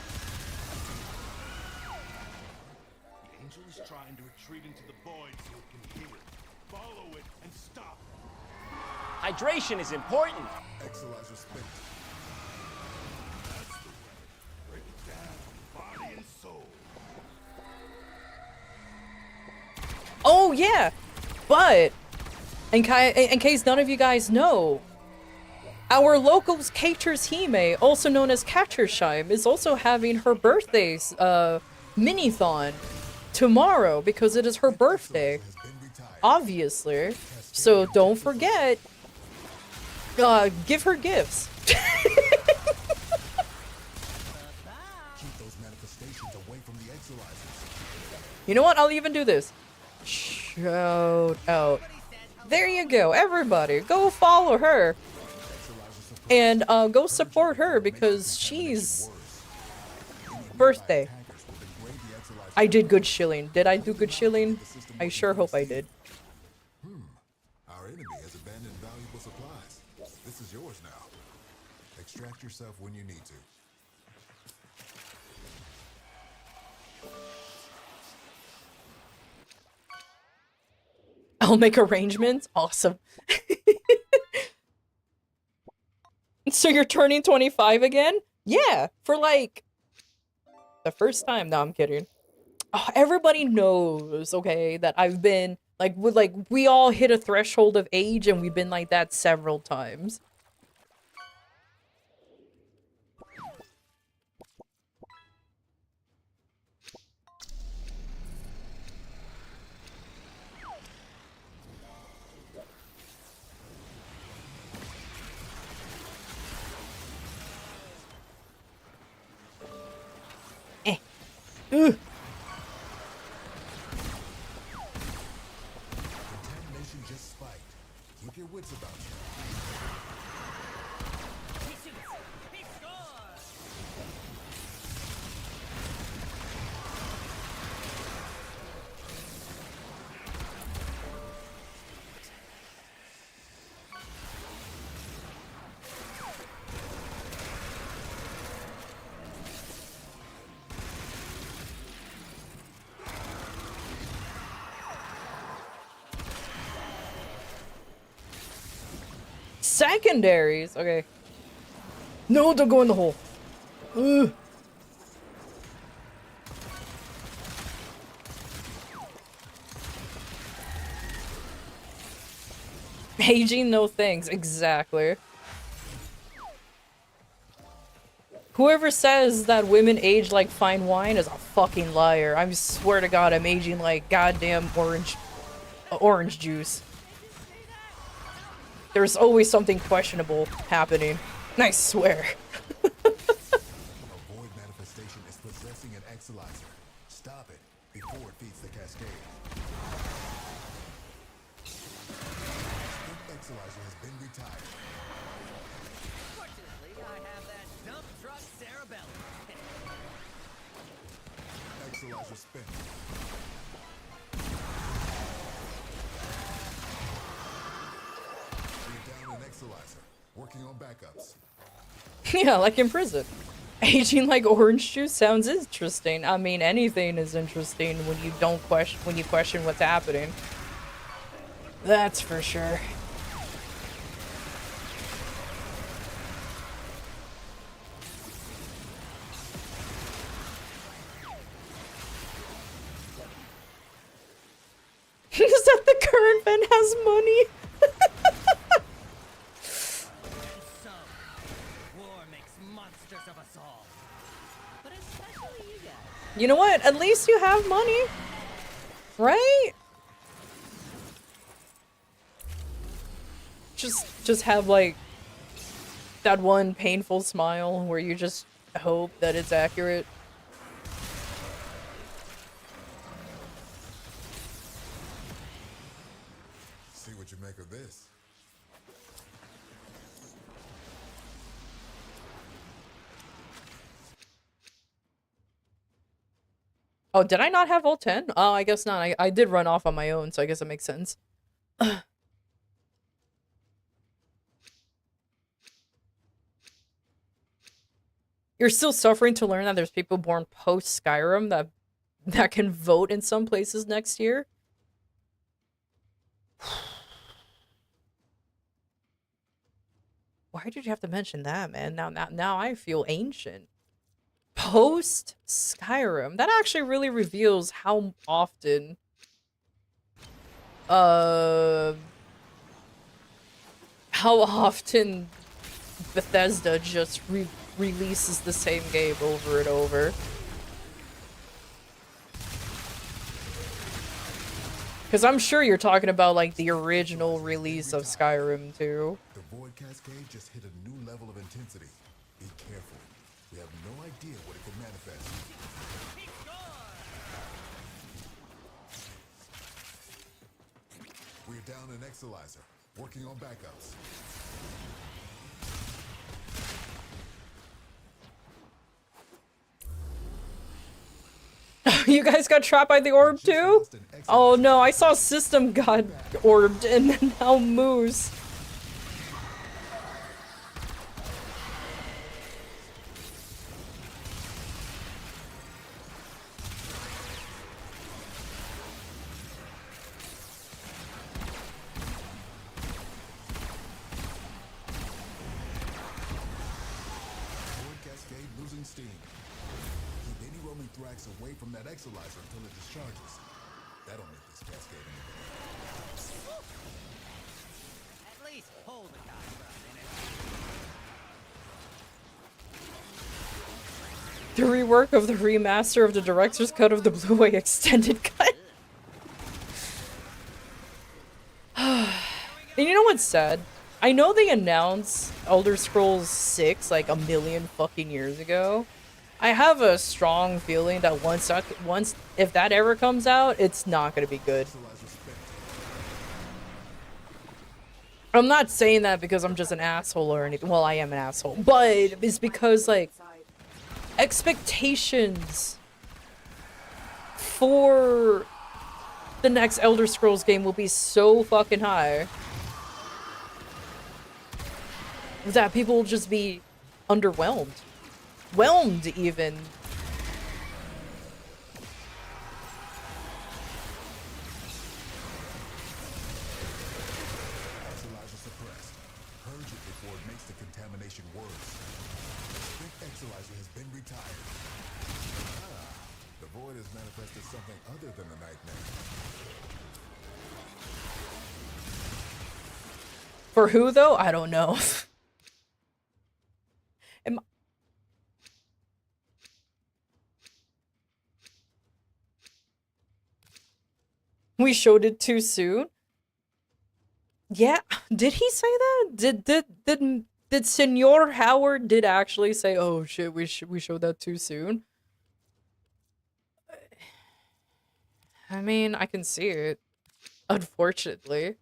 The angel is trying to retreat into the void so it can hear it. Follow it and stop. Hydration is important. Exerciser spent. That's the way. Break it down, body and soul. Oh yeah, but in case none of you guys know, our locals Caters Hime, also known as Catchersheim, is also having her birthday's mini-thon tomorrow because it is her birthday, obviously. So don't forget, give her gifts. Keep those manifestations away from the exercisers. You know what? I'll even do this. Shout out. There you go, everybody. Go follow her. And go support her because she's birthday. I did good shilling. Did I do good shilling? I sure hope I did. Our enemy has abandoned valuable supplies. This is yours now. Extract yourself when you need to. I'll make arrangements. Awesome. So you're turning 25 again? Yeah, for like the first time. No, I'm kidding. Oh, everybody knows, okay, that I've been we all hit a threshold of age and we've been like that several times. Ugh. Contamination just spiked. Keep your wits about you. Secondaries? Okay. No, don't go in the hole. Ugh. Aging, no thanks. Exactly. Whoever says that women age like fine wine is a fucking liar. I swear to God, I'm aging like goddamn orange juice. There's always something questionable happening. I swear. A void manifestation is possessing an exolizer. Stop it before it feeds the cascade. The exolizer has been retired. Fortunately, I have that dump truck cerebellum. Exolizer spent. We're down an exolizer. Working on backups. Yeah, like in prison. Aging like orange juice sounds interesting. I mean, anything is interesting when you don't question what's happening. That's for sure. Is that the current vent has money? So, war makes monsters of us all. But especially you guys. You know what? At least you have money. Right? Just have like that one painful smile where you just hope that it's accurate. See what you make of this. Oh, did I not have all 10? Oh, I guess not. I did run off on my own, so I guess it makes sense. You're still suffering to learn that there's people born post Skyrim that can vote in some places next year? Why did you have to mention that, man? Now I feel ancient. Post Skyrim. That actually really reveals how often Bethesda just releases the same game over and over. Because I'm sure you're talking about like the original release of Skyrim too. The void cascade just hit a new level of intensity. Be careful. We have no idea what it could manifest. We're down an exolizer. Working on backups. You guys got trapped by the orb too? Oh no, I saw System got orbed and then now Moose. Keep any roaming thrax away from that exolizer until it discharges. That'll make this cascade any better. At least hold the guy for a minute. The rework of the remaster of the director's cut of the Blu-ray extended cut. And you know what's sad? I know they announced Elder Scrolls 6 like a million fucking years ago. I have a strong feeling that once if that ever comes out, it's not gonna be good. I'm not saying that because I'm just an asshole or anything. Well, I am an asshole, but it's because like expectations for the next Elder Scrolls game will be so fucking high that people will just be underwhelmed. Whelmed, even. Exolizer suppressed. Purge it before it makes the contamination worse. Think exolizer has been retired. Ah, the void has manifested something other than a nightmare. For who, though? I don't know. We showed it too soon? Yeah, did he say that? Did Senor Howard did actually say, "Oh shit, we showed that too soon"? I mean, I can see it, unfortunately.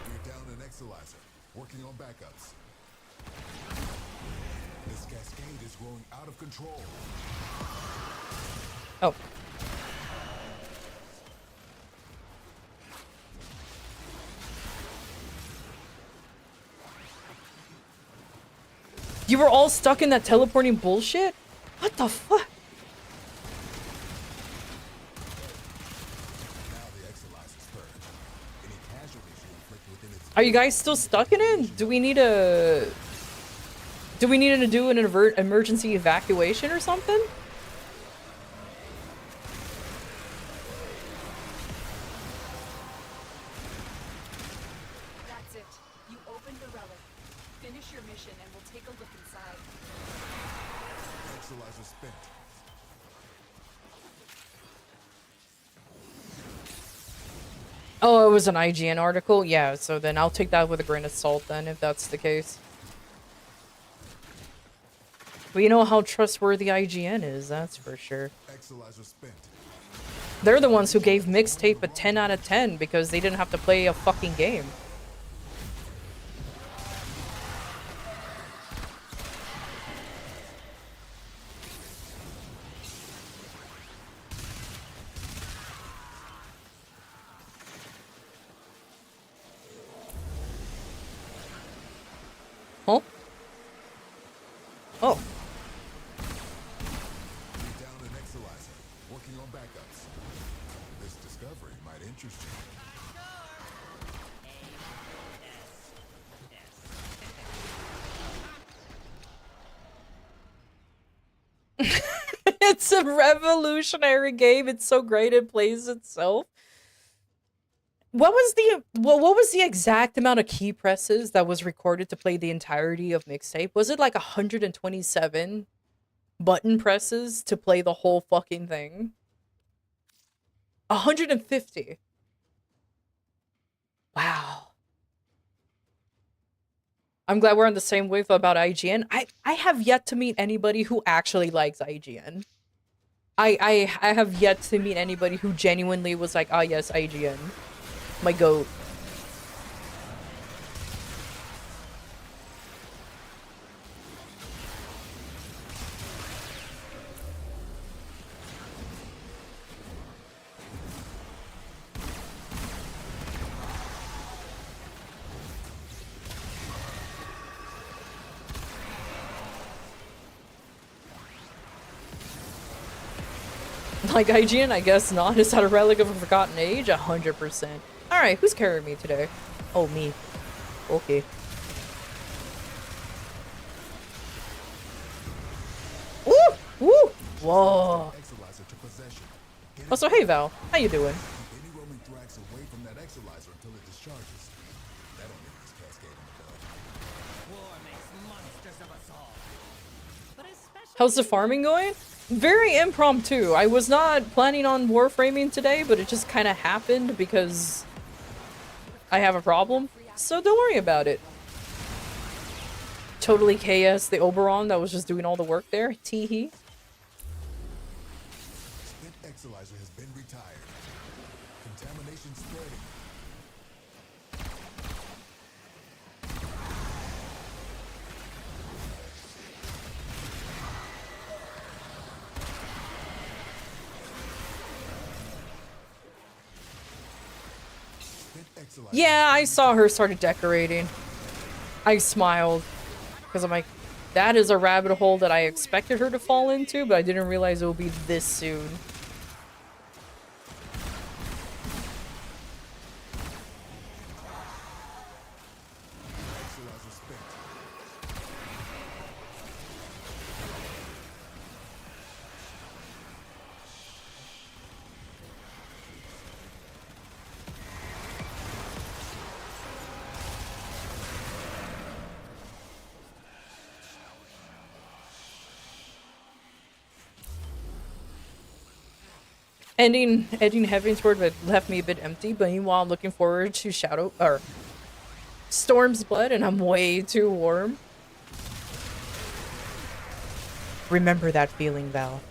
You're down an exolizer. Working on backups. This cascade is growing out of control. Oh. You were all stuck in that teleporting bullshit? What the fuck? Now the exolizer's purged. Any casualties you inflict within its Are you guys still stuck in it? Do we need to do an emergency evacuation or something? That's it. You opened the relic. Finish your mission and we'll take a look inside. exolizer spent. Oh, it was an IGN article? Yeah, so then I'll take that with a grain of salt then, if that's the case. But you know how trustworthy IGN is, that's for sure. Exolizer spent. They're the ones who gave Mixtape a 10 out of 10 because they didn't have to play a fucking game. Huh? Oh. You're down an exolizer. Working on backups. This discovery might interest you. It's a revolutionary game. It's so great it plays itself. What was the exact amount of key presses that was recorded to play the entirety of Mixtape? Was it like 127 button presses to play the whole fucking thing? 150. Wow. I'm glad we're on the same wave about IGN. I have yet to meet anybody who actually likes IGN. I have yet to meet anybody who genuinely was like, "Ah, yes, IGN. My goat." Like IGN, I guess not. Is that a relic of a forgotten age? 100%. Alright, who's carrying me today? Oh, me. Okay. Woo! Woo! Whoa. Exolizer to possession. Get Oh, so hey, Val. How you doing? keep any roaming thrax away from that exolizer until it discharges. That'll make this cascade in the bud. War makes monsters of us all. But especially How's the farming going? Very impromptu. I was not planning on warframing today, but it just kind of happened because I have a problem. So don't worry about it. Totally KS the Oberon that was just doing all the work there. Teehee. Spent exolizer has been retired. Contamination spreading. Spent exolizer. Yeah, I saw her started decorating. I smiled. Because I'm like, that is a rabbit hole that I expected her to fall into, but I didn't realize it would be this soon. Exolizer spent. Ending Heavensward but left me a bit empty, but meanwhile I'm looking forward to Storm's Blood, and I'm way too warm. Remember that feeling, Val.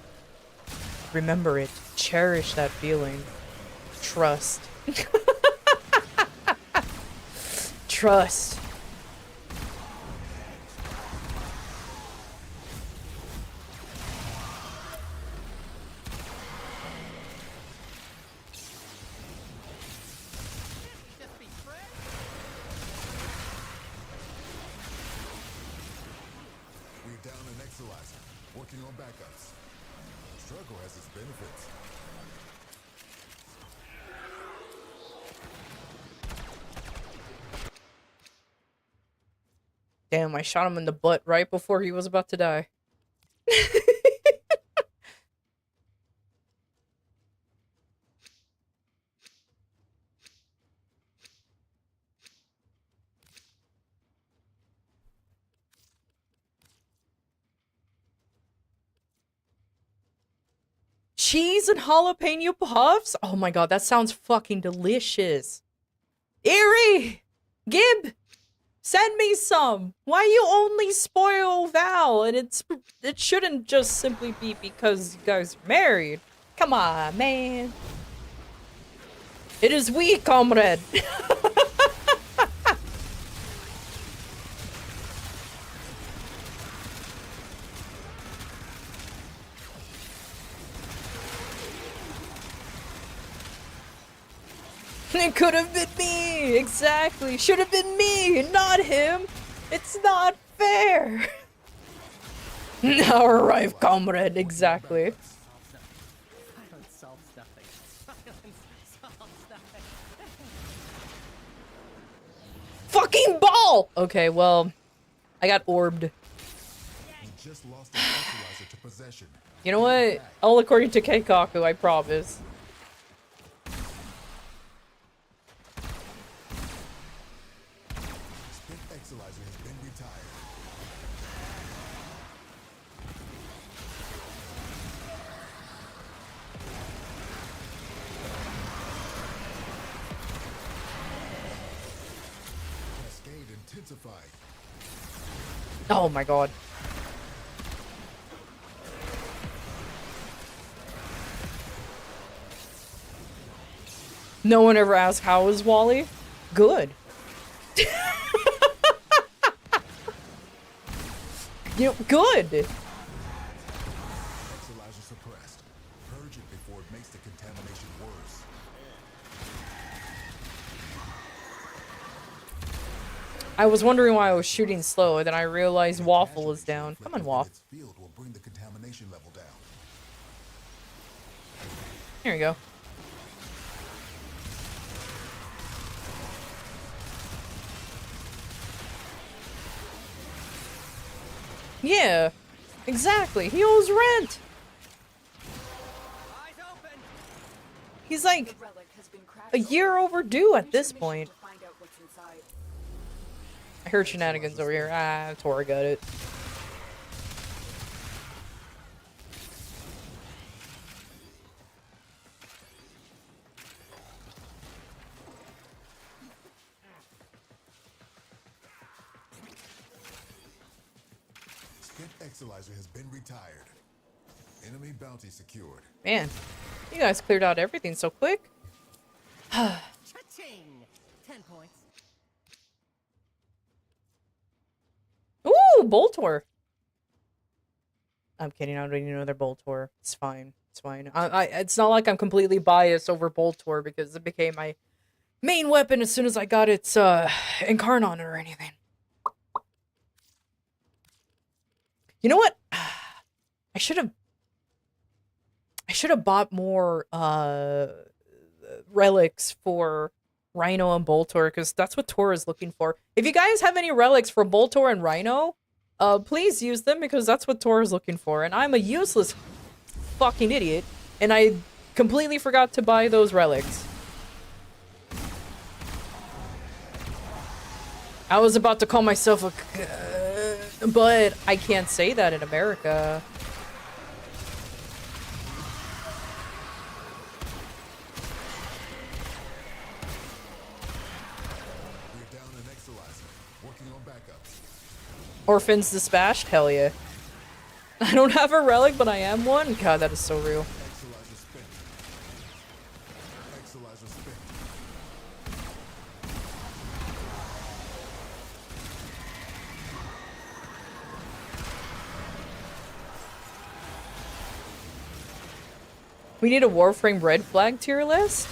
Remember it. Cherish that feeling. Trust. Trust. just be friends. We're down an exolizer. Working on backups. Struggle has its benefits. Damn, I shot him in the butt right before he was about to die. Cheese and jalapeno puffs? Oh my god, that sounds fucking delicious. Erie! Gib! Send me some! Why you only spoil Val? And it shouldn't just simply be because you guys are married. Come on, man. It is we, comrade. It could have been me! Exactly! Should have been me, not him! It's not fair! Now arrive, comrade, exactly. Silence solves nothing. Silence solves nothing. Fucking ball! Okay, well, I got orbed. We just lost an exolizer to possession. You know what? All according to Keikaku, I promise. Spent exolizer has been retired. Cascade intensified. Oh my god. No one ever asked how is Wally? Good. You know, good. Exolizer suppressed. Purge it before it makes the contamination worse. I was wondering why I was shooting slow, and then I realized Waffle is down. Come on, Waffle. Its field will bring the contamination level down. Here we go. Yeah, exactly. He owes rent. Eyes open. He's like The relic has been cracked a year overdue at this mission point. to find out what's inside. I heard shenanigans over here. Ah, Tora got it. Spent Exilizer has been retired. Enemy bounty secured. Man, you guys cleared out everything so quick. Cha-ching. 10 points. Ooh, Boltor. I'm kidding. I don't need another Boltor. It's fine. It's fine. It's not like I'm completely biased over Boltor because it became my main weapon as soon as I got its Incarn on it or anything. You know what? I should have bought more relics for Rhino and Boltor because that's what Tor is looking for. If you guys have any relics for Boltor and Rhino, please use them because that's what Tor is looking for. And I'm a useless fucking idiot, and I completely forgot to buy those relics. I was about to call myself a... but I can't say that in America. We're down an Exilizer. Working on backups. Orphans dispatched? Hell yeah. I don't have a relic, but I am one? God, that is so real. Exilizer spent. Exilizer spent. We need a Warframe red flag tier list?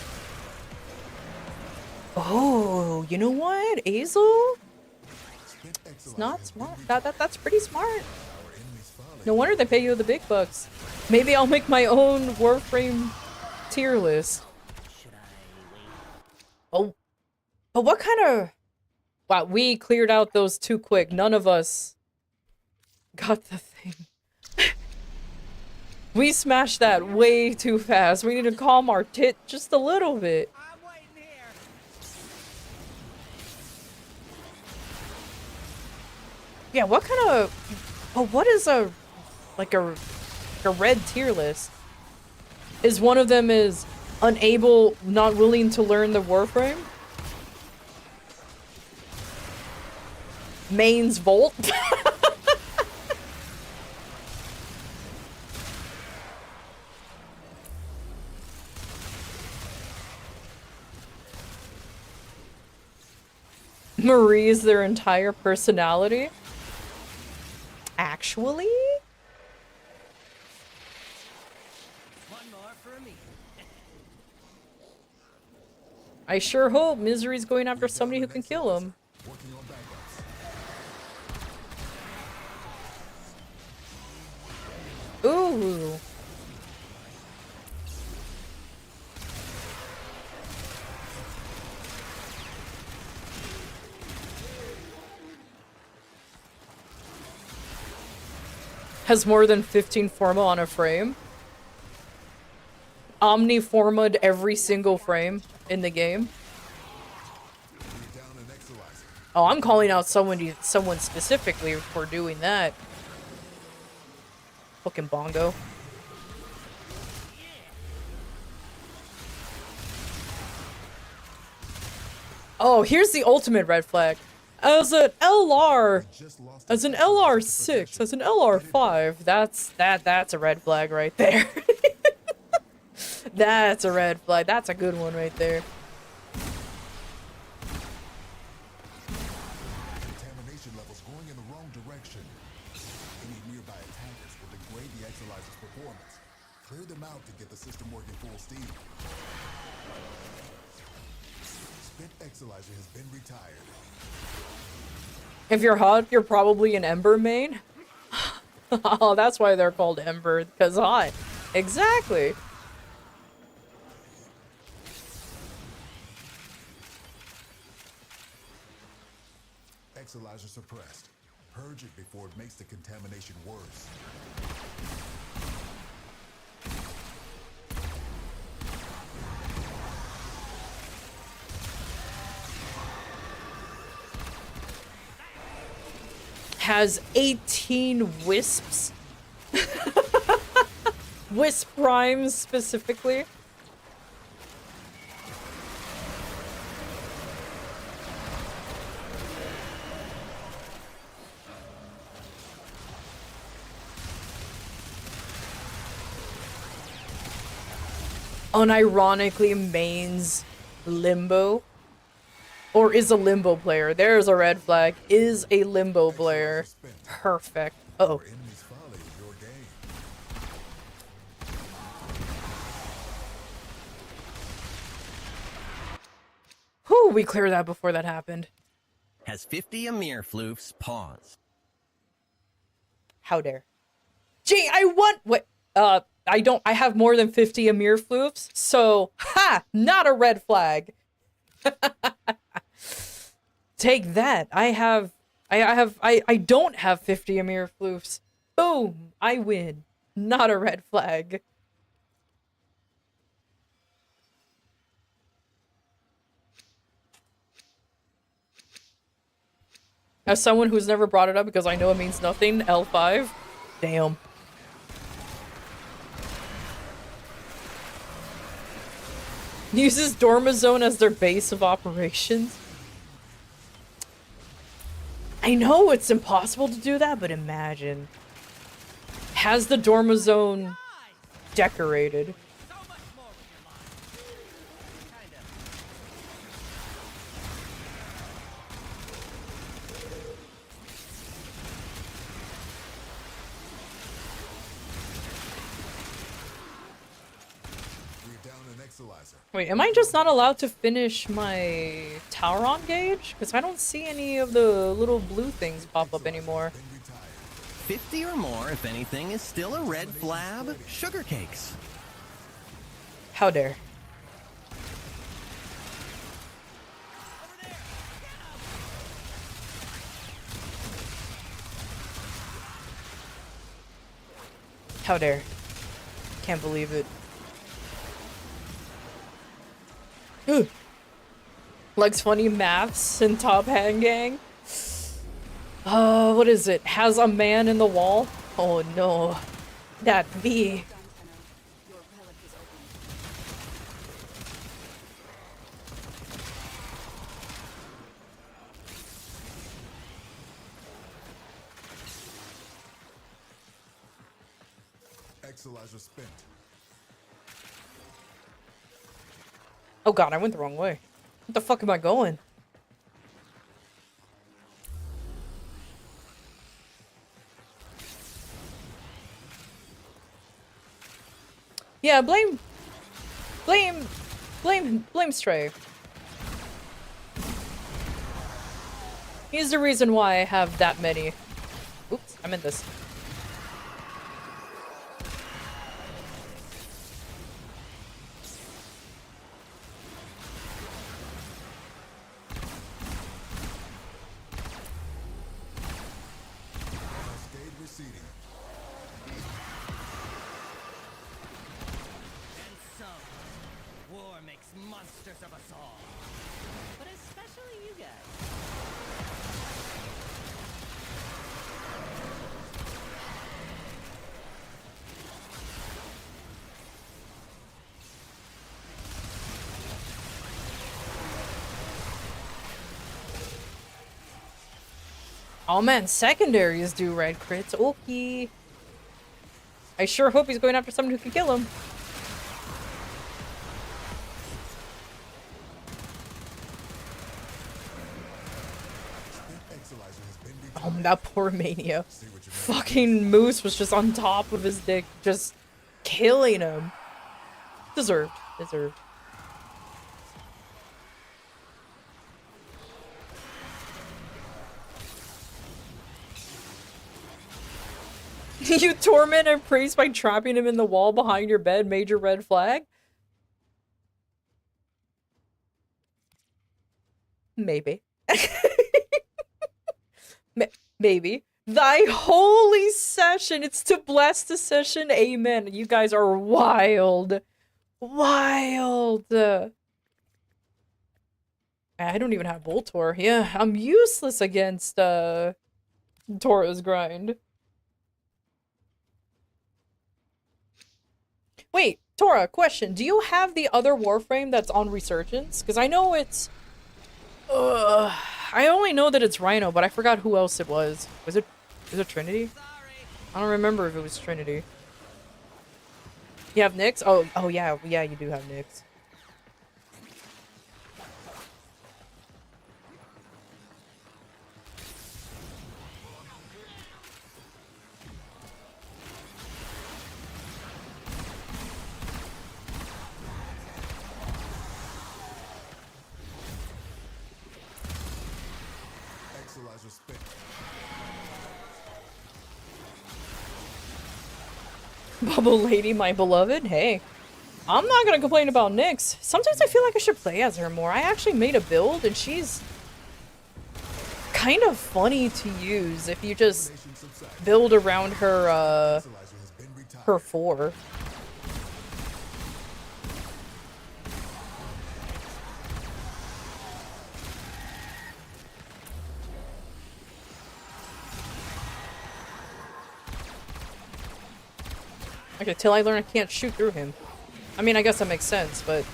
Oh, you know what? Azel? Spent It's Exilizer not has been smart. retired. That's pretty smart. Our enemy's folly. No wonder they pay you the big bucks. Maybe I'll make my own Warframe tier list. Should I wait? Oh, but what kind of... Wow, we cleared out those too quick. None of us got the thing. We smashed that way too fast. We need to calm our tit just a little bit. I'm waiting here. Yeah, what kind of... Oh, what is a... Like a red tier list? Is one of them is unable, not willing to learn the Warframe? Mains Volt? Marie is their entire personality? Actually? One more for me. I sure hope Misery's going after somebody who can kill him. Working on backups. Ooh. Has more than 15 forma on a frame. Omni-forma'd every single frame in the game. We're down an Exilizer. Oh, I'm calling out someone specifically for doing that. Fucking bongo. Oh, here's the ultimate red flag. As an LR, Just lost as an LR6, as an LR5, that's a red flag right there. That's a red flag. That's a good one right there. contamination levels going in the wrong direction. Any nearby attackers will degrade the Exilizer's performance. Clear them out to get the system working full steam. Spent Exilizer has been retired. If you're hot, you're probably an Ember main. Oh, that's why they're called Ember, because hot. Exactly. Exilizer suppressed. Purge it before it makes the contamination worse. Has 18 wisps. Wisp rhymes specifically. Unironically mains Limbo. Or is a Limbo player. There's a red flag. Is a Limbo player. Perfect. Uh-oh. Enemy's folly is your game. Whew, we cleared that before that happened. Has 50 Amir floofs paused. How dare. Gee, I want what I have more than 50 Amir floofs, so not a red flag. Take that. I don't have 50 Amir floofs. Boom, I win. Not a red flag. As someone who's never brought it up because I know it means nothing, L5. Damn. Uses Dormazone as their base of operations. I know it's impossible to do that, but imagine. Has the Dormazone decorated. So much more with your line. Kind of. We're down an Exalizer. Wait, am I just not allowed to finish my Tauron gauge? Because I don't see any of the little blue things pop up anymore. Been retired. 50 or more, if anything, is still a red flab. Sugar cakes. How dare. How dare. Can't believe it. Ugh. Likes funny maths in Top Hand Gang. What is it? Has a man in the wall? Oh no. That V. Your relic is open. Exalizer spent. Oh god, I went the wrong way. What the fuck am I going? Yeah, blame Stray. He's the reason why I have that many. Oops, I'm in this. Cascade receding. And so, war makes monsters of us all. But especially you guys. Oh man, secondaries do red crits. Okay. I sure hope he's going after someone who can kill him. Exalizer has been Oh, retired. that poor Mania. See what you mean. Fucking Moose was just on top of his dick, just killing him. Deserved. Deserved. You torment a priest by trapping him in the wall behind your bed, major red flag? Maybe. Baby. Thy holy session. It's to bless the session. Amen. You guys are wild. Wild. I don't even have Voltor. Yeah, I'm useless against Tora's grind. Wait, Tora, question. Do you have the other Warframe that's on Resurgence? Because I know it's... I only know that it's Rhino, but I forgot who else it was. Was it Trinity? I don't remember if it was Trinity. You have Nyx? Oh yeah, you do have Nyx. Bubble Lady, my beloved. Hey, I'm not gonna complain about Nyx. Sometimes I feel like I should play as her more. I actually made a build, and she's kind of funny to use if you just build around her, her 4. Okay, till I learn I can't shoot through him. I mean, I guess that makes sense, but...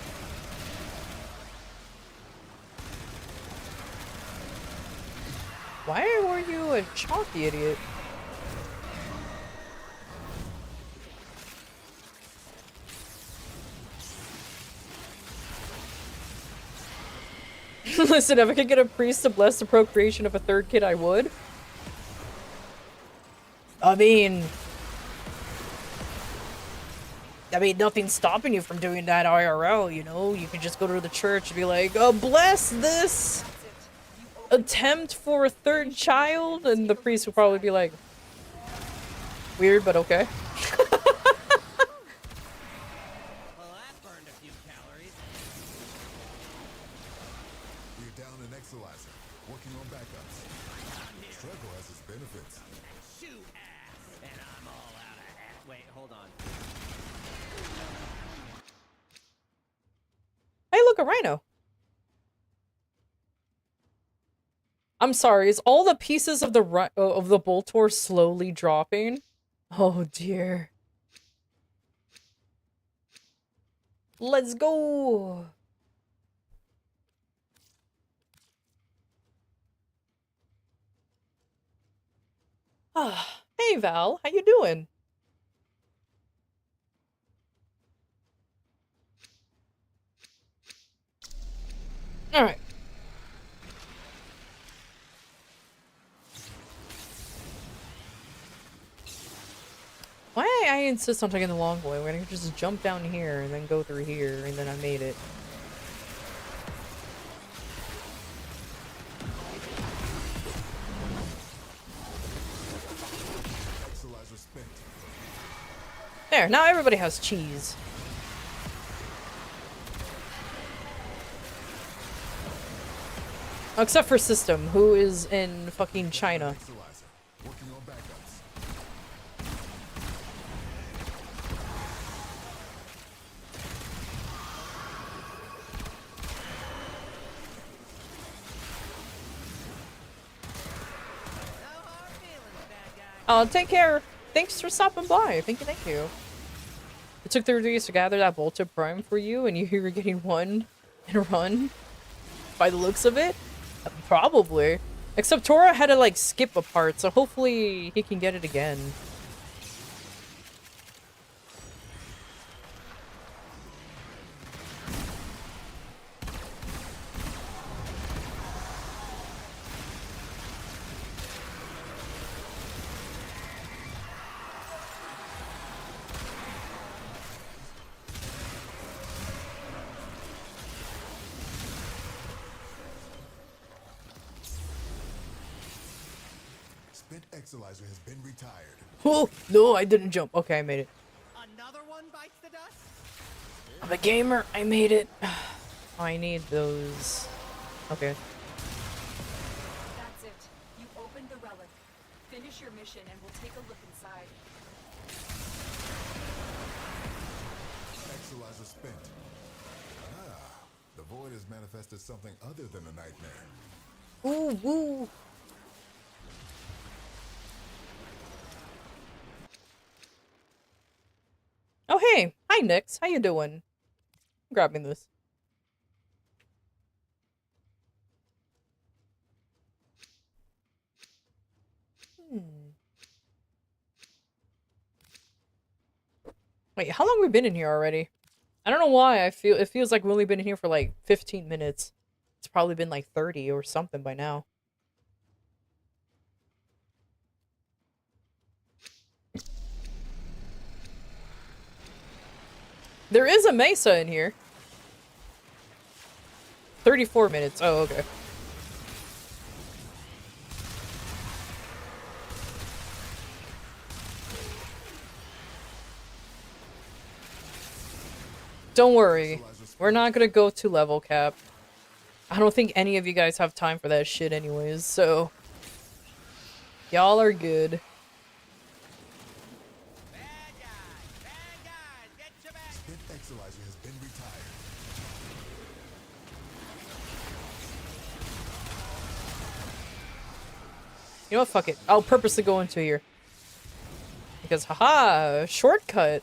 Why were you a chalky idiot? Listen, if I could get a priest to bless the procreation of a 3rd kid, I would. I mean, nothing's stopping you from doing that IRL, you know? You can just go to the church and be like, bless this attempt for a 3rd child, and the priest would probably be like, weird, but okay. Well, that burned a few calories. We're down an Exilizer, working on backups. Struggle has its benefits. Shoot ass, and I'm all out of ass. Wait, hold on. Hey, look, a rhino. I'm sorry, is all the pieces of the Boltor slowly dropping? Oh dear. Let's go. Ah, hey Val, how you doing? All right. Why I insist on taking the long way? We're gonna just jump down here and then go through here, and then I made it. There, now everybody has cheese. Except for System, who is in fucking China. Working on backups. Take care. Thanks for stopping by. Thank you, thank you. It took 30 days to gather that Volta Prime for you, and you were getting one in a run? By the looks of it? Probably. Except Tora had to, like, skip a part, so hopefully he can get it again. Exilizer has been retired. Oh, no, I didn't jump. Okay, I made it. Another one bites the dust? I'm a gamer. I made it. Oh, I need those. Okay. That's it. You opened the relic. Finish your mission and we'll take a look inside. Exolizer spent. Ah, the void has manifested something other than a nightmare. Ooh, woo. Oh, hey. Hi, Nix. How you doing? I'm grabbing this. Wait, how long have we been in here already? I don't know why. It feels like we've only been in here for like 15 minutes. It's probably been like 30 or something by now. There is a mesa in here. 34 minutes. Oh, okay. Don't worry. We're not gonna go to level cap. I don't think any of you guys have time for that shit anyways, so... Y'all are good. Spent Exolizer has been retired. You know what? Fuck it. I'll purposely go into here. Because, haha, shortcut.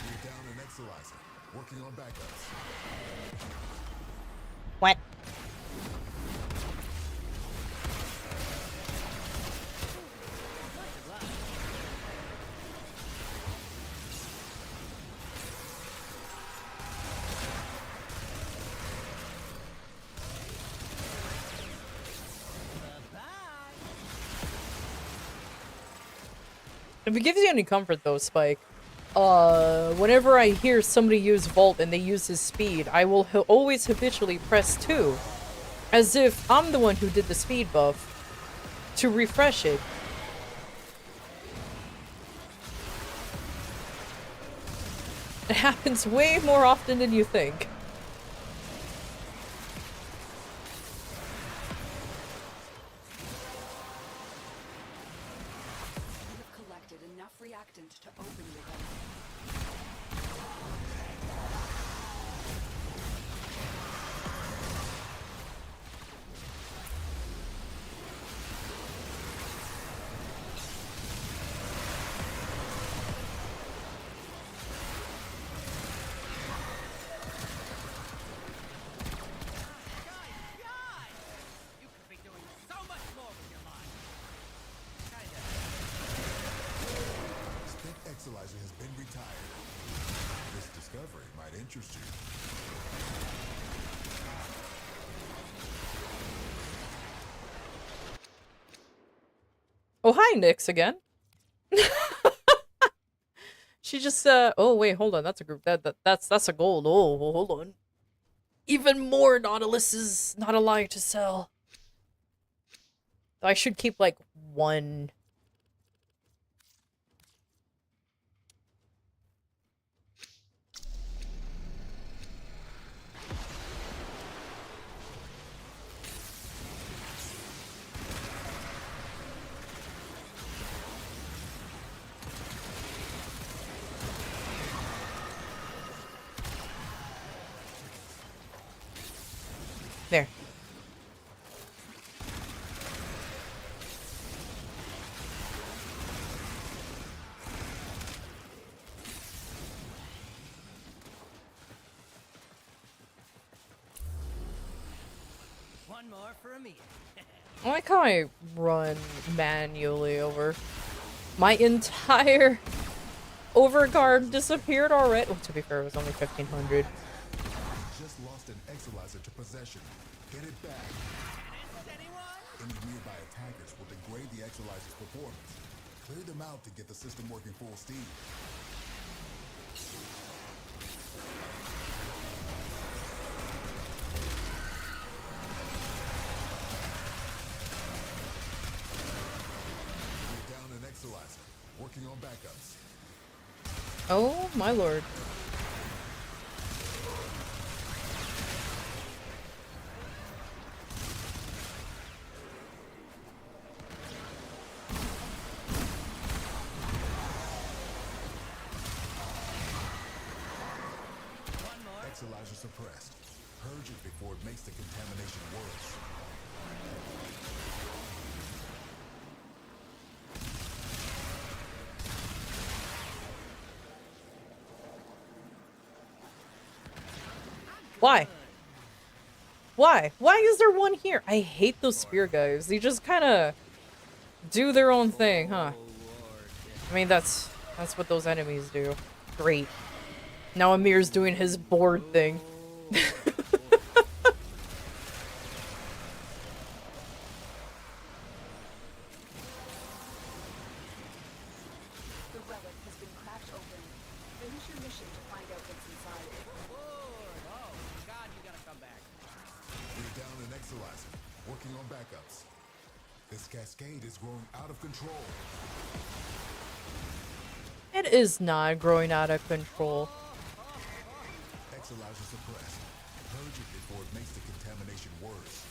You're down an Exolizer. Working on backups. What? If it gives you any comfort though, Spike, whenever I hear somebody use Volt and they use his speed, I will always habitually press 2. As if I'm the one who did the speed buff to refresh it. It happens way more often than you think. Reactant to open your gun. You could be doing so much more with your life. Kinda. Spent Exolizer has been retired. This discovery might interest you. Oh, hi, Nyx again. She just, oh, wait, hold on. That's a group. That's a gold. Oh, well, hold on. Even more Nautilus is not allowed to sell. I should keep, like, one. There. One more for me. I like how I run manually over. My entire overguard disappeared already. Oh, to be fair, it was only 1,500. Just lost an Exolizer to possession. Get it back. Any nearby attackers will degrade the Exolizer's performance. Clear them out to get the system working full steam. You're down an Exolizer. Working on backups. Oh, my lord. Exolizer suppressed. Purge it before it makes the contamination worse. Why? Why? Why is there one here? I hate those spear guys. They just kind of do their own thing, huh? I mean, that's what those enemies do. Great. Now Amir's doing his board thing. The relic has been cracked open. Finish your mission to find out what's inside. Lord, oh God, you gotta come back. We're down an Exolizer. Working on backups. This cascade is growing out of control. It is not growing out of control. Exolizer suppressed. Purge it before it makes the contamination worse.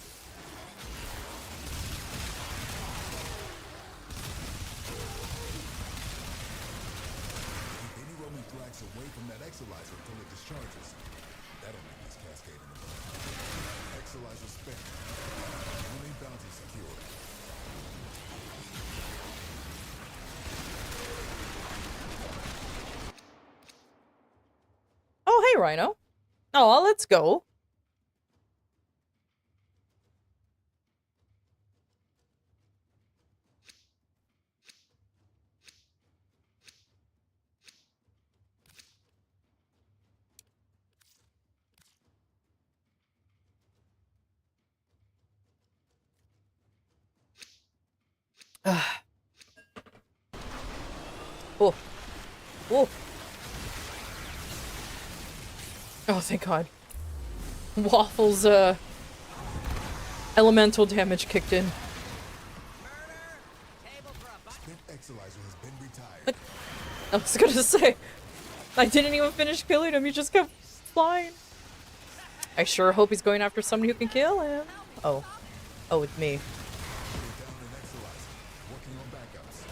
Keep any roaming thrax away from that Exolizer until it discharges. That'll make this cascade in the mud. Exolizer spent. Only bounty secured. Oh, hey, Rhino. Oh, let's go. Oh. Oh. Oh, thank God. Waffles, elemental damage kicked in. Spent Exolizer has been retired. I was gonna say, I didn't even finish killing him, he just kept flying. I sure hope he's going after somebody who can kill him. Oh. Oh, it's me. We're down an Exolizer. Working on backups.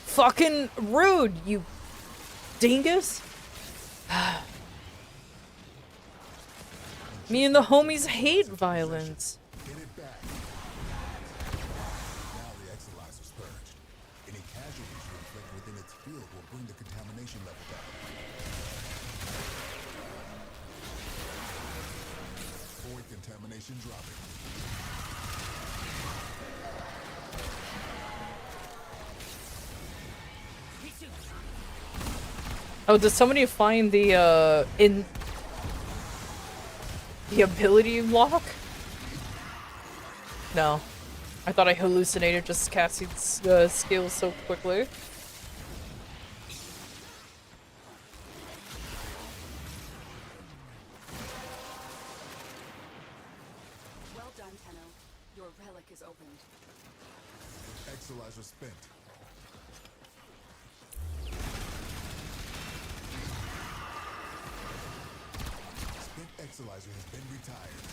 Fucking rude, you dingus. Me and the homies hate violence. Get it back. Now the Exolizer's purged. Any casualties you inflict within its field will bring the contamination level down. Void contamination dropping. Oh, did somebody find the ability lock? No. I thought I hallucinated just casting skills so quickly. Well done, Tenno. Your relic is opened. Exolizer spent. Spent Exolizer has been retired.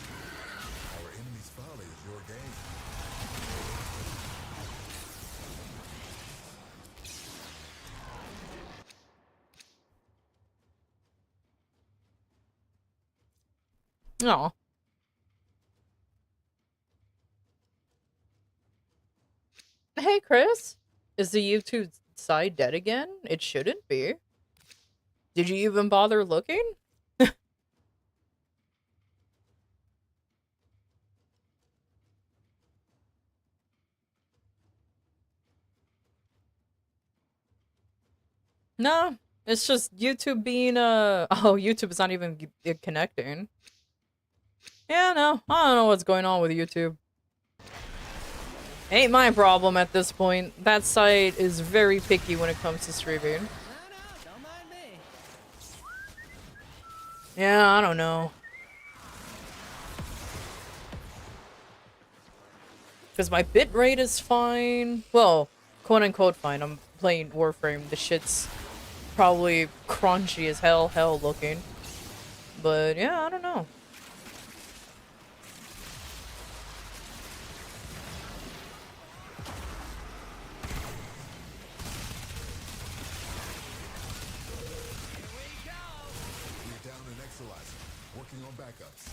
Our enemy's folly is your game. Aw. Hey, Chris. Is the YouTube side dead again? It shouldn't be. Did you even bother looking? No, it's just YouTube being oh, YouTube is not even connecting. Yeah, no, I don't know what's going on with YouTube. Ain't my problem at this point. That site is very picky when it comes to streaming. No, don't mind me. Yeah, I don't know. Because my bitrate is fine. Well, quote unquote fine. I'm playing Warframe. The shit's probably crunchy as hell looking. But yeah, I don't know. backups.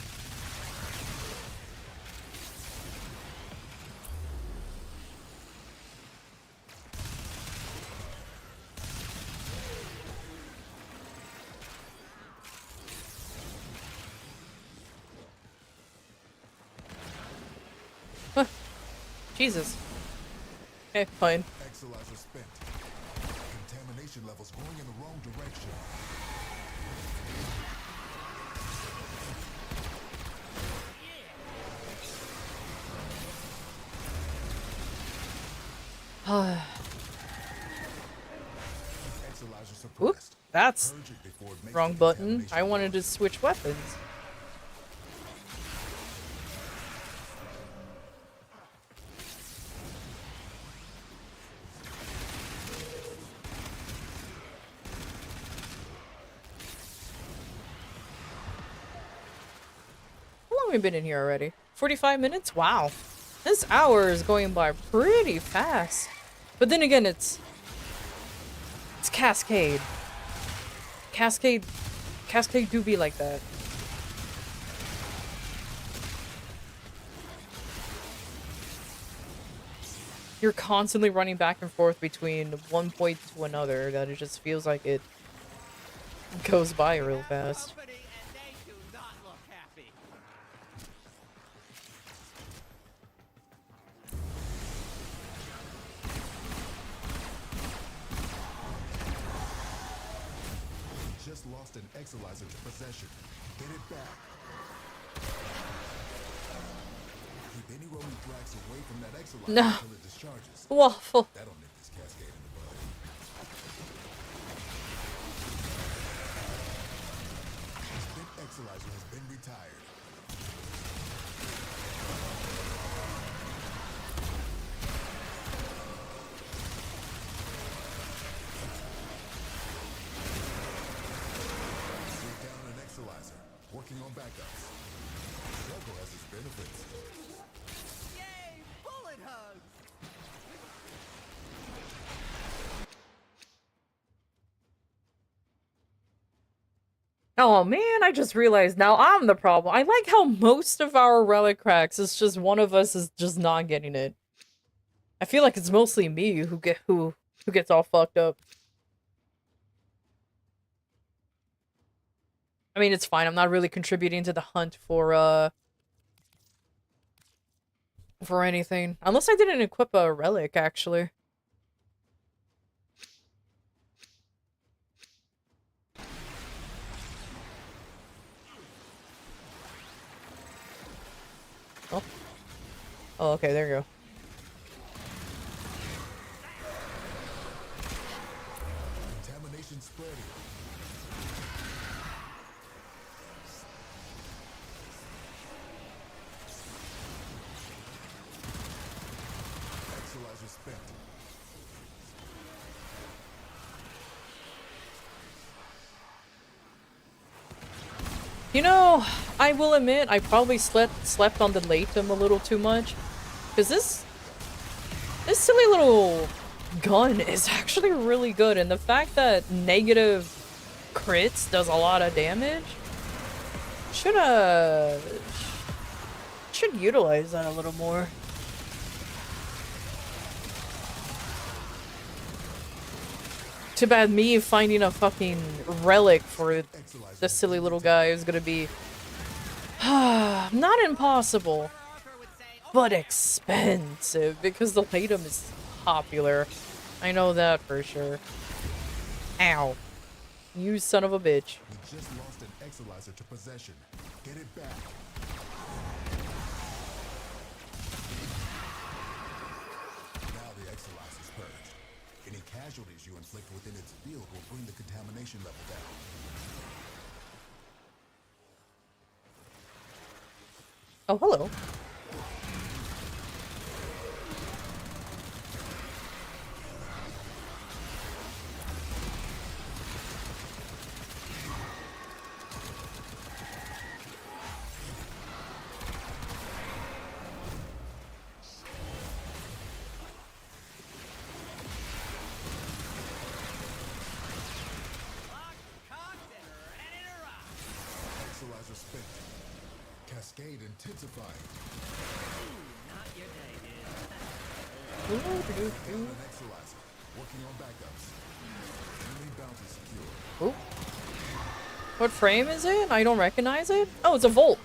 Jesus. Okay, fine. Exolizer spent. Contamination levels going in the wrong direction. Exolizer Oop, suppressed. that's Purge it before it makes wrong the button. contamination I wanted to worse. switch weapons. How long have we been in here already? 45 minutes? Wow. This hour is going by pretty fast. But then again, it's Cascade. Cascade do be like that. You're constantly running back and forth between one point to another that it just feels like it goes by real fast. Company and they do not look happy. Just lost an Exolizer to possession. Get it back. Keep any roaming drags away from that Exolizer No. until it discharges. Waffle. That'll nip this cascade in the bud. The spent Exolizer has been retired. We're down an Exolizer. Working on backups. Struggle has its benefits. Yay! Bullet hugs! Oh man, I just realized now I'm the problem. I like how most of our relic cracks is just one of us is just not getting it. I feel like it's mostly me who gets all fucked up. I mean, it's fine. I'm not really contributing to the hunt for anything. Unless I didn't equip a relic, actually. Oh. Oh, okay, there you go. Contamination spreading. Exolizer spent. You know, I will admit I probably slept on the Latum a little too much. Because this silly little gun is actually really good, and the fact that negative crits does a lot of damage should utilize that a little more. Too bad me finding a fucking relic for the silly little guy is gonna be not impossible, but expensive because the Latum is popular. I know that for sure. Ow. You son of a bitch. We just lost an Exolizer to possession. Get it back. Now the Exolizer's purged. Any casualties you inflict within its field will bring the contamination level down. Oh, hello. Exolizer spent. Cascade intensifying. Not your day, dude. An Exalizer. Working on backups. Enemy bounty secure. Ooh. What frame is it? I don't recognize it. Oh, it's a Volt.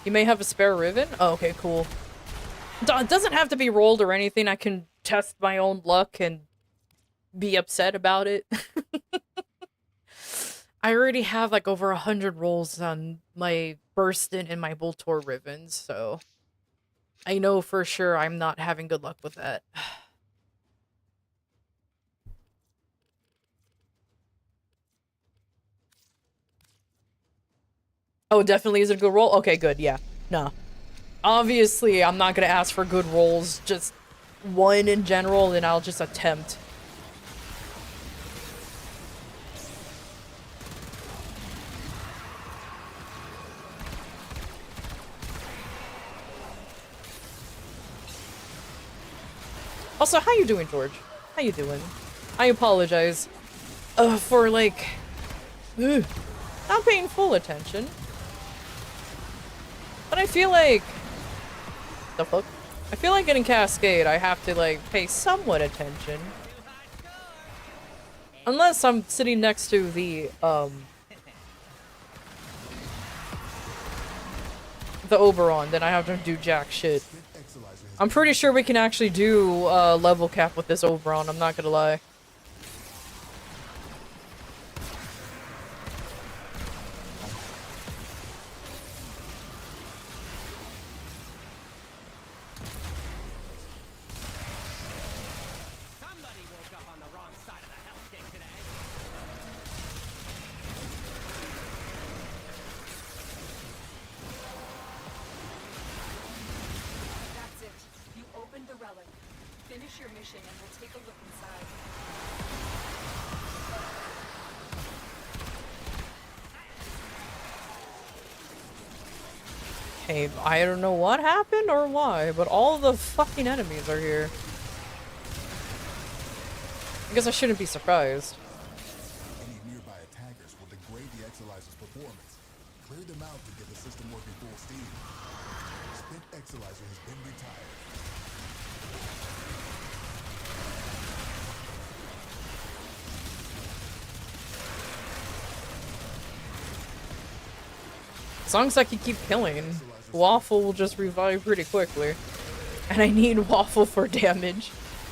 You may have a spare ribbon? Oh, okay, cool. It doesn't have to be rolled or anything. I can test my own luck and be upset about it. I already have like over 100 rolls on my Burstin and my Voltor ribbons, so I know for sure I'm not having good luck with that. Oh, definitely is it a good roll? Okay, good, yeah. No. Obviously, I'm not gonna ask for good rolls, just one in general, and I'll just attempt. Also, how you doing, George? How you doing? I apologize for, like, not paying full attention. But I feel like... The fuck? I feel like in Cascade, I have to, like, pay somewhat attention. Unless I'm sitting next to the Oberon, then I have to do jack shit. I'm pretty sure we can actually do level cap with this Oberon, I'm not gonna lie. Somebody woke up on the wrong side of the hellscape today. That's it. You opened the relic. Finish your mission and we'll take a look inside. Hey, I don't know what happened or why, but all the fucking enemies are here. I guess I shouldn't be surprised. Any nearby attackers will degrade the Exalizer's performance. Clear them out to get the system working full steam. Spent Exalizer has been retired. As long as I can keep killing, Waffle will just revive pretty quickly. And I need Waffle for damage.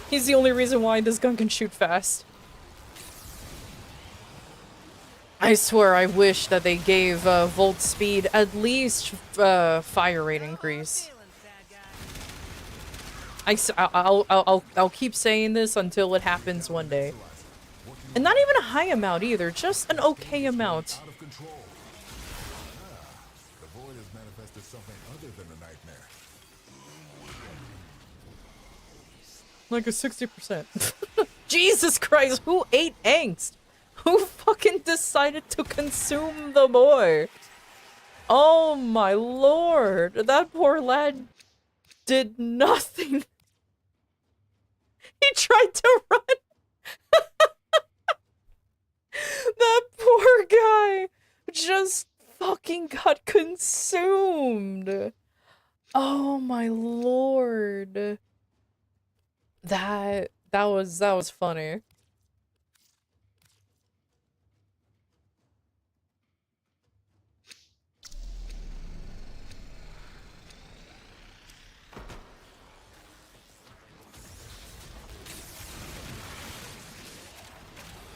He's the only reason why this gun can shoot fast. I swear I wish that they gave Volt Speed at least fire rate increase. I'll keep saying this until it happens one day. And not even a high amount either, just an okay amount. Out of control. The void has manifested something other than a nightmare. Like a 60%. Jesus Christ, who ate angst? Who fucking decided to consume the boy? Oh my lord, that poor lad did nothing. He tried to run. That poor guy just fucking got consumed. Oh my lord. That was funny.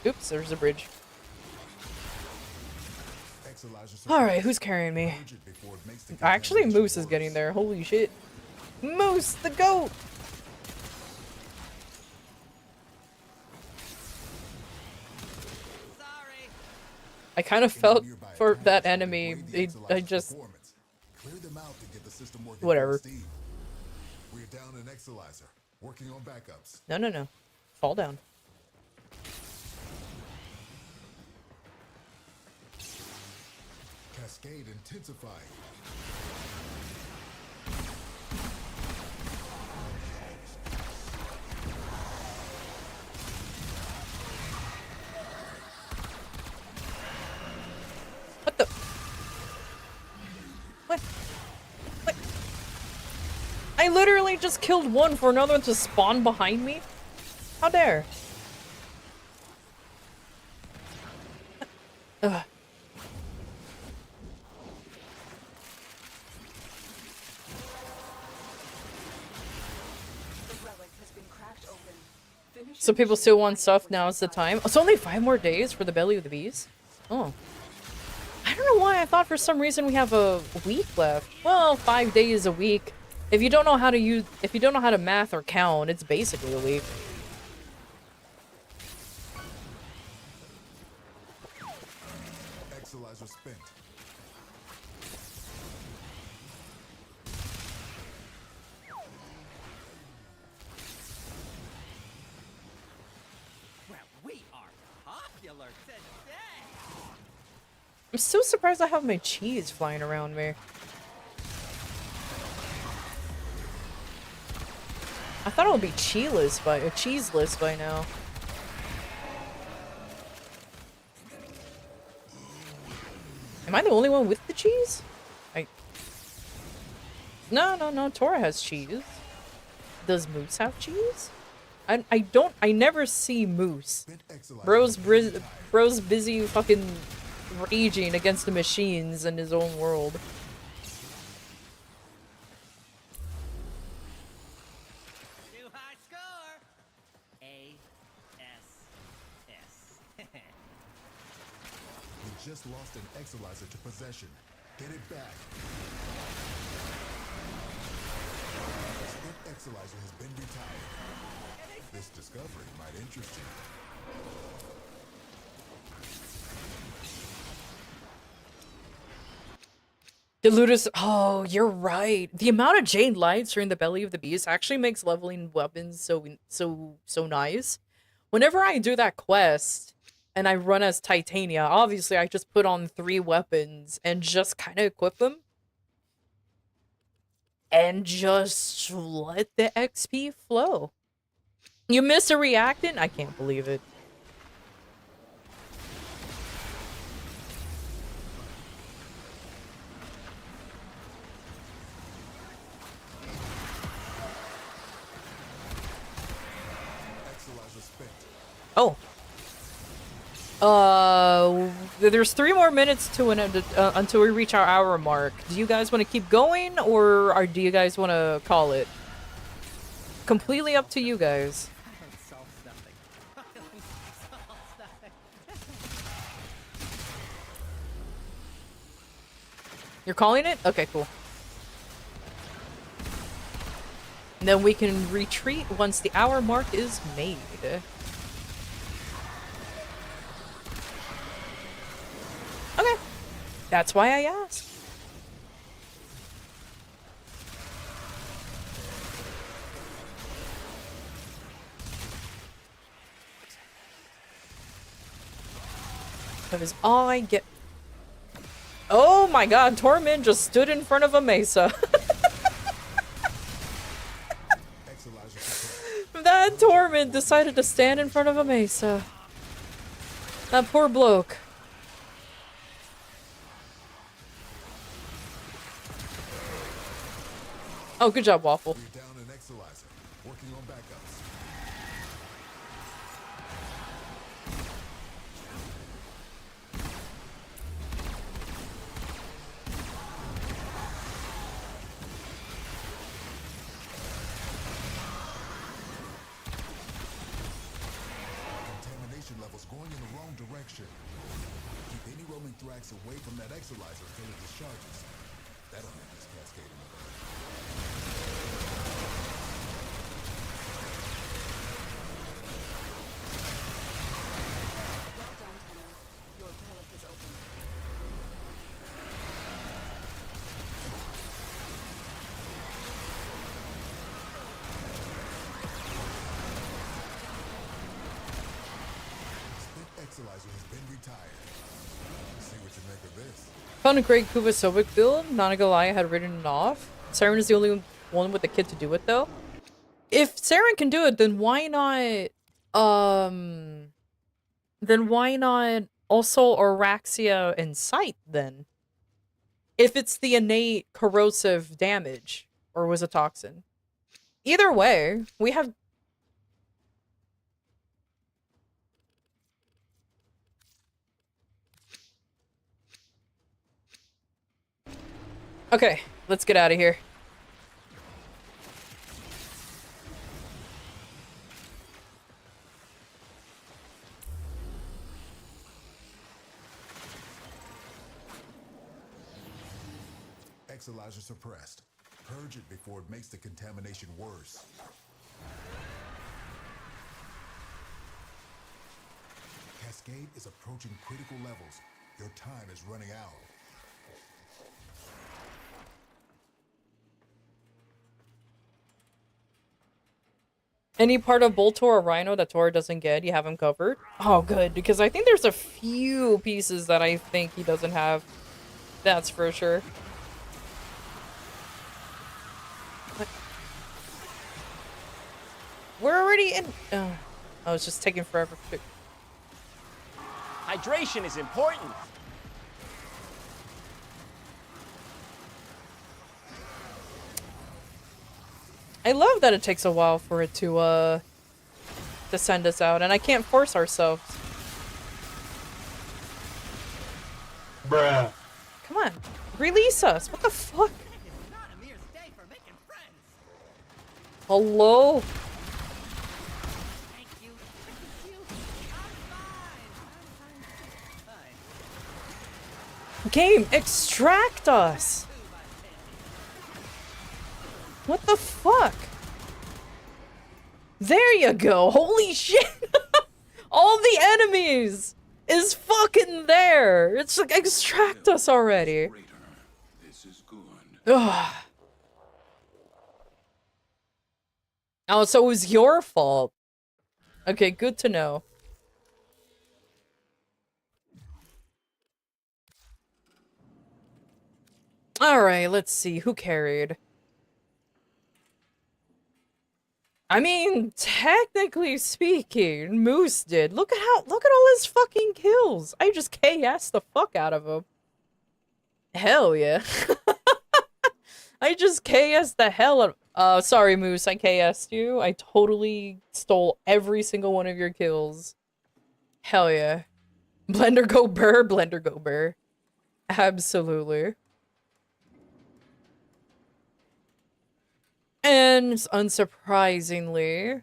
Oops, there's a bridge. Alright, who's carrying me? Actually, Moose is getting there. Holy shit. Moose, the goat! Sorry. I kind of felt for that enemy. I just... Clear them out to get the system working Whatever. full steam. We're down an Exalizer. Working on backups. No. Fall down. Cascade intensifying. I literally just killed one for another one to spawn behind me. How dare? Ugh. So people still want stuff, now is the time. It's only 5 more days for the belly of the beast? Oh. I don't know why I thought for some reason we have a week left. Well, 5 days a week. If you don't know how to math or count, it's basically a week. Exolizer spent. Well, we are popular today. I'm still surprised I have my cheese flying around me. I thought it would be cheeseless by now. Am I the only one with the cheese? No, Tora has cheese. Does Moose have cheese? I never see Moose. Bro's busy fucking raging against the machines in his own world. New high score. A-S-S. We just lost an Exolizer to possession. Get it back. Spent Exolizer has been retired. This discovery might interest you. The Ludus. Oh, you're right. The amount of Jade lives during the belly of the beast actually makes leveling weapons so nice. Whenever I do that quest and I run as Titania, obviously I just put on 3 weapons and just kind of equip them. And just let the XP flow. You miss a reactant? I can't believe it. Oh. There's 3 more minutes to until we reach our hour mark. Do you guys want to keep going, or do you guys want to call it? Completely up to you guys. You're calling it? Okay, cool. And then we can retreat once the hour mark is made. Okay. That's why I asked. That is all I get. Oh my god, Torment just stood in front of a mesa. That Torment decided to stand in front of a mesa. That poor bloke. Oh, good job, Waffle. We're down an Exolizer. Working on backups. Contamination levels going in the wrong direction. Keep any roaming thrax away from that Exolizer until it discharges. That'll make this cascade in the Exolizer has been retired. See what you make of this. Found a great Kuvasovic build. Nanagalaya had written it off. Saren is the only one with the kit to do it, though. If Saren can do it, then why not... Then why not also Araxia and Sight, then? If it's the innate corrosive damage. Or was it Toxin? Either way, we have... Okay, let's get out of here. Exolizer suppressed. Purge it before it makes the contamination worse. Cascade is approaching critical levels. Your time is running out. Any part of Boltor or Rhino that Tora doesn't get, you have him covered? Oh, good, because I think there's a few pieces that I think he doesn't have. That's for sure. What? We're already in... Oh, it's just taking forever. Hydration is important. I love that it takes a while for it to send us out, and I can't force ourselves. Bruh. Come on, release us. What the fuck? It's not a mere day for making friends. Hello? Thank you. Thank you. I'm fine. I'm fine. Game, extract us. What the fuck? There you go. Holy shit. All the enemies is fucking there. It's like, extract us already. This is good. Ugh. Oh, so it was your fault. Okay, good to know. Alright, let's see. Who carried? I mean, technically speaking, Moose did. Look at all his fucking kills. I just KS'd the fuck out of him. Hell yeah. I just KS'd the hell out of... sorry, Moose, I KS'd you. I totally stole every single one of your kills. Hell yeah. Blender go burr, Blender go burr. Absolutely. And unsurprisingly,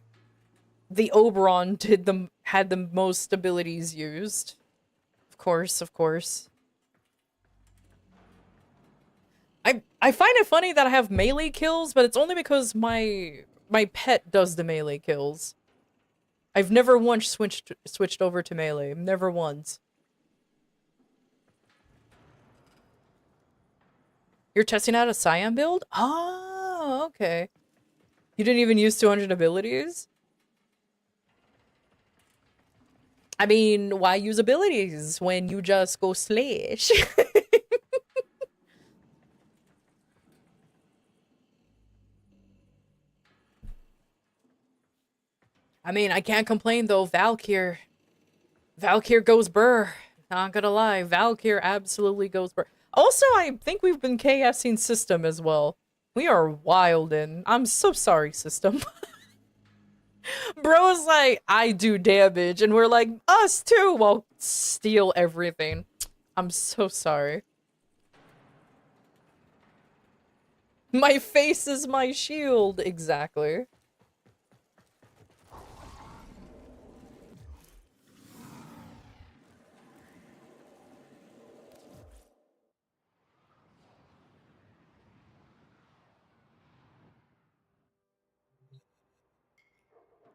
the Oberon had the most abilities used. Of course, of course. I find it funny that I have melee kills, but it's only because my pet does the melee kills. I've never once switched over to melee. Never once. You're testing out a Cyan build? Oh, okay. You didn't even use 200 abilities? I mean, why use abilities when you just go slash? I mean, I can't complain though. Valkyr goes burr. Not gonna lie, Valkyr absolutely goes burr. Also, I think we've been KSing System as well. We are wildin'. I'm so sorry, System. Bro's like, I do damage, and we're like, us too! Well, steal everything. I'm so sorry. My face is my shield, exactly.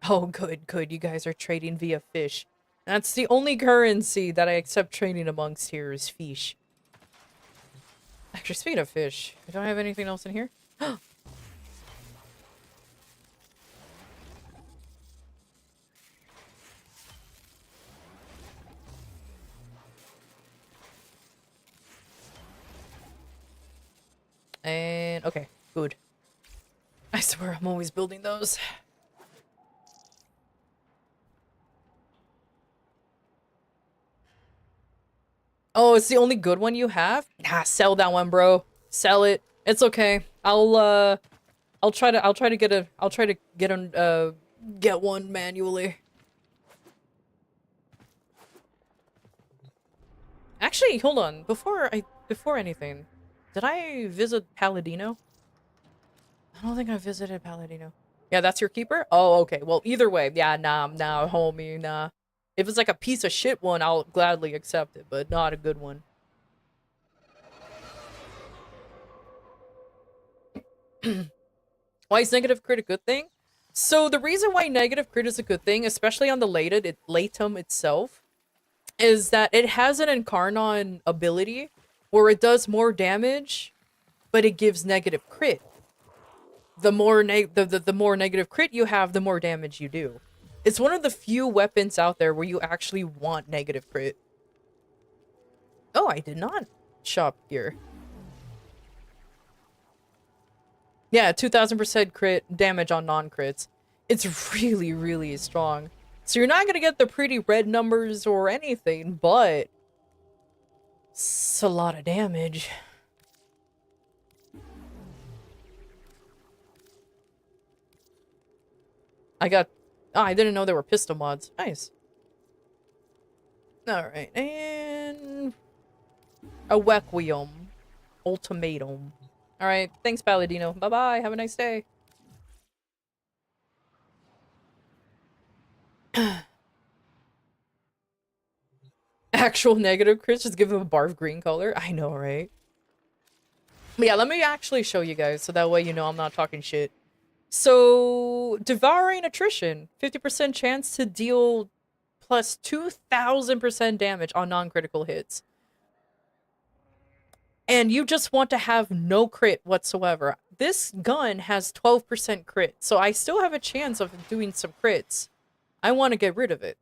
Oh, good, good. You guys are trading via fish. That's the only currency that I accept trading amongst here is fish. Actually, speaking of fish, do I have anything else in here? And, okay, good. I swear I'm always building those. Oh, it's the only good one you have? Nah, sell that one, bro. Sell it. It's okay. I'll I'll try to get one manually. Actually, hold on. Before anything, did I visit Palladino? I don't think I visited Palladino. Yeah, that's your keeper? Oh, okay. Well, either way, yeah, nah, homie, nah. If it's like a piece of shit one, I'll gladly accept it, but not a good one. Why is negative crit a good thing? So the reason why negative crit is a good thing, especially on the Latum itself, is that it has an Incarnon ability where it does more damage, but it gives negative crit. The more the more negative crit you have, the more damage you do. It's one of the few weapons out there where you actually want negative crit. Oh, I did not shop here. Yeah, 2000% crit damage on non-crits. It's really, really strong. So you're not gonna get the pretty red numbers or anything, but it's a lot of damage. I didn't know there were pistol mods. Nice. Alright, and a Requiem. Ultimatum. Alright, thanks, Palladino. Bye-bye, have a nice day. Actual negative crits, just give him a barf green color. I know, right? But yeah, let me actually show you guys, so that way you know I'm not talking shit. So, Devouring Attrition. 50% chance to deal plus 2000% damage on non-critical hits. And you just want to have no crit whatsoever. This gun has 12% crit, so I still have a chance of doing some crits. I want to get rid of it.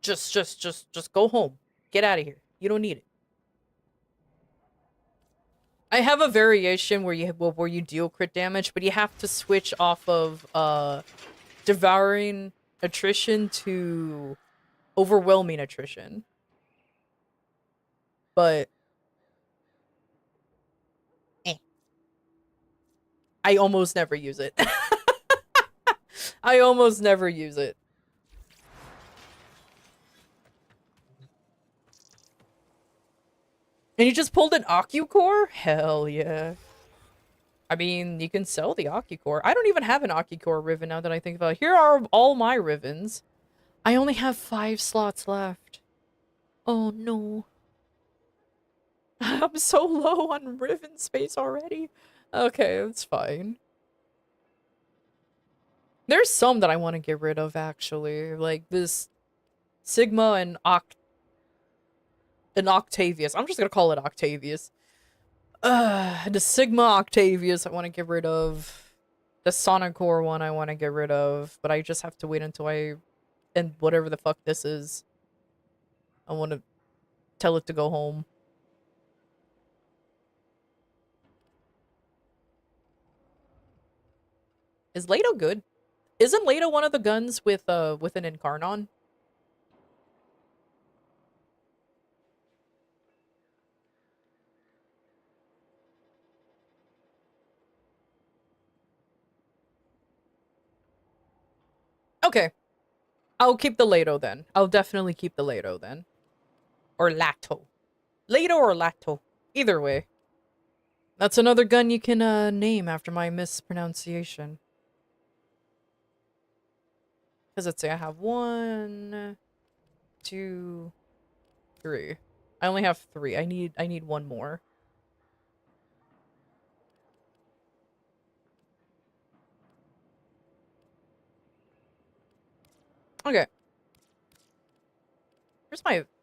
Just go home. Get out of here. You don't need it. I have a variation where you deal crit damage, but you have to switch off of Devouring Attrition to Overwhelming Attrition. But I almost never use it. I almost never use it. And you just pulled an Occucore? Hell yeah. I mean, you can sell the Occucore. I don't even have an Occucore Riven now that I think about it. Here are all my Rivens. I only have 5 slots left. Oh no. I'm so low on Riven space already. Okay, it's fine. There's some that I want to get rid of, actually. Like this Sigma and Octavius. I'm just gonna call it Octavius. The Sigma Octavius I want to get rid of. The Sonicore one I want to get rid of. But I just have to wait until and whatever the fuck this is. I want to tell it to go home. Is Leto good? Isn't Leto one of the guns with an Incarnon? Okay. I'll keep the Leto then. I'll definitely keep the Leto then. Or Lato. Leto or Lato. Either way. That's another gun you can name after my mispronunciation. Because let's say I have 1, 2, 3. I only have 3. I need one more. Okay.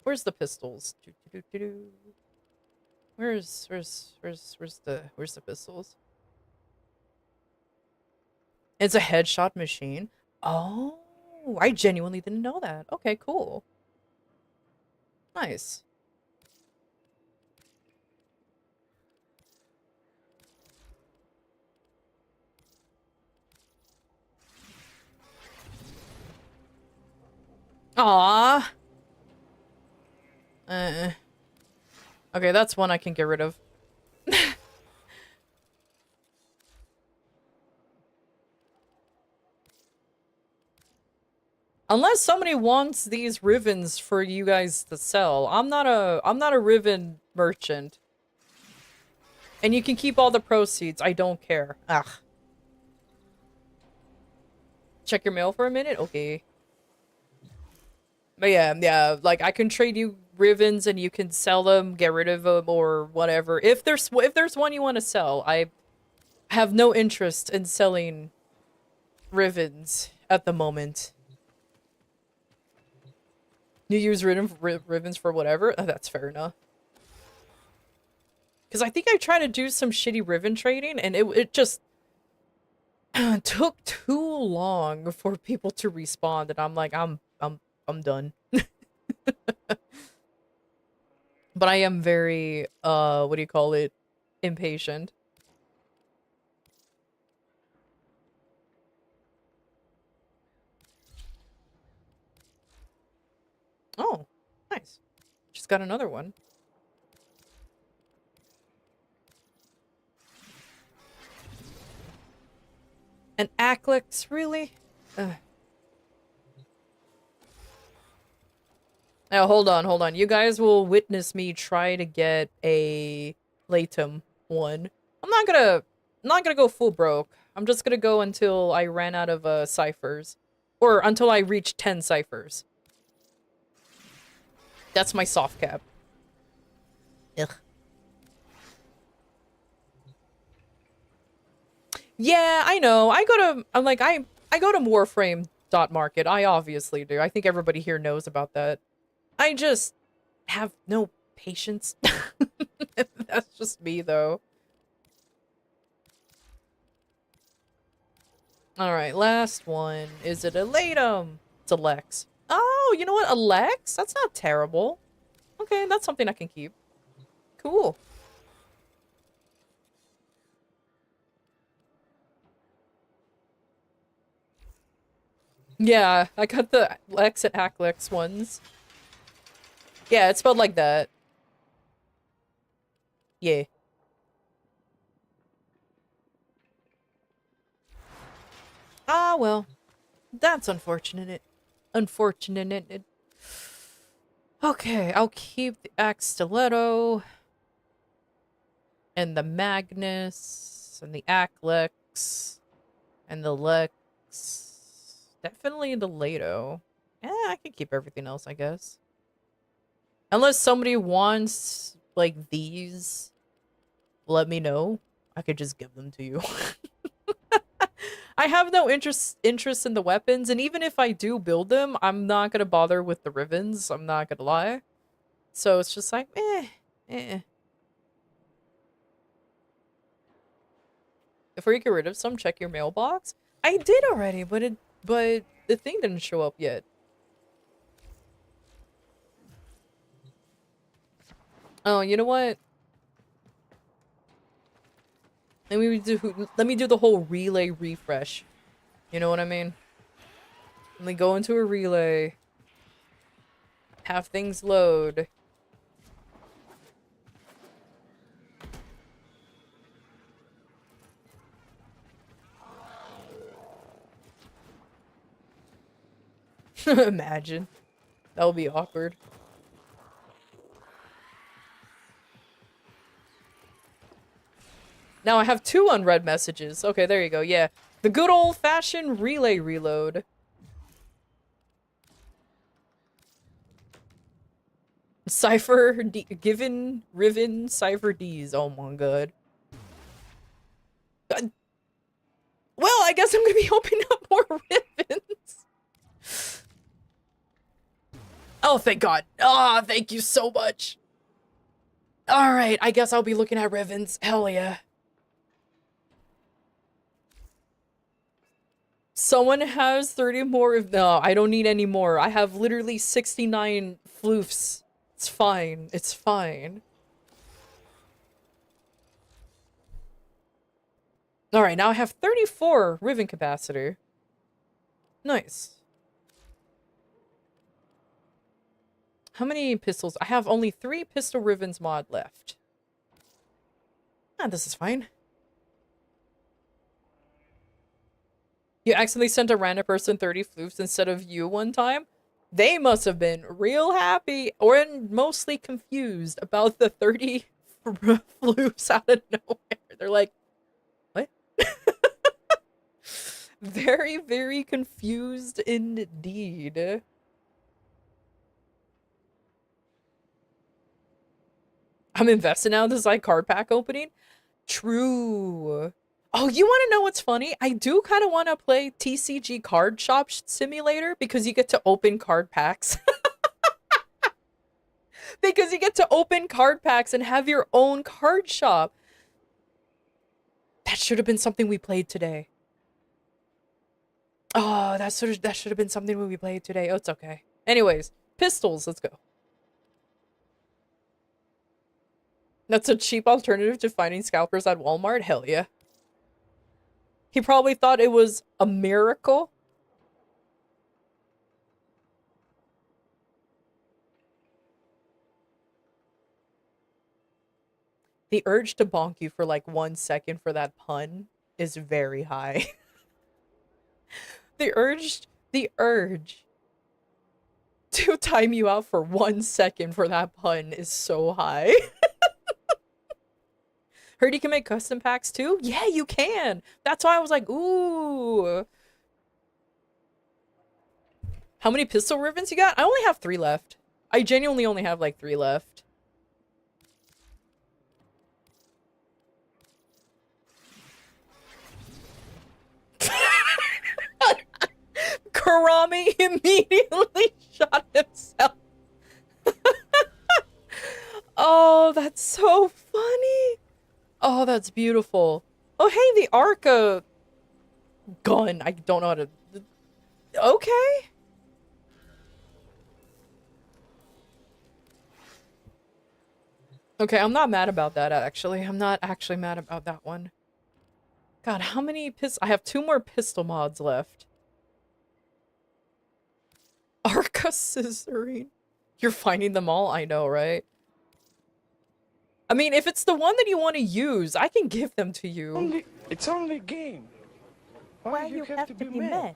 Where's the pistols? Where's the pistols? It's a headshot machine. Oh, I genuinely didn't know that. Okay, cool. Nice. Aww. Okay, that's one I can get rid of. Unless somebody wants these rivens for you guys to sell. I'm not a riven merchant. And you can keep all the proceeds. I don't care. Ugh. Check your mail for a minute? Okay. But yeah, like I can trade you rivens and you can sell them, get rid of them, or whatever. If there's one you want to sell, I have no interest in selling rivens at the moment. You use rivens for whatever? Oh, that's fair enough. Because I think I tried to do some shitty riven trading, and it just took too long for people to respond, and I'm like, I'm done. But I am very, what do you call it? Impatient. Oh, nice. Just got another one. An Aclex, really? Now, hold on. You guys will witness me try to get a Latum one. I'm not gonna go full broke. I'm just gonna go until I ran out of ciphers. Or until I reach 10 ciphers. That's my soft cap. Ugh. Yeah, I know. I go to Warframe.market. I obviously do. I think everybody here knows about that. I just have no patience. That's just me, though. Alright, last one. Is it a Latum? It's a Lex. Oh, you know what? A Lex? That's not terrible. Okay, that's something I can keep. Cool. Yeah, I got the Lex and Hacklex ones. Yeah, it's spelled like that. Yeah. Ah, well. That's unfortunate. Unfortunate. Okay, I'll keep the Axe Stiletto. And the Magnus. And the Hacklex. And the Lex. Definitely the Lato. I can keep everything else, I guess. Unless somebody wants, like, these, let me know. I could just give them to you. I have no interest in the weapons, and even if I do build them, I'm not gonna bother with the rivens, I'm not gonna lie. So it's just like, Before you get rid of some, check your mailbox. I did already, but the thing didn't show up yet. Oh, you know what? Let me do the whole relay refresh. You know what I mean? Let me go into a relay. Have things load. Imagine. That would be awkward. Now I have 2 unread messages. Okay, there you go. Yeah. The good old-fashioned relay reload. Cipher given Riven Cipher D's. Oh my god. Well, I guess I'm gonna be opening up more Rivens. Oh, thank god. Ah, oh, thank you so much. Alright, I guess I'll be looking at Rivens. Hell yeah. Someone has 30 more. No, I don't need any more. I have literally 69 floofs. It's fine. It's fine. Alright, now I have 34 Riven capacitor. Nice. How many pistols? I have only 3 pistol Rivens mod left. Ah, this is fine. You accidentally sent a random person 30 floofs instead of you one time? They must have been real happy or mostly confused about the 30 floofs out of nowhere. They're like, what? Very, very confused indeed. I'm invested now in this like card pack opening. True. Oh, you want to know what's funny? I do kind of want to play TCG Card Shop Simulator because you get to open card packs. Because you get to open card packs and have your own card shop. That should have been something we played today. Oh, that should have been something we played today. Oh, it's okay. Anyways, pistols, let's go. That's a cheap alternative to finding scalpers at Walmart? Hell yeah. He probably thought it was a miracle. The urge to bonk you for like 1 second for that pun is very high. The urge to time you out for 1 second for that pun is so high. Heard you can make custom packs too? Yeah, you can. That's why I was like, ooh. How many pistol ribbons you got? I only have 3 left. I genuinely only have like 3 left. Karami immediately shot himself. Oh, that's so funny. Oh, that's beautiful. Oh, hey, the Arca gun. I don't know how to... Okay. Okay, I'm not mad about that, actually. I'm not actually mad about that one. God, how many I have 2 more pistol mods left. Arca scissoring. You're finding them all? I know, right? I mean, if it's the one that you want to use, I can give them to you. It's only a game. Why you have to be mad?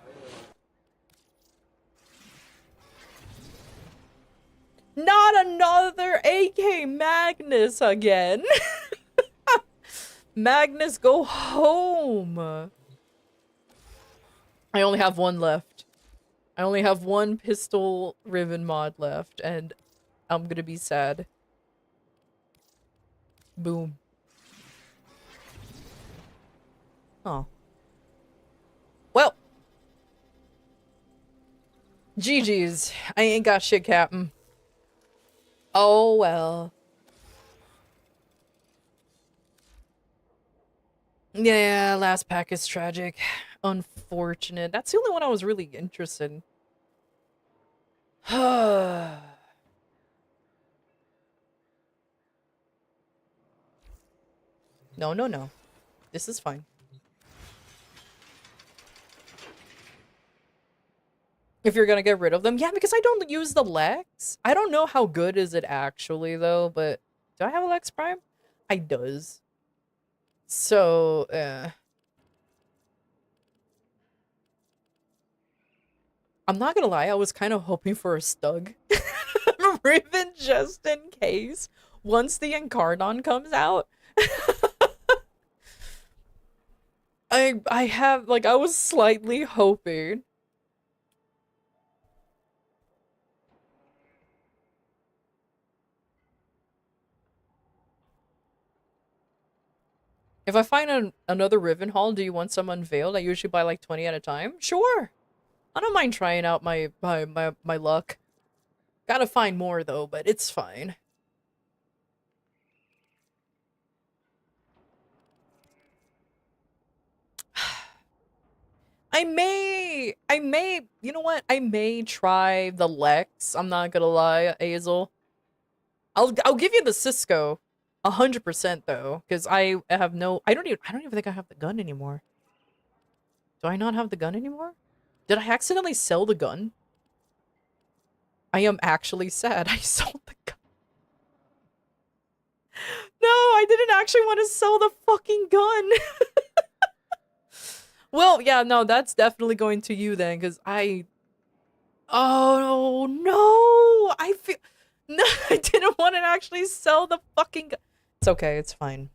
Not another AK Magnus again. Magnus, go home. I only have 1 left. I only have 1 pistol ribbon mod left, and I'm gonna be sad. Boom. Oh. Well. GG's. I ain't got shit, Captain. Oh, well. Yeah, last pack is tragic. Unfortunate. That's the only one I was really interested in. No, no, no. This is fine. If you're gonna get rid of them. Yeah, because I don't use the Lex. I don't know how good is it actually, though, but... Do I have a Lex Prime? I does. So, I'm not gonna lie, I was kind of hoping for a Stug. Ribbon just in case. Once the Incarnon comes out. I have, like, I was slightly hoping. If I find another Riven Hall, do you want some unveiled? I usually buy like 20 at a time. Sure. I don't mind trying out my luck. Gotta find more though, but it's fine. I may, you know what? I may try the Lex. I'm not gonna lie, Azel. I'll give you the Cisco. 100% though, because I have no, I don't even think I have the gun anymore. Do I not have the gun anymore? Did I accidentally sell the gun? I am actually sad I sold the gun. No, I didn't actually want to sell the fucking gun. Well, yeah, no, that's definitely going to you then, because I... Oh, no! I feel... No, I didn't want to actually sell the fucking... It's okay, it's fine.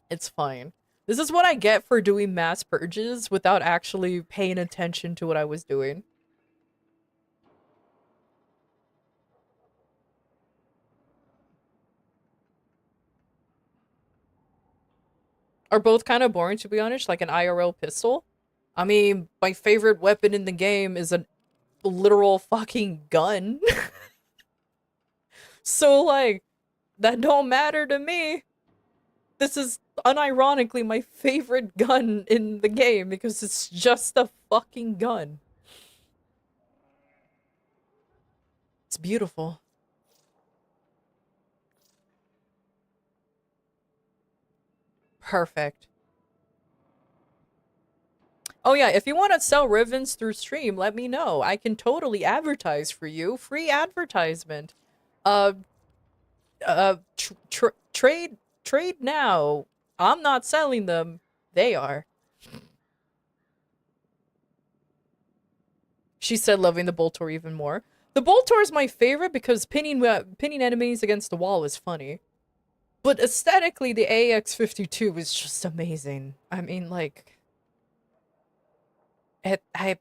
It's fine. This is what I get for doing mass purges without actually paying attention to what I was doing. Are both kind of boring, to be honest, like an IRL pistol. I mean, my favorite weapon in the game is a literal fucking gun. So, like, that don't matter to me. This is unironically my favorite gun in the game because it's just a fucking gun. It's beautiful. Perfect. Oh yeah, if you want to sell Rivens through stream, let me know. I can totally advertise for you. Free advertisement. Uh, trade now. I'm not selling them. They are. She said, loving the Boltor even more. The Boltor is my favorite because pinning enemies against the wall is funny. But aesthetically, the AX-52 is just amazing. I mean, like... I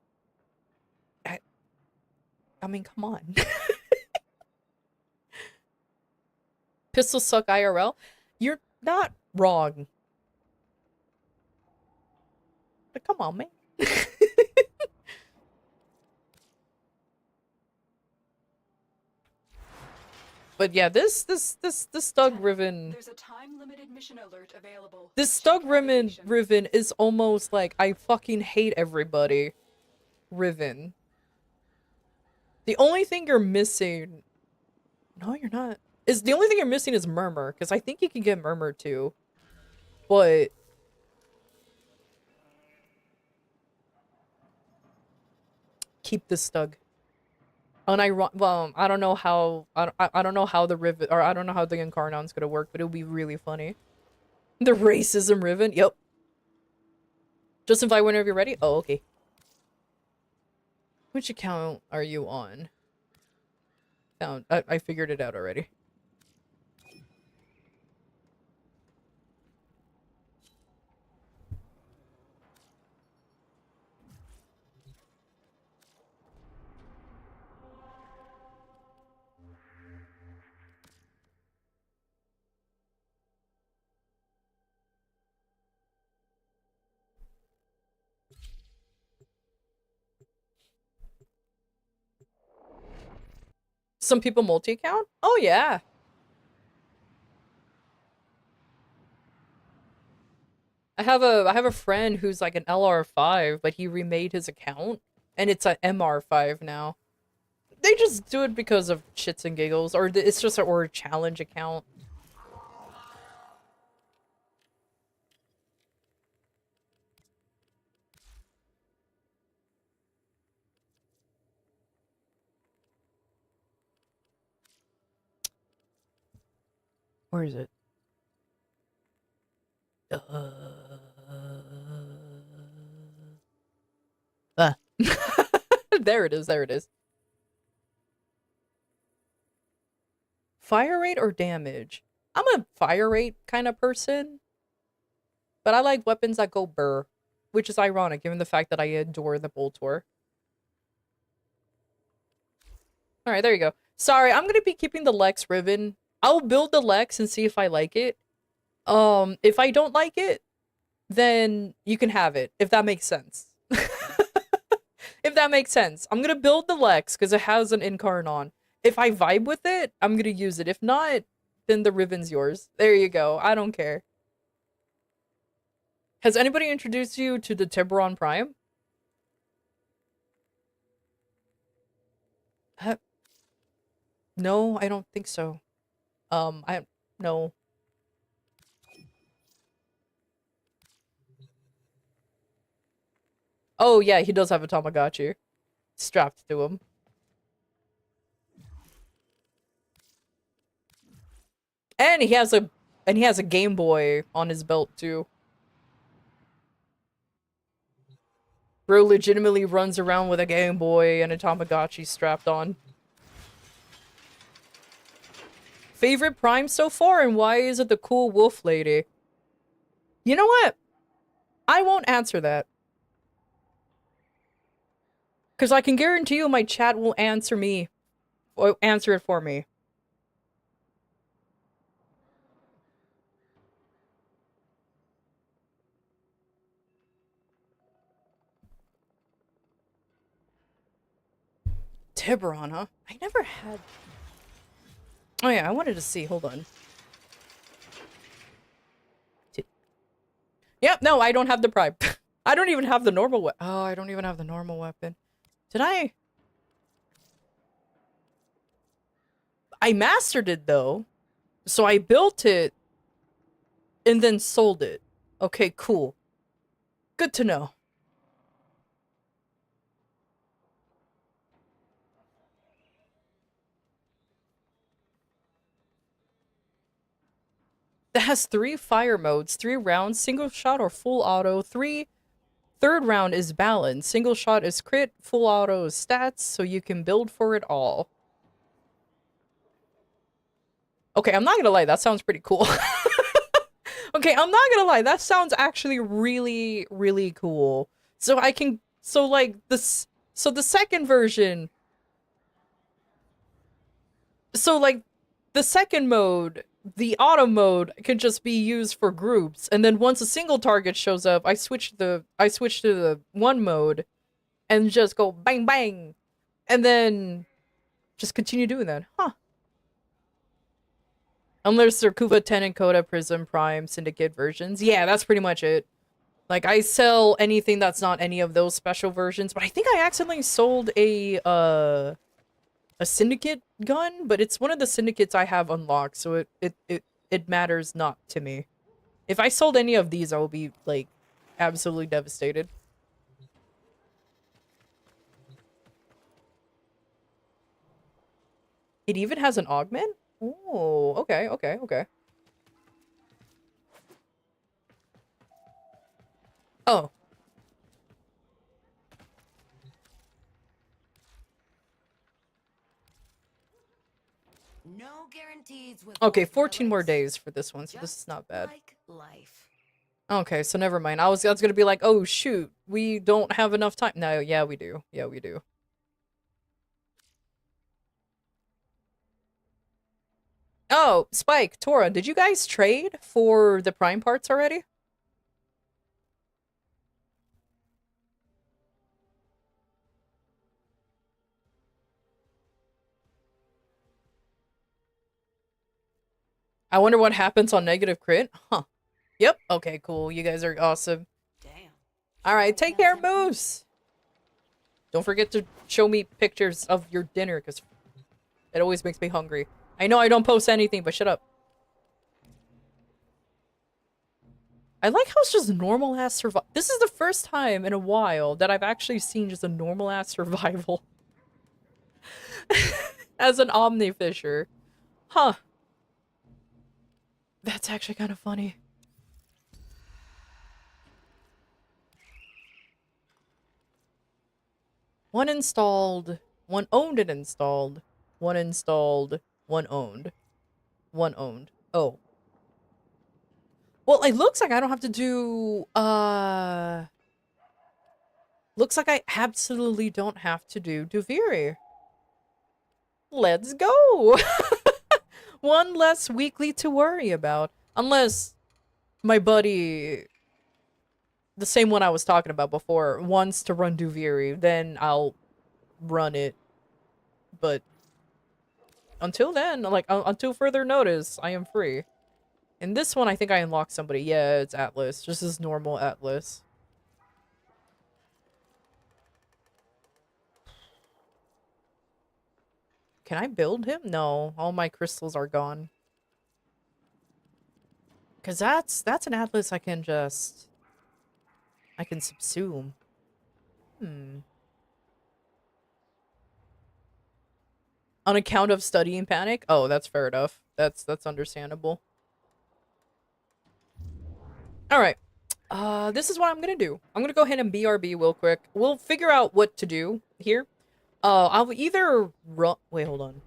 mean, come on. Pistols suck IRL? You're not wrong. But come on, man. But yeah, this Stug Riven. There's a time-limited mission alert available. This Stug Riven is almost like I fucking hate everybody. Riven. The only thing you're missing. No, you're not. The only thing you're missing is Murmur, because I think you can get Murmur too. But keep this Stug. Well, I don't know how I don't know how the Riven, or I don't know how the Incarnon's gonna work, but it'll be really funny. The racism Riven, yep. Just invite whenever you're ready. Oh, okay. Which account are you on? I figured it out already. Some people multi-account? Oh yeah. I have a friend who's like an LR5, but he remade his account and it's an MR5 now. They just do it because of shits and giggles, or it's just a challenge account. Where is it? There it is, there it is. Fire rate or damage? I'm a fire rate kind of person. But I like weapons that go burr. Which is ironic, given the fact that I adore the Boltor. Alright, there you go. Sorry, I'm gonna be keeping the Lex Riven. I'll build the Lex and see if I like it. If I don't like it, then you can have it, if that makes sense. If that makes sense. I'm gonna build the Lex, because it has an Incarnon. If I vibe with it, I'm gonna use it. If not, then the Riven's yours. There you go. I don't care. Has anybody introduced you to the Tiburon Prime? No, I don't think so. No. Oh yeah, he does have a Tamagotchi strapped to him. And he has a Game Boy on his belt too. Bro legitimately runs around with a Game Boy and a Tamagotchi strapped on. Favorite Prime so far, and why is it the cool wolf lady? You know what? I won't answer that. Because I can guarantee you my chat will answer me. Or answer it for me. Tiburon, huh? I never had... Oh yeah, I wanted to see. Hold on. Yep, no, I don't have the Prime. I don't even have the normal weapon. Oh, I don't even have the normal weapon. Did I? I mastered it, though. So I built it and then sold it. Okay, cool. Good to know. It has 3 fire modes, 3 rounds, single shot or full auto, 3 third round is balance, single shot is crit, full auto is stats, so you can build for it all. Okay, I'm not gonna lie, that sounds pretty cool. Okay, I'm not gonna lie, that sounds actually really, really cool. So I can, so like, this, so the second version, so like, the second mode, the auto mode, can just be used for groups, and then once a single target shows up, I switch to the one mode, and just go bang bang, and then just continue doing that. Huh. Unless they're Kuva 10 and Coda, Prism, Prime, Syndicate versions. Yeah, that's pretty much it. Like, I sell anything that's not any of those special versions, but I think I accidentally sold a Syndicate gun, but it's one of the Syndicates I have unlocked, so it matters not to me. If I sold any of these, I will be, like, absolutely devastated. It even has an augment? Oh, okay, okay, okay. Oh. No guarantees with Okay, void 14 more relics. days for this one, so this Just is not bad. like life. Okay, so never mind. I was gonna be like, oh shoot, we don't have enough time. No, yeah, we do. Yeah, we do. Oh, Spike, Tora, did you guys trade for the Prime parts already? I wonder what happens on negative crit. Huh. Yep. Okay, cool. You guys are awesome. Damn. Alright, take care, Moose! Don't forget to show me pictures of your dinner, because it always makes me hungry. I know I don't post anything, but shut up. I like how it's just normal-ass survival. This is the first time in a while that I've actually seen just a normal-ass survival. As an Omnifisher. Huh. That's actually kind of funny. One installed, one owned and installed, one installed, one owned, one owned. Oh. Well, it looks like I don't have to do, looks like I absolutely don't have to do Duviri. Let's go! One less weekly to worry about. Unless my buddy, the same one I was talking about before, wants to run Duviri, then I'll run it. But until then, like, until further notice, I am free. In this one, I think I unlocked somebody. Yeah, it's Atlas. Just as normal Atlas. Can I build him? No. All my crystals are gone. Because that's an Atlas I can just... I can subsume. On account of studying panic? Oh, that's fair enough. That's understandable. Alright. This is what I'm gonna do. I'm gonna go ahead and BRB real quick. We'll figure out what to do here. I'll either run. Wait, hold on.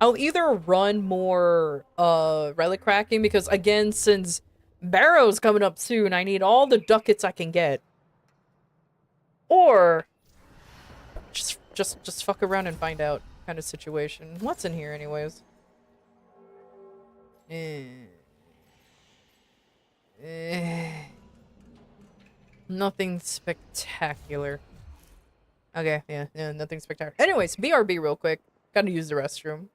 I'll either run more relic cracking because again, since Barrow's coming up soon, I need all the ducats I can get. Or just fuck around and find out kind of situation. What's in here anyways? Nothing spectacular. Okay, yeah, nothing spectacular. Anyways, BRB real quick. Gotta use the restroom.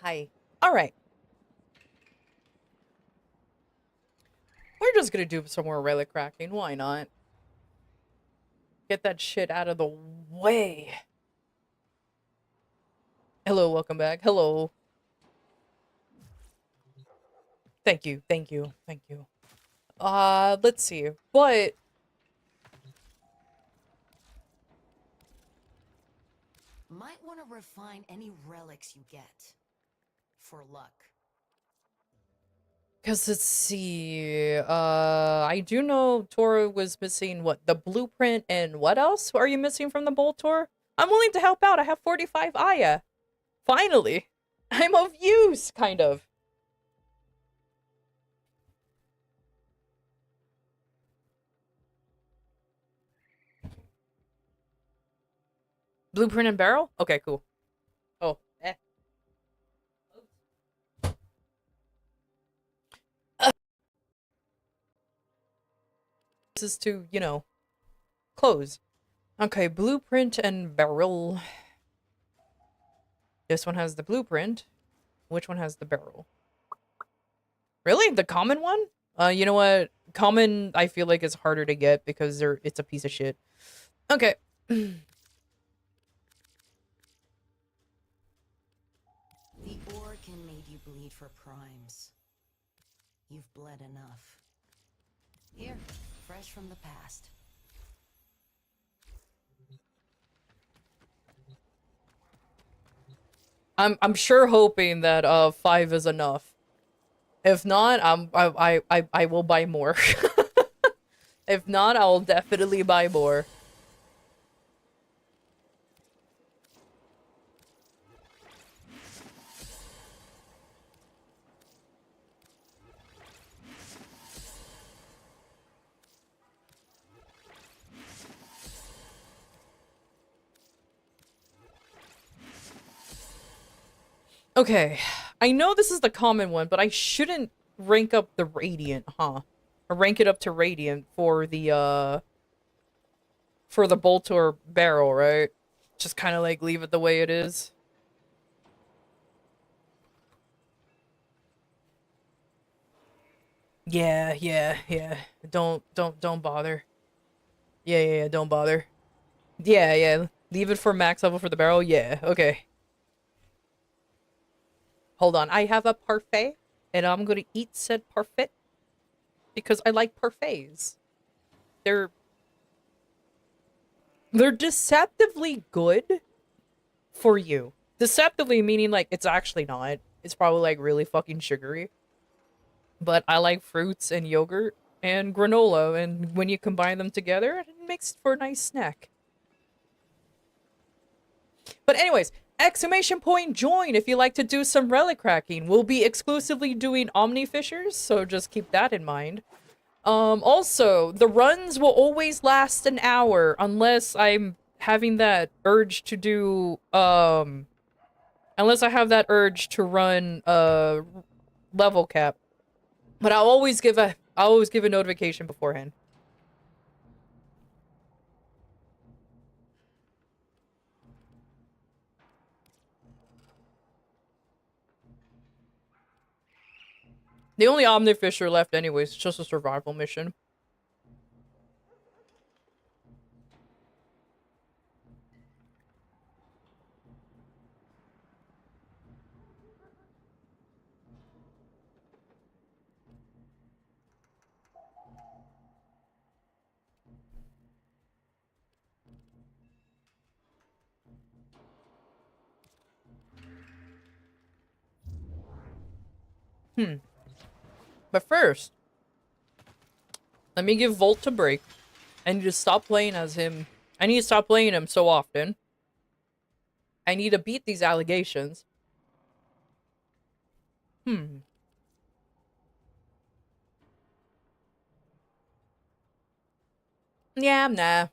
Hi. All right. We're just gonna do some more relic cracking. Why not? Get that shit out of the way. Hello, welcome back. Hello. Thank you, thank you, thank you. Let's see. But Might want to refine any relics you get. For luck. because let's see. I do know Tora was missing what? The blueprint and what else are you missing from the Bolt Tour? I'm willing to help out. I have 45 Aya. Finally. I'm of use, kind of. Blueprint and barrel? Okay, cool. Oh, eh. This is to, you know, close. Okay, blueprint and barrel. This one has the blueprint. Which one has the barrel? Really? The common one? You know what? Common, I feel like, is harder to get because it's a piece of shit. Okay. The ore can make you bleed for primes. You've bled enough. Here, fresh from the past. I'm sure hoping that 5 is enough. If not, I will buy more. If not, I will definitely buy more. Okay, I know this is the common one, but I shouldn't rank up the Radiant, huh? Or rank it up to Radiant for the bolt or barrel, right? Just kind of like leave it the way it is. Yeah, yeah, yeah. Don't bother. Yeah, don't bother. Yeah. Leave it for max level for the barrel. Yeah, okay. Hold on, I have a parfait, and I'm gonna eat said parfait because I like parfaits. They're deceptively good for you. Deceptively meaning like it's actually not. It's probably like really fucking sugary. But I like fruits and yogurt and granola, and when you combine them together, it makes for a nice snack. But anyways, exclamation point join if you like to do some relic cracking. We'll be exclusively doing Omni Fissures, so just keep that in mind. Also, the runs will always last an hour unless I'm having that urge to do, unless I have that urge to run, level cap. But I'll always give a notification beforehand. The only Omni Fissure left anyways, it's just a survival mission. But first, let me give Volt a break. I need to stop playing as him. I need to stop playing him so often. I need to beat these allegations. Yeah, nah.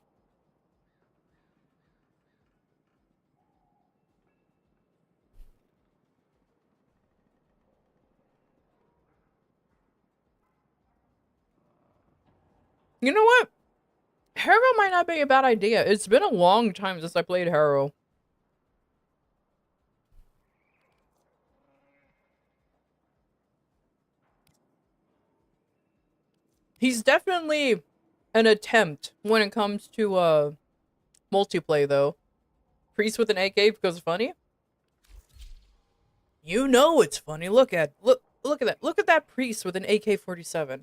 You know what? Harrow might not be a bad idea. It's been a long time since I played Harrow. He's definitely an attempt when it comes to multiplayer though. Priest with an AK because it's funny. You know it's funny. Look at that. Look at that priest with an AK-47.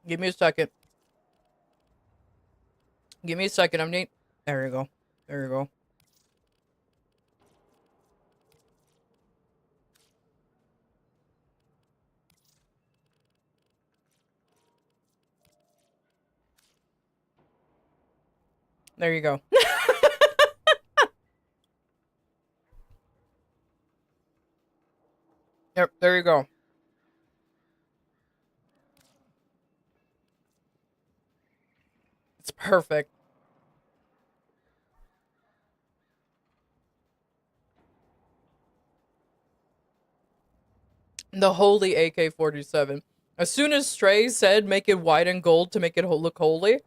Give me a second. Give me a second. I'm neat. There you go. There you go. There you go. Yep, there you go. It's perfect. The holy AK-47. As soon as Stray said make it white and gold to make it look holy,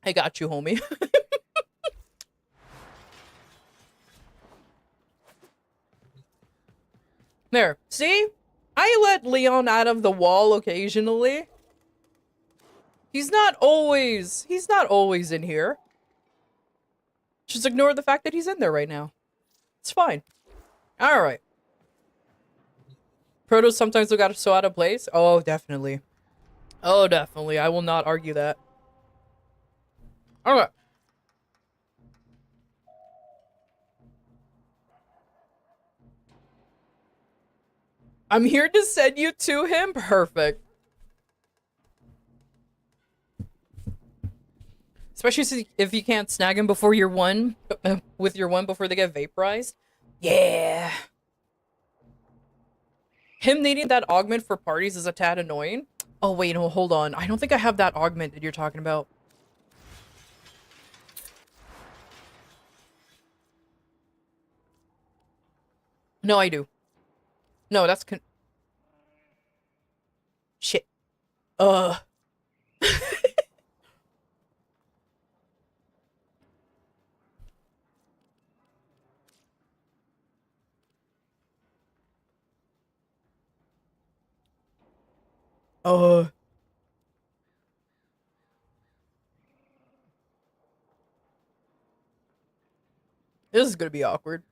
I got you, homie. There. See? I let Leon out of the wall occasionally. He's not always in here. Just ignore the fact that he's in there right now. It's fine. Alright. Protos sometimes look so out of place. Oh, definitely. Oh, definitely. I will not argue that. Alright. I'm here to send you to him? Perfect. Especially if you can't snag him before your one, with your one before they get vaporized. Yeah. Him needing that augment for parties is a tad annoying. Oh, wait, no, hold on. I don't think I have that augment that you're talking about. No, I do. No, that's shit. Uh. This is gonna be awkward.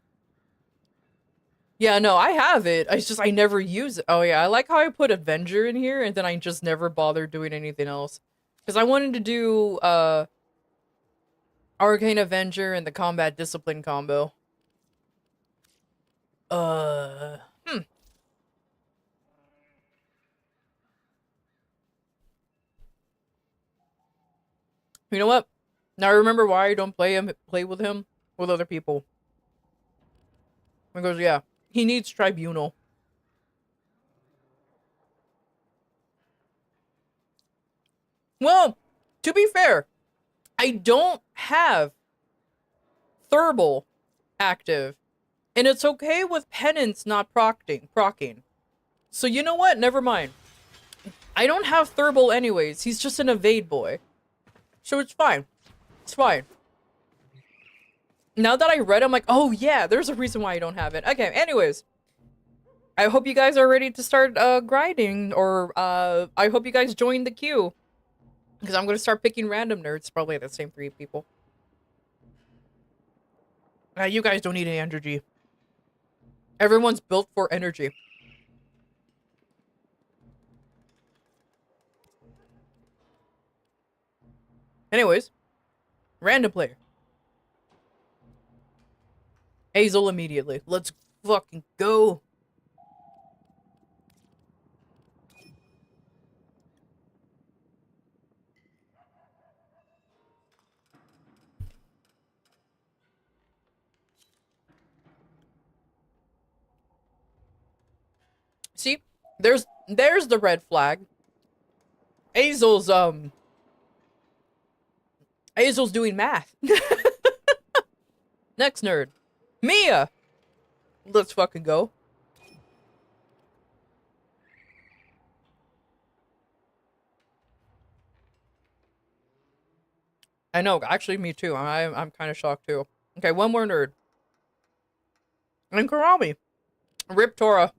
Yeah, no, I have it. I never use it. Oh yeah, I like how I put Avenger in here and then I just never bother doing anything else. Because I wanted to do, Arcane Avenger and the Combat Discipline combo. Hmm. You know what? Now I remember why I don't play with him with other people. Because yeah, he needs Tribunal. Well, to be fair, I don't have Thurble active. And it's okay with Penance not procking. So you know what? Never mind. I don't have Thurble anyways. He's just an evade boy. So it's fine. It's fine. Now that I read, I'm like, oh yeah, there's a reason why I don't have it. Okay, anyways. I hope you guys are ready to start grinding, or I hope you guys join the queue. Because I'm going to start picking random nerds, probably the same 3 people. You guys don't need any energy. Everyone's built for energy. Anyways, random player. Hazel immediately. Let's fucking go. See, there's the red flag. Azel's doing math. Next nerd. Mia! Let's fucking go. I know, actually me too. I'm kind of shocked too. Okay, one more nerd. And Karami. Rip Tora.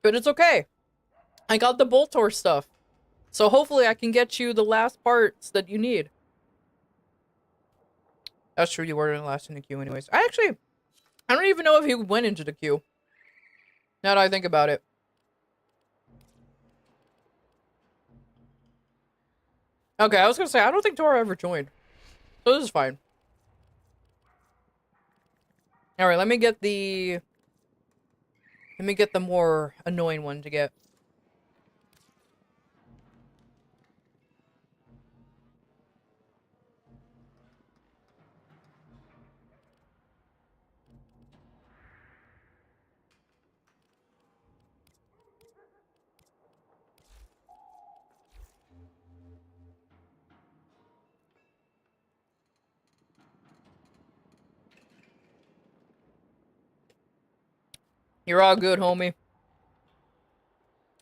But it's okay. I got the Boltor stuff. So hopefully I can get you the last parts that you need. That's true, you weren't last in the queue anyways. I don't even know if he went into the queue. Now that I think about it. Okay, I was gonna say, I don't think Tora ever joined. So this is fine. Alright, let me get the more annoying one to get. You're all good, homie.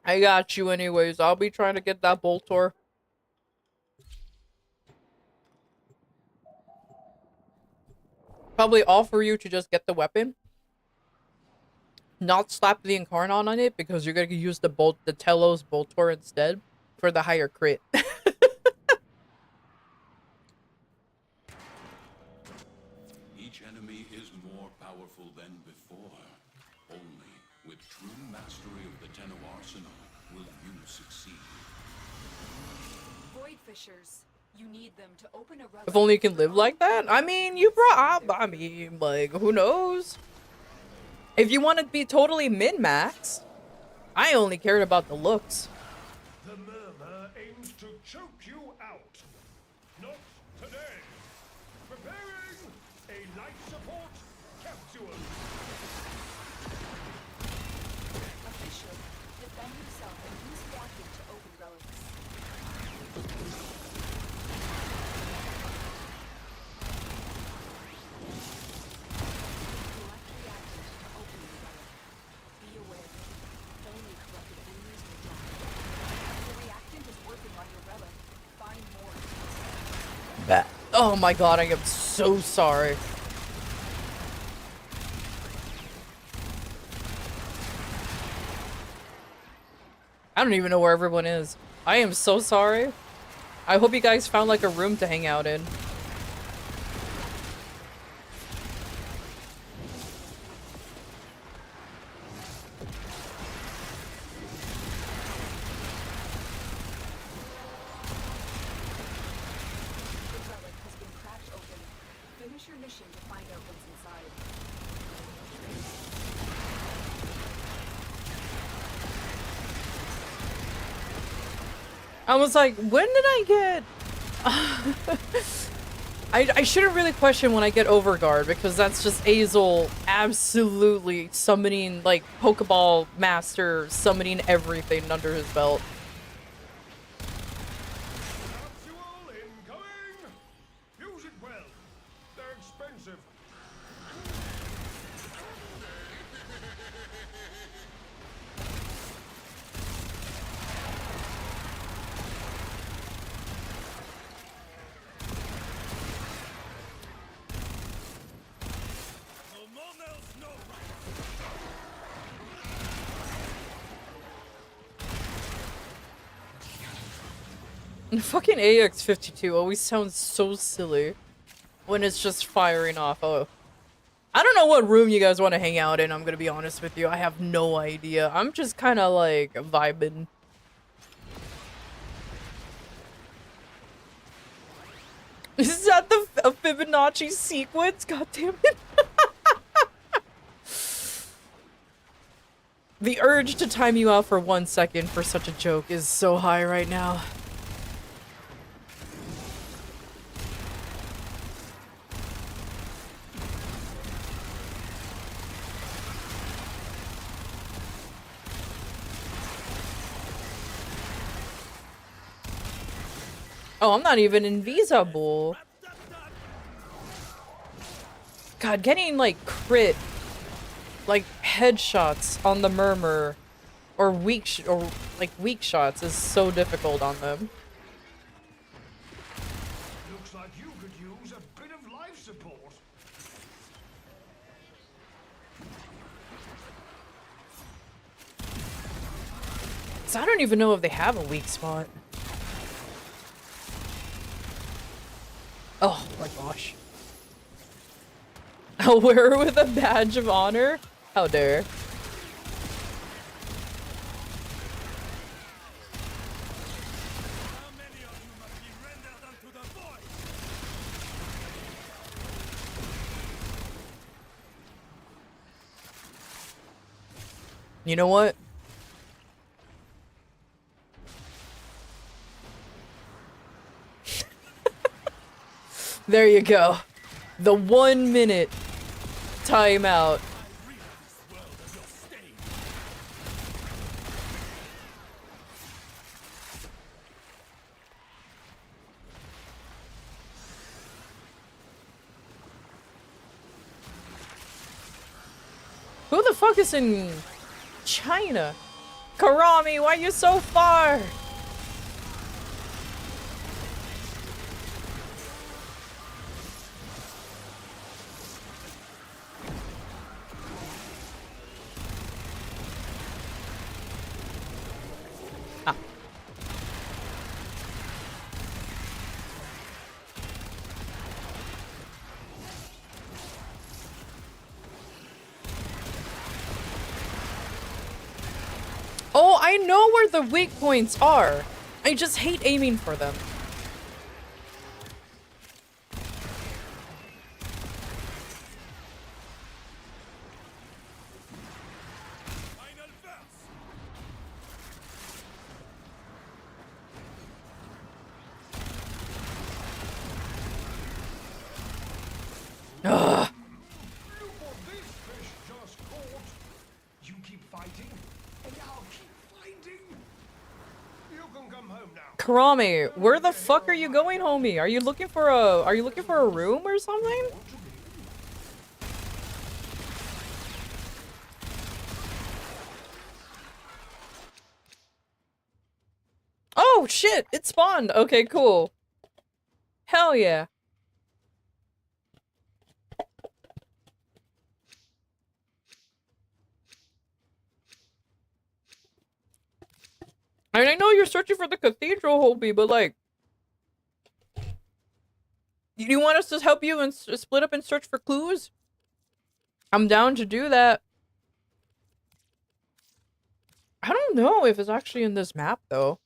I got you anyways. I'll be trying to get that Boltor. Probably offer you to just get the weapon. Not slap the Incarnon on it because you're gonna use the Telos Boltor instead for the higher crit. Each enemy is more powerful than before. Only with true mastery of the Tenno arsenal will you succeed. Void fissures. You need them to open a relic. If only you can live like that. I mean, I mean, like, who knows? If you want to be totally min-max, I only cared about the looks. The murmur aims to choke you out. Not today. Preparing a life support capsule. A fissure. Defend yourself and use reacting to open relics. Select reactant to open the relic. Be aware. Only corrupted enemies will die. The reactant is working on your relic. Find more. Oh my god, I am so sorry. I don't even know where everyone is. I am so sorry. I hope you guys found like a room to hang out in. The relic has been cracked open. Finish your mission to find out what's inside. I was like, when did I get... I shouldn't really question when I get Overguard, because that's just Azel absolutely summoning, like, Pokeball Master, summoning everything under his belt. Capsule incoming. Use it well. They're expensive. Fucking AX-52 always sounds so silly when it's just firing off. Oh, I don't know what room you guys want to hang out in, I'm gonna be honest with you. I have no idea. I'm just kind of like vibing. Is that the a Fibonacci sequence? God damn it. The urge to time you out for 1 second for such a joke is so high right now. Oh, I'm not even invisible. God, getting like crit, like headshots on the murmur, or weak shots is so difficult on them. Looks like you could use a bit of life support. So I don't even know if they have a weak spot. Oh my gosh. I'll wear her with a badge of honor? How dare. You know what? There you go. The 1 minute timeout. Who the fuck is in China? Karami, why you so far? Oh, I know where the weak points are. I just hate aiming for them. Ugh. Look what this fish just caught. You keep fighting, and I'll keep fighting. You can come home now. Karami, where the fuck are you going, homie? Are you looking for a room or something? Oh shit, it spawned. Okay, cool. Hell yeah. I mean, I know you're searching for the cathedral, Hobie, but like, you want us to help you and split up and search for clues? I'm down to do that. I don't know if it's actually in this map, though.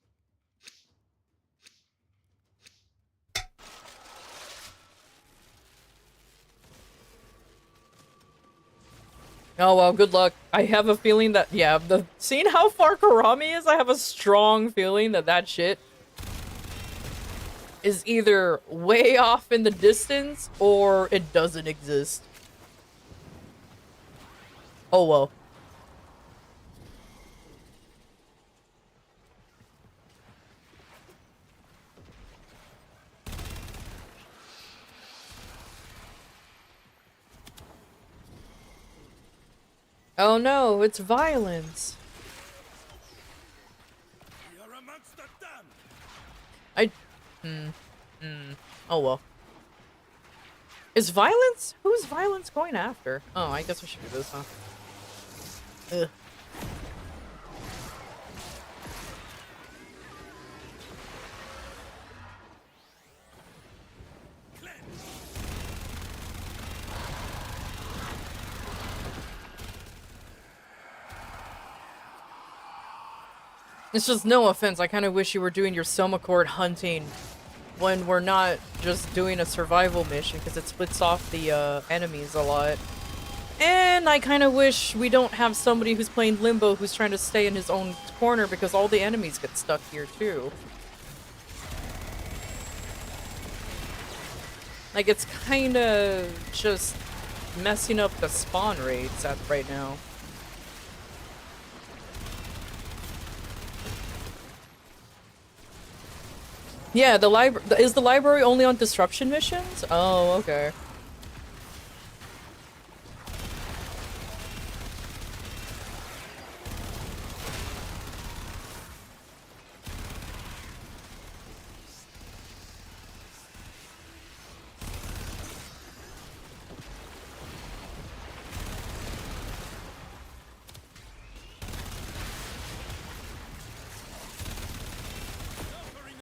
Oh well, good luck. I have a feeling that, yeah, seeing how far Karami is, I have a strong feeling that that shit is either way off in the distance or it doesn't exist. Oh well. Oh no, it's violence. Oh well. Is violence? Who's violence going after? Oh, I guess I should do this, huh? Ugh. It's just no offense, I kind of wish you were doing your Soma Court hunting when we're not just doing a survival mission, because it splits off the enemies a lot. And I kind of wish we don't have somebody who's playing Limbo who's trying to stay in his own corner, because all the enemies get stuck here too. Like, it's kind of just messing up the spawn rates right now. Yeah, is the library only on disruption missions? Oh, okay.